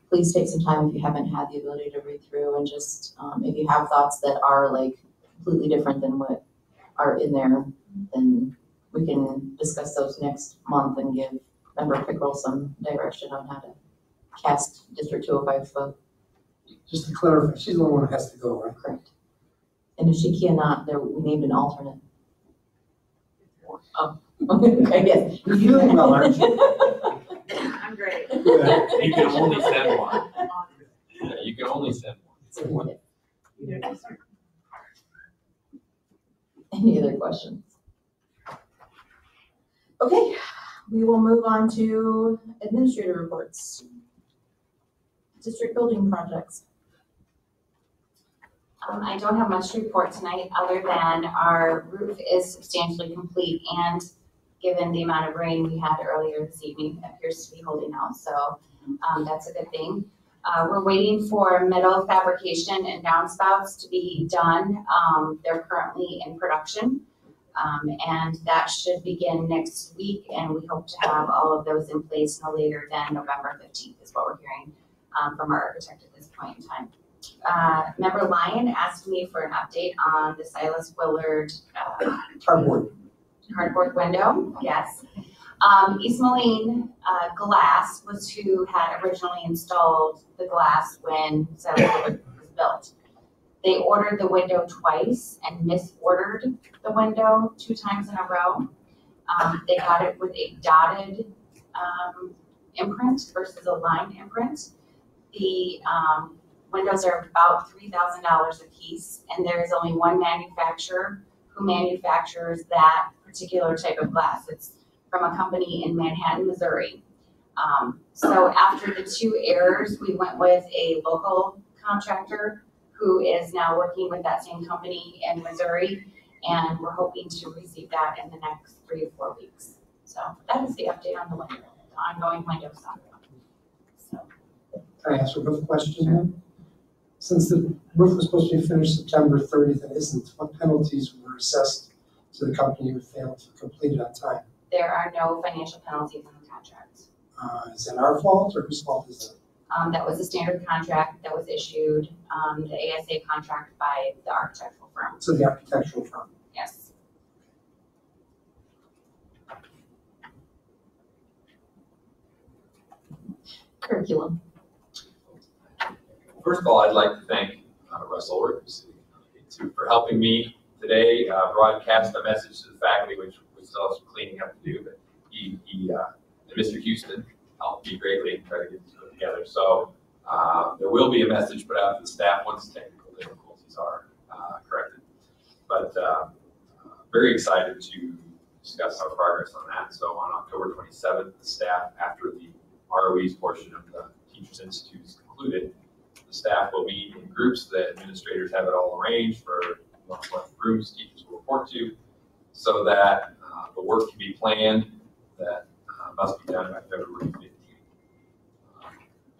Please take some time if you haven't had the ability to read through, and just if you have thoughts that are like completely different than what are in there, then we can discuss those next month and give Member Pickrell some direction on how to cast District 205's vote. Just to clarify, she's the only one who has to go, right? Correct. And if she cannot, we named an alternate. Oh, okay, yes. You're feeling well, aren't you? I'm great. You can only send one. Yeah, you can only send one. Any other questions? Okay, we will move on to administrator reports. District building projects. I don't have much to report tonight other than our roof is substantially complete, and given the amount of rain we had earlier this evening, it appears to be holding out. So that's a good thing. We're waiting for metal fabrication and downspouts to be done. They're currently in production, and that should begin next week. And we hope to have all of those in place no later than November 15th is what we're hearing from our architect at this point in time. Member Lyon asked me for an update on the Silas Willard cardboard window. Yes. East Moline Glass was who had originally installed the glass when Silas Willard was built. They ordered the window twice and misordered the window 2 times in a row. They got it with a dotted imprint versus a line imprint. The windows are about $3,000 a piece, and there is only one manufacturer who manufactures that particular type of glass. It's from a company in Manhattan, Missouri. So after the 2 errors, we went with a local contractor who is now working with that same company in Missouri, and we're hoping to receive that in the next 3 to 4 weeks. So that is the update on the window, the ongoing window saga. So. Can I ask a roof question then? Since the roof was supposed to be finished September 30th and isn't, what penalties were assessed to the company who failed to complete it on time? There are no financial penalties in the contract. Is it our fault or whose fault is it? That was a standard contract that was issued, the ASA contract by the architectural firm. So the architectural firm? Yes. Curriculum. First of all, I'd like to thank Russ Ulrich for helping me today broadcast a message to the faculty, which we still have some cleaning up to do, but he and Mr. Houston helped me greatly and try to get this put together. So there will be a message put out to the staff once technical difficulties are corrected. But very excited to discuss our progress on that. So on October 27th, the staff, after the ROE's portion of the Teachers Institute is concluded, the staff will meet in groups. The administrators have it all arranged for what rooms teachers will report to, so that the work can be planned that must be done by February 15th.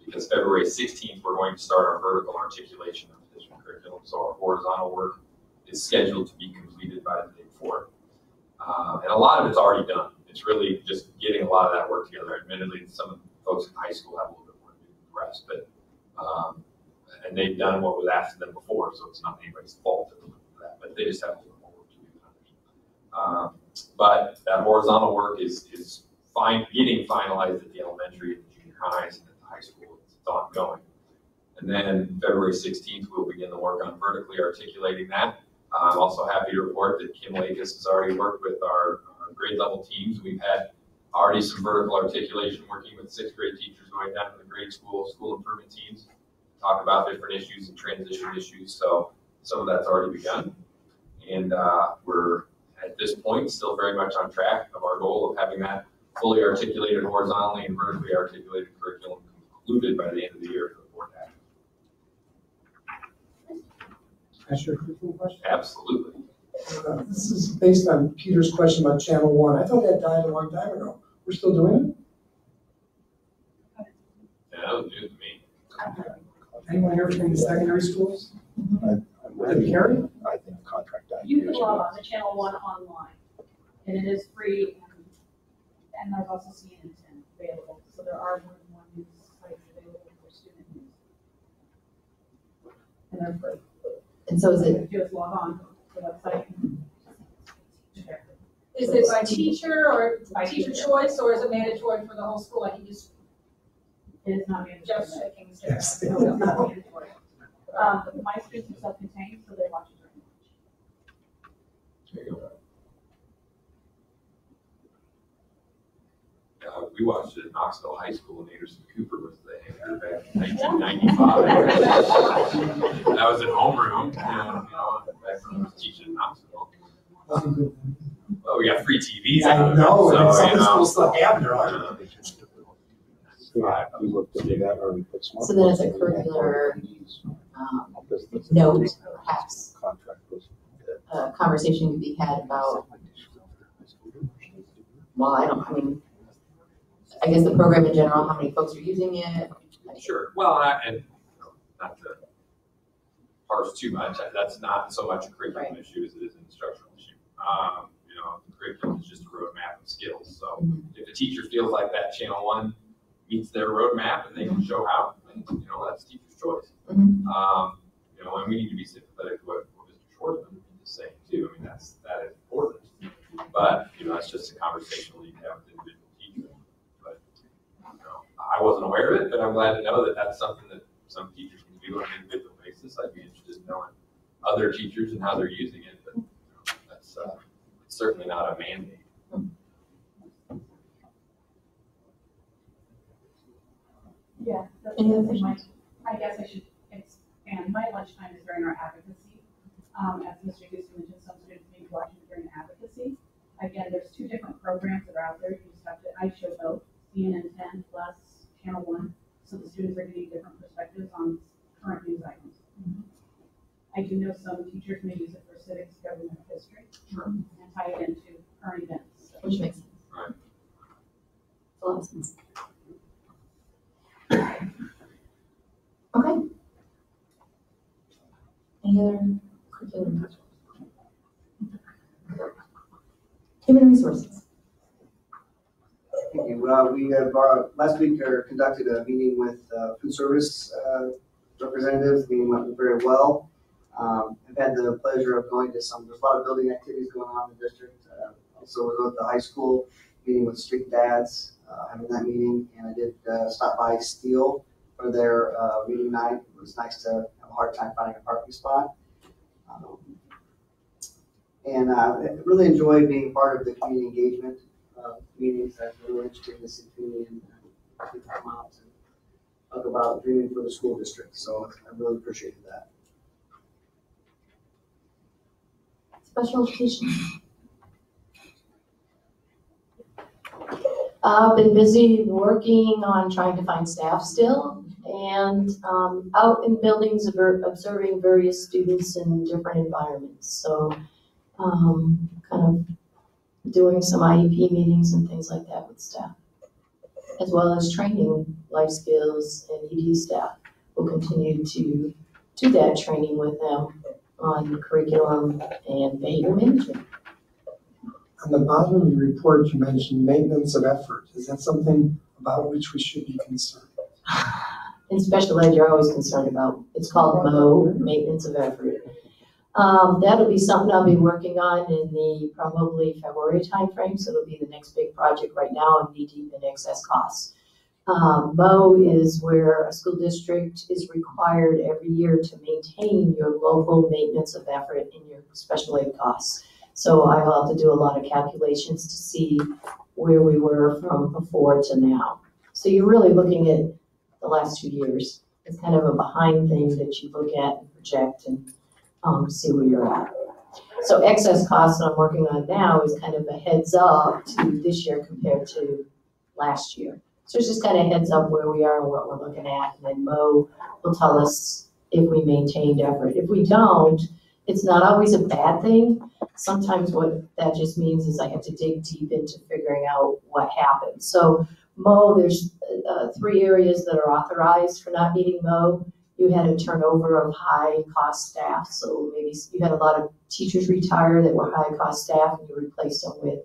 Because February 16th, we're going to start our vertical articulation of the district curriculum. So our horizontal work is scheduled to be completed by the day before. And a lot of it's already done. It's really just getting a lot of that work together. Admittedly, some of the folks in high school have a little bit more to do than the rest, but and they've done what was asked of them before, so it's not anybody's fault for that, but they just have a little more work to do. But that horizontal work is getting finalized at the elementary and the junior highs, and at the high school it's ongoing. And then February 16th, we'll begin the work on vertically articulating that. I'm also happy to report that Kim Lakis has already worked with our grade level teams. We've had already some vertical articulation working with 6th grade teachers going down to the grade school improvement teams, talk about different issues and transition issues. So some of that's already begun. And we're at this point still very much on track of our goal of having that fully articulated horizontally and vertically articulated curriculum concluded by the end of the year for the board act. Ask your curriculum question? Absolutely. This is based on Peter's question about Channel 1. I thought that died a long time ago. We're still doing it? Yeah, that was news to me. Anyone here from the secondary schools? I'm Did it carry? I think contract died. You can log on to Channel 1 online, and it is free, and there's also CNN available, so there are more than one news site available for student use. And they're free. And so is it? You just log on to the website. Is it by teacher or by teacher choice, or is it mandatory for the whole school? Like you just. It is not mandatory. Just shaking his head. Yes. No, it's not mandatory. My students are self-contained, so they watch it during lunch. There you go. We watched it at Knoxville High School, and Anderson Cooper was the anchor back in 1995. That was at homeroom, back when I was teaching in Knoxville. Well, we got free TVs. I know, so, and some schools still have their own. Yeah, we looked into that, or we put smart. So then it's a curricular note, perhaps a conversation could be had about, well, I guess the program in general, how many folks are using it. Sure. Well, and not to parse too much, that's not so much a curriculum issue as it is an instructional issue. The curriculum is just a roadmap of skills. So if a teacher feels like that Channel 1 meets their roadmap and they can show how, that's teacher's choice. And we need to be sympathetic to what Mr. Schwartzman is saying too. I mean, that is important. But, it's just a conversation we need to have with individual teachers. But, I wasn't aware of it, but I'm glad to know that that's something that some teachers can do on an individual basis. I'd be interested in knowing other teachers and how they're using it, but that's it's certainly not a mandate. Yeah, that's Any other my, I guess I should expand. My lunchtime is during our advocacy. As Mr. Houston mentioned, some students may be watching during advocacy. Again, there's two different programs that are out there. You just have to, I show both, CNN 10 plus Channel 1. So the students are getting different perspectives on current news items. I do know some teachers may use it for civics, government, or history. Sure. And tie it into current events. So. Which makes sense. Right. A lot of sense. Okay. Any other curriculum? Human resources. Thank you. We have last week conducted a meeting with food service representatives. The meeting went very well. I've had the pleasure of going to there's a lot of building activities going on in the district. Also was at the high school meeting with street dads, having that meeting, and I did stop by Steel for their reading night. It was nice to have a hard time finding a parking spot. And I really enjoy being part of the community engagement meetings. I'm really interested in this community and come out and talk about dreaming for the school district. So I really appreciated that. Special education. I've been busy working on trying to find staff still, and out in buildings observing various students in different environments. So kind of doing some IEP meetings and things like that with staff, as well as training life skills and ED staff. We'll continue to do that training with them on curriculum and behavior management. On the bottom of your report, you mentioned maintenance of effort. Is that something about which we should be concerned? In special ed, you're always concerned about. It's called MO, maintenance of effort. That'll be something I'll be working on in the probably February timeframe. So it'll be the next big project. Right now, I'm knee deep in excess costs. MO is where a school district is required every year to maintain your local maintenance of effort in your special ed costs. So I will have to do a lot of calculations to see where we were from before to now. So you're really looking at the last 2 years. It's kind of a behind thing that you look at and project and see where you're at. So excess costs that I'm working on now is kind of a heads up to this year compared to last year. So it's just kind of heads up where we are and what we're looking at. And then Mo will tell us if we maintained effort. If we don't, it's not always a bad thing. Sometimes what that just means is I have to dig deep into figuring out what happened. So Mo, there's 3 areas that are authorized for not meeting Mo. You had a turnover of high cost staff. So maybe you had a lot of teachers retire that were high cost staff and you replaced them with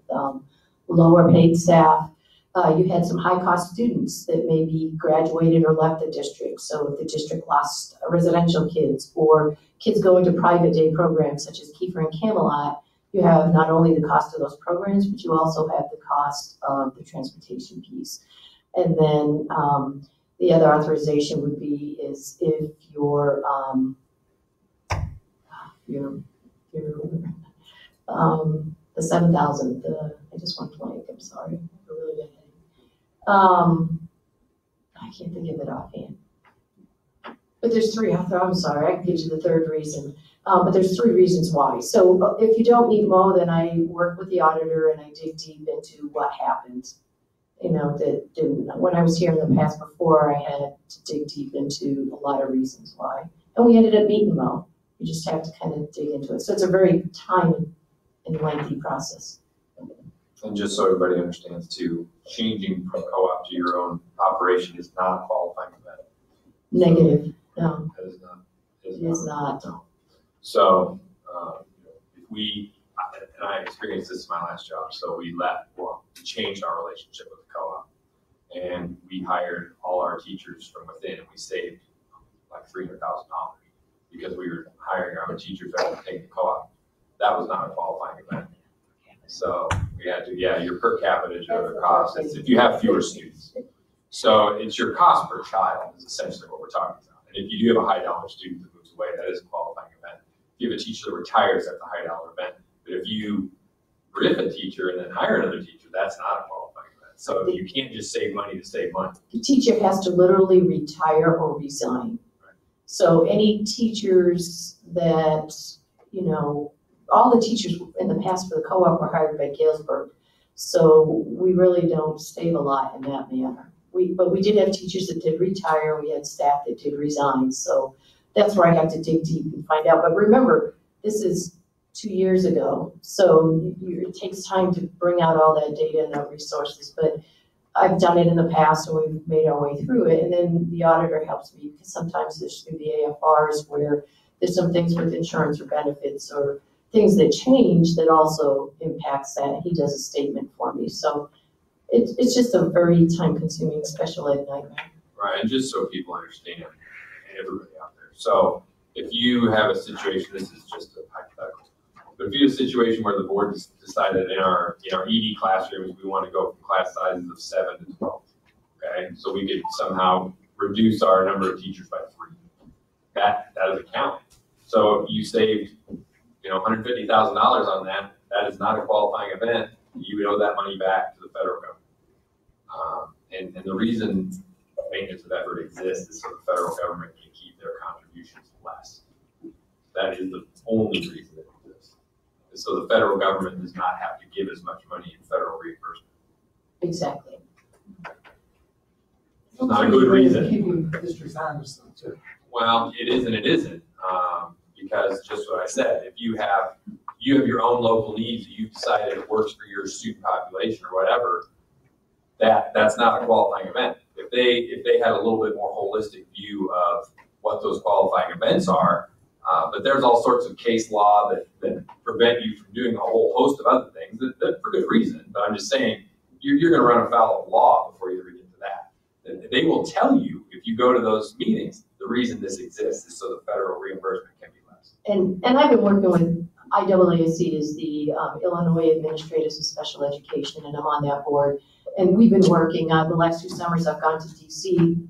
lower paid staff. You had some high cost students that maybe graduated or left the district. So if the district lost residential kids or kids going to private day programs such as Kiefer and Camelot, you have not only the cost of those programs, but you also have the cost of the transportation piece. And then the other authorization would be is if your the 7,000, I just went blank, I'm sorry. I really bad headache. I can't think of it offhand. But there's 3, I'm sorry, I can give you the 3rd reason. But there's 3 reasons why. So if you don't meet Mo, then I work with the auditor and I dig deep into what happened. You know, when I was here in the past before, I had to dig deep into a lot of reasons why. And we ended up meeting Mo. You just have to kind of dig into it. So it's a very time and lengthy process. And just so everybody understands too, changing from co-op to your own operation is not a qualifying event. Negative, no. That is not. It is not. No. So, if we, and I experienced this in my last job, so we changed our relationship with the co-op. And we hired all our teachers from within, and we saved like $300,000 because we were hiring our own teachers that would take the co-op. That was not a qualifying event. So we had to, your per capita is your cost. It's if you have fewer students. So it's your cost per child is essentially what we're talking about. And if you do have a high dollar student that moves away, that is a qualifying event. If you have a teacher that retires, that's a high dollar event. But if you rip a teacher and then hire another teacher, that's not a qualifying event. So you can't just save money to save money. The teacher has to literally retire or resign. So any teachers that, you know, all the teachers in the past for the co-op were hired by Galesburg. So we really don't save a lot in that manner. But we did have teachers that did retire. We had staff that did resign. So that's where I have to dig deep and find out. But remember, this is 2 years ago. So it takes time to bring out all that data and the resources. But I've done it in the past and we've made our way through it. And then the auditor helps me because sometimes there's through the AFRs where there's some things with insurance or benefits or things that change that also impacts that. He does a statement for me. So it's just a very time-consuming special ed nightmare. Right, and just so people understand, everybody out there. So if you have a situation, this is just a hypothetical, but if you have a situation where the board decided in our ED classrooms, we want to go from class sizes of 7 to 12, okay? So we could somehow reduce our number of teachers by 3. That is a count. So if you saved, $150,000 on that, that is not a qualifying event. You would owe that money back to the federal government. And the reason maintenance of effort exists is so the federal government can keep their contributions less. That is the only reason it exists. And so the federal government does not have to give as much money in federal reimbursement. Exactly. It's not a good reason. Keeping districts honest though, too. Well, it is and it isn't. Because just what I said, if you have your own local needs that you've decided it works for your student population or whatever, that's not a qualifying event. If they had a little bit more holistic view of what those qualifying events are, but there's all sorts of case law that prevent you from doing a whole host of other things that for good reason. But I'm just saying you're going to run afoul of law before you ever get to that. They will tell you if you go to those meetings, the reason this exists is so the federal reimbursement can be less. And I've been working with IAAC is the Illinois Administrators of Special Education, and I'm on that board. And we've been working the last 2 summers. I've gone to DC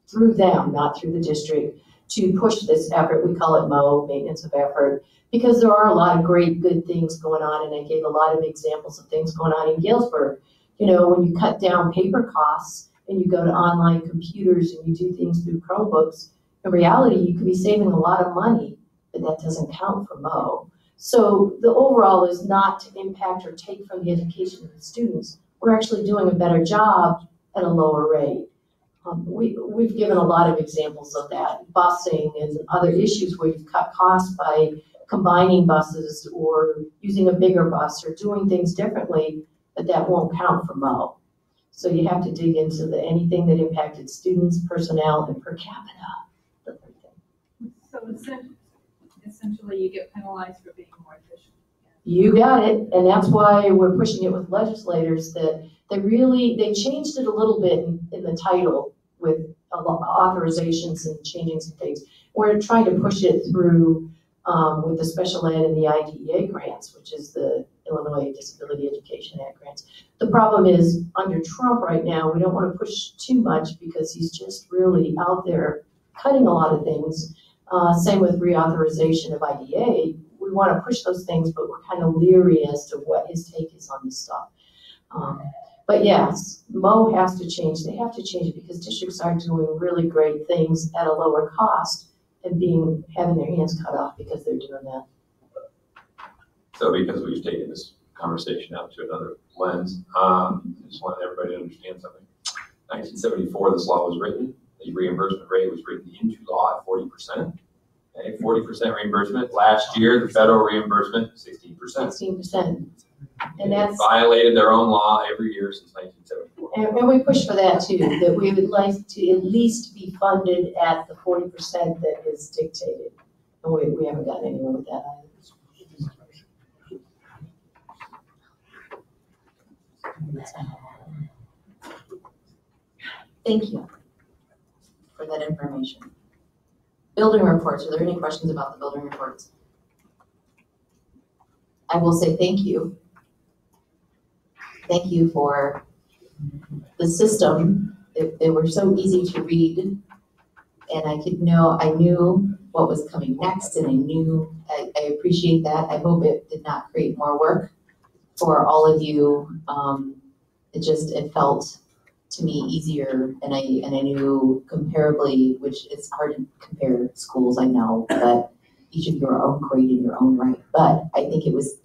through them, not through the district, to push this effort. We call it MO, maintenance of effort, because there are a lot of great, good things going on. And I gave a lot of examples of things going on in Galesburg. When you cut down paper costs and you go to online computers and you do things through Chromebooks, in reality, you could be saving a lot of money, but that doesn't count for MO. So the overall is not to impact or take from the education of the students. We're actually doing a better job at a lower rate. We've given a lot of examples of that, busing and other issues where you've cut costs by combining buses or using a bigger bus or doing things differently, but that won't count for MO. So you have to dig into anything that impacted students, personnel, and per capita. So essentially you get penalized for being more efficient. You got it, and that's why we're pushing it with legislators that they changed it a little bit in the title with authorizations and changing some things. We're trying to push it through with the special ed and the IDEA grants, which is the Illinois Disability Education Act grants. The problem is under Trump right now, we don't want to push too much because he's just really out there cutting a lot of things. Same with reauthorization of IDEA. We want to push those things, but we're kind of leery as to what his take is on this stuff. But yes, MO has to change. They have to change it because districts are doing really great things at a lower cost and having their hands cut off because they're doing that. So because we've taken this conversation out to another lens, I just want everybody to understand something. 1974, this law was written. The reimbursement rate was written into law at 40%. Okay, 40% reimbursement. Last year, the federal reimbursement, 16%. 16%. And that's violated their own law every year since 1974. And we push for that too, that we would like to at least be funded at the 40% that is dictated. And we haven't gotten anywhere with that either. Thank you for that information. Building reports, are there any questions about the building reports? I will say thank you. Thank you for the system. They were so easy to read, and I knew what was coming next, and I appreciate that. I hope it did not create more work for all of you it felt to me easier, and I knew comparably, which it's hard to compare schools, I know, but each of you are own great in your own right. But I think it was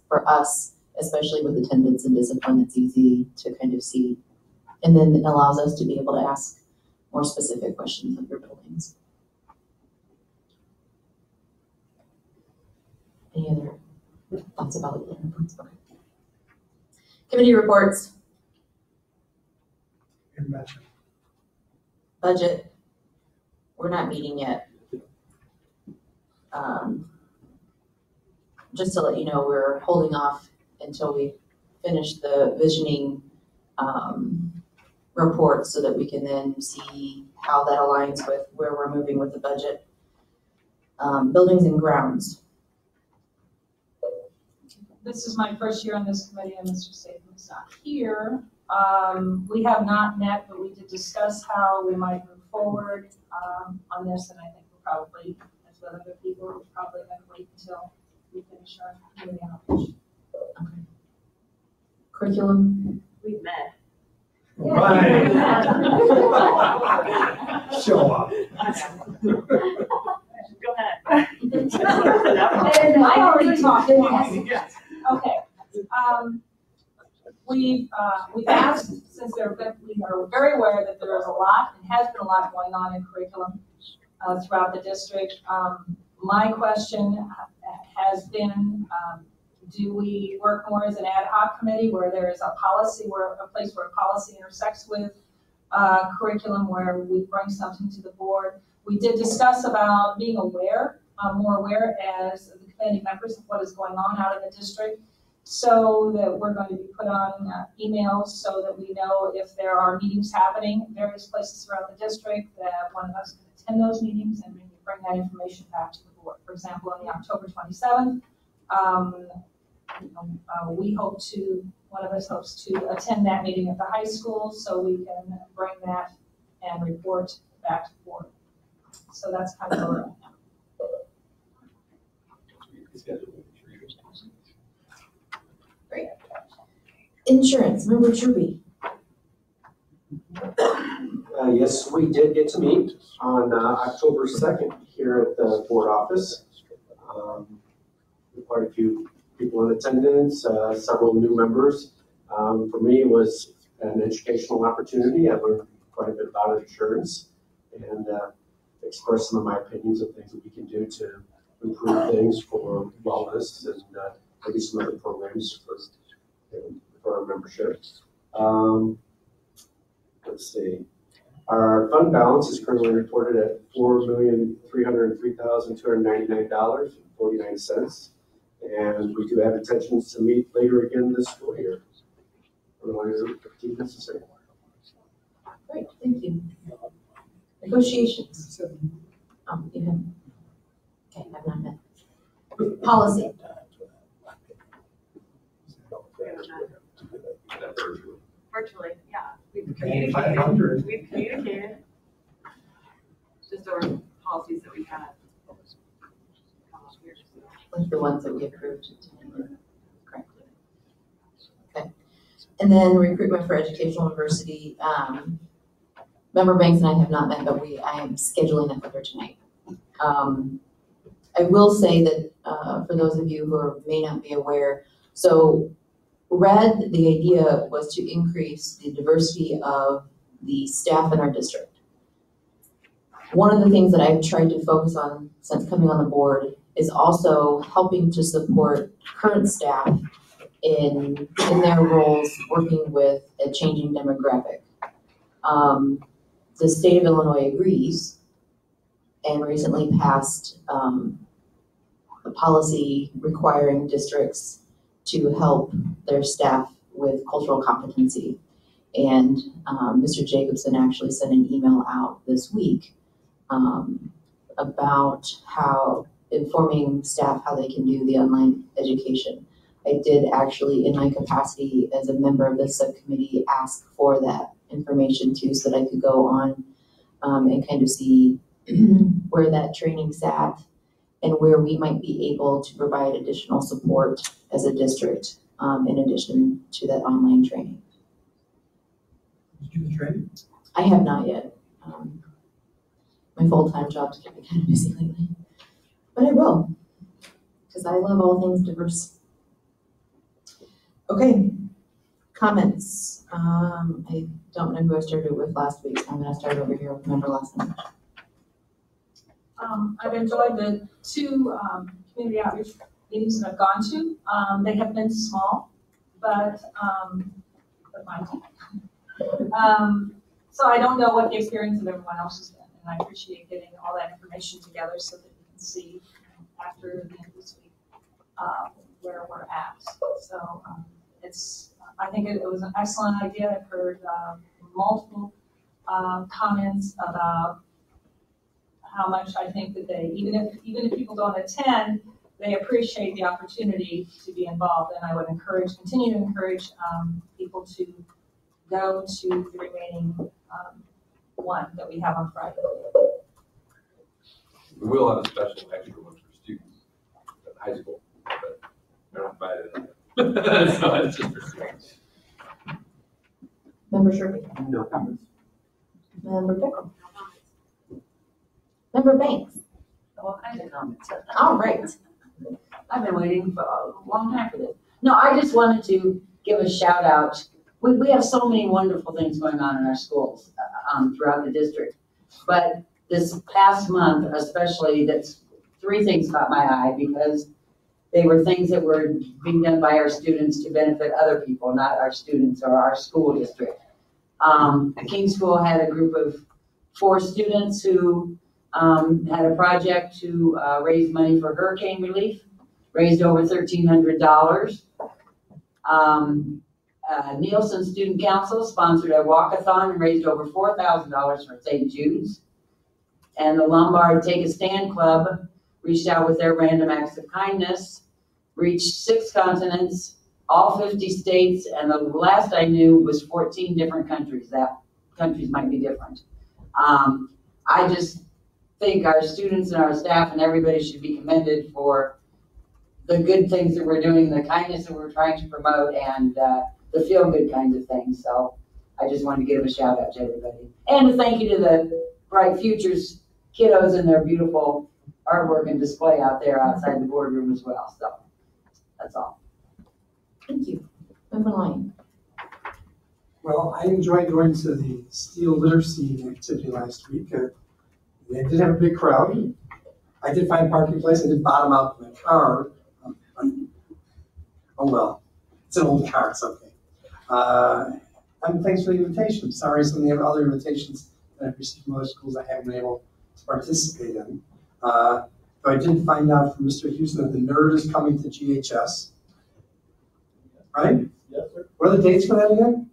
for us, especially with attendance and discipline, it's easy to kind of see, and then it allows us to be able to ask more specific questions of your buildings. Any other thoughts about the reports? Okay. Committee reports. Budget. We're not meeting yet. Just to let you know, we're holding off until we finish the visioning report so that we can then see how that aligns with where we're moving with the budget. Buildings and grounds. This is my first year on this committee, and Mr. Saban's not here. We have not met, but we did discuss how we might move forward on this, and I think we're probably, as with other people, we're probably going to wait until we finish our meeting outreach. Okay. Curriculum. We've met. Right. Show up. Go ahead. I already talked. Yes. Okay. We've asked, since we are very aware that there is a lot and has been a lot going on in curriculum throughout the district. My question has been, do we work more as an ad hoc committee where there is a policy, a place where policy intersects with curriculum, where we bring something to the board? We did discuss about being aware, more aware as the committee members of what is going on out in the district, so that we're going to be put on emails so that we know if there are meetings happening in various places throughout the district, that one of us can attend those meetings and maybe bring that information back to the board. For example, on the October 27th, one of us hopes to attend that meeting at the high school so we can bring that and report back to the board. So that's kind of where we're at now. Great. Insurance, member Truby. Yes, we did get to meet on October 2nd here at the board office. Quite a few people in attendance, several new members. For me, it was an educational opportunity. I learned quite a bit about insurance and express some of my opinions of things that we can do to improve things for wellness and maybe some other programs for our membership. Let's see. Our fund balance is currently reported at $4,303,299.49. And we do have intentions to meet later again this school year. Otherwise, if necessary. Great, thank you. Negotiations. You have. Okay, I've not met. Policy. Virtually, yeah. We've communicated. We've communicated. Just our policies that we had. Like the ones that we approved tonight. Correctly. Okay. And then recruitment for educational diversity. Member Banks and I have not met, but I am scheduling that with her tonight. I will say that for those of you who may not be aware, so RED, the idea was to increase the diversity of the staff in our district. One of the things that I've tried to focus on since coming on the board is also helping to support current staff in their roles working with a changing demographic. The state of Illinois agrees and recently passed a policy requiring districts to help their staff with cultural competency. And Mr. Jacobson actually sent an email out this week about how informing staff how they can do the online education. I did actually, in my capacity as a member of this subcommittee, ask for that information too, so that I could go on and kind of see where that training sat and where we might be able to provide additional support as a district in addition to that online training. you do the training? I have not yet. My full-time job's kept me kind of busy lately. But I will, because I love all things diverse. Okay, comments. I don't know who I started with last week, so I'm gonna start over here with member last night. I've enjoyed the two community outreach meetings that I've gone to. They have been small, but fine. So I don't know what the experience of everyone else has been, and I appreciate getting all that information together so that we can see after the end of this week where we're at. So I think it was an excellent idea. I've heard multiple comments about how much I think that they, even if people don't attend, they appreciate the opportunity to be involved. And I would continue to encourage people to go to the remaining one that we have on Friday. We will have a special extra one for students at high school, but they're not invited. So it's just for students. Member Sherby? No comments. Member Pickle? Member Banks? All kinds of comments. All right. I've been waiting for a long time for this. No, I just wanted to give a shout out. We have so many wonderful things going on in our schools throughout the district. But this past month, especially, that's three things caught my eye because they were things that were being done by our students to benefit other people, not our students or our school district. The King School had a group of 4 students who had a project to raise money for hurricane relief, raised over $1,300. Nielsen Student Council sponsored a walkathon and raised over $4,000 for St. Jude's. And the Lombard Take a Stand Club reached out with their random acts of kindness, reached 6 continents, all 50 states, and the last I knew was 14 different countries. That countries might be different. I just think our students and our staff and everybody should be commended for the good things that we're doing, the kindness that we're trying to promote, and the feel-good kinds of things. So I just wanted to give a shout out to everybody. And a thank you to the Bright Futures kiddos and their beautiful artwork and display out there outside the boardroom as well. So that's all. Thank you. Member Lyon? Well, I enjoyed going to the steel literacy activity last week. They did have a big crowd. I did find a parking place. I did bottom out in my car. Oh well, it's an old car, it's okay. And thanks for the invitation. Sorry, some of the other invitations that I've received from other schools I haven't been able to participate in. Though I did find out from Mr. Houston that the Nerd is coming to GHS. Right? Yes, sir. What are the dates for that again?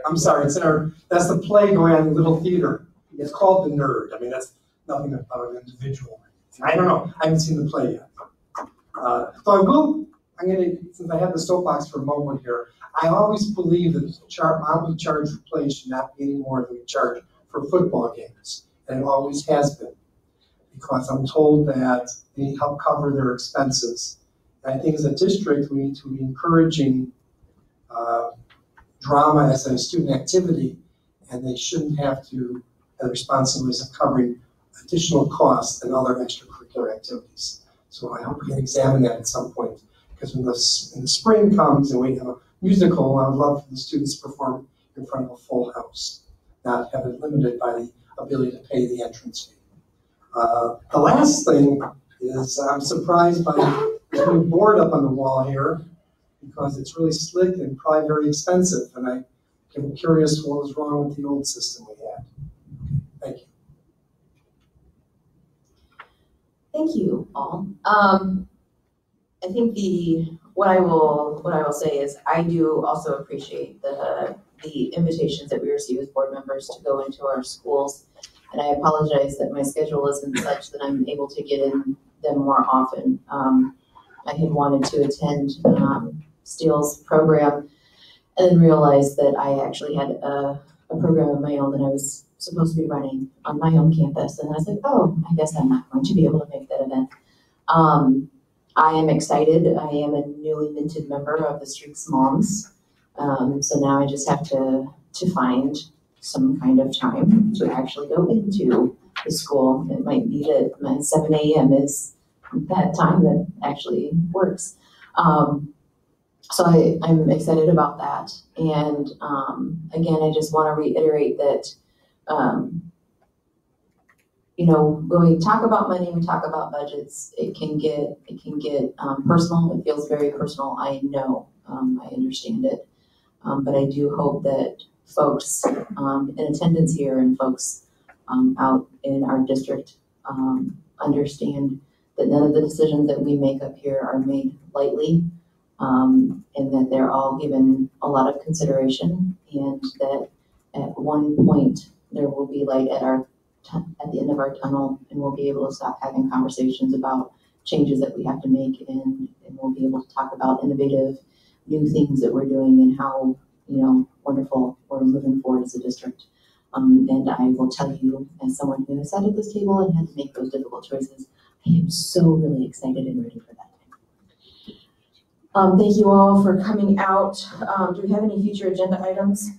I'm sorry, that's the play going on in Little Theater. It's called The Nerd. I mean, that's nothing about an individual. I don't know. I haven't seen the play yet. So since I have the soapbox for a moment here, I always believe that amount we charge for plays should not be any more than we charge for football games. And it always has been. Because I'm told that they help cover their expenses. And I think as a district, we need to be encouraging drama as a student activity, and they shouldn't have to have the responsibilities of covering additional costs and other extracurricular activities. So I hope we can examine that at some point, because when the spring comes and we have a musical, I would love for the students to perform in front of a full house, not have it limited by the ability to pay the entrance fee. The last thing is I'm surprised by the new board up on the wall here, because it's really slick and probably very expensive, and I'm curious what was wrong with the old system we had. Thank you. Thank you all. I think what I will say is I do also appreciate the invitations that we receive as board members to go into our schools, and I apologize that my schedule isn't such that I'm able to get in them more often. I had wanted to attend Steele's program and then realized that I actually had a program of my own that I was supposed to be running on my own campus, and I was like, oh, I guess I'm not going to be able to make that event. I am excited. I am a newly minted member of the Streaks Moms. So now I just have to to find some kind of time to actually go into the school. It might be that my 7 a.m. is that time that actually works. So I'm excited about that. And again, I just want to reiterate that, you know, when we talk about money, we talk about budgets, it can get personal. It feels very personal. I know, I understand it. But I do hope that folks in attendance here and folks out in our district understand that none of the decisions that we make up here are made lightly, and that they're all given a lot of consideration, and that at one point there will be light at the end of our tunnel, and we'll be able to stop having conversations about changes that we have to make, and we'll be able to talk about innovative new things that we're doing and how, you know, wonderful we're moving forward as a district. And I will tell you, as someone who has sat at this table and had to make those difficult choices, I am so really excited and ready for that. Thank you all for coming out. Do we have any future agenda items?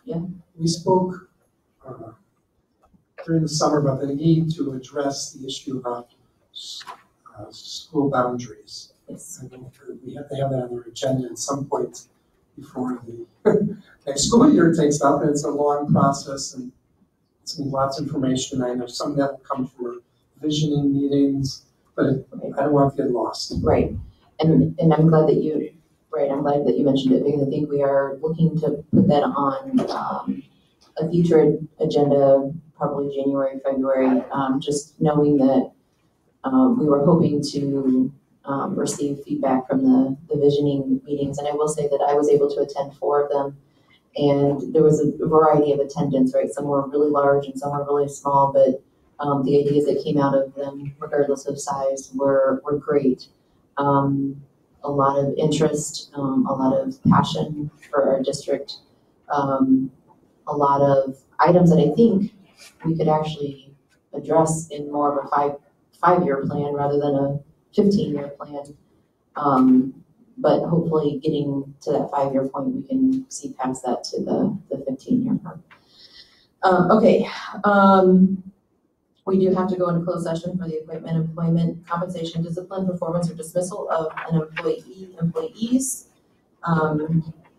Yeah. We spoke during the summer about the need to address the issue of school boundaries. Yes. I think we have to have that on our agenda at some point before the next school year takes up, and it's a long process, and it's going to be lots of information. I know some of that will come from our visioning meetings, but I don't want to get lost. Right, and I'm glad that you mentioned it, because I think we are looking to put that on a future agenda, probably January, February, just knowing that we were hoping to receive feedback from the visioning meetings. And I will say that I was able to attend 4 of them, and there was a variety of attendance, right? Some were really large and some were really small, but the ideas that came out of them, regardless of size, were great. A lot of interest, a lot of passion for our district, a lot of items that I think we could actually address in more of a five-year plan rather than a 15-year plan. But hopefully getting to that 5-year point, we can see past that to the 15-year mark. Okay. We do have to go into closed session for the appointment, employment, compensation, discipline, performance, or dismissal of an employees.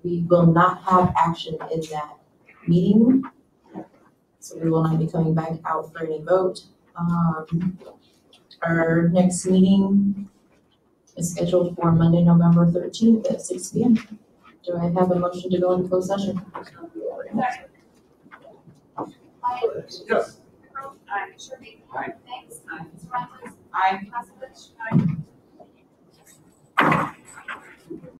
We will not have action in that meeting, so we will not be coming back out for any vote. Our next meeting is scheduled for Monday, November 13th at 6 p.m. Do I have a motion to go into closed session? Yes. Aye. Sherby. Aye. Thanks. Aye. Surratt. Aye. Passovich. Aye.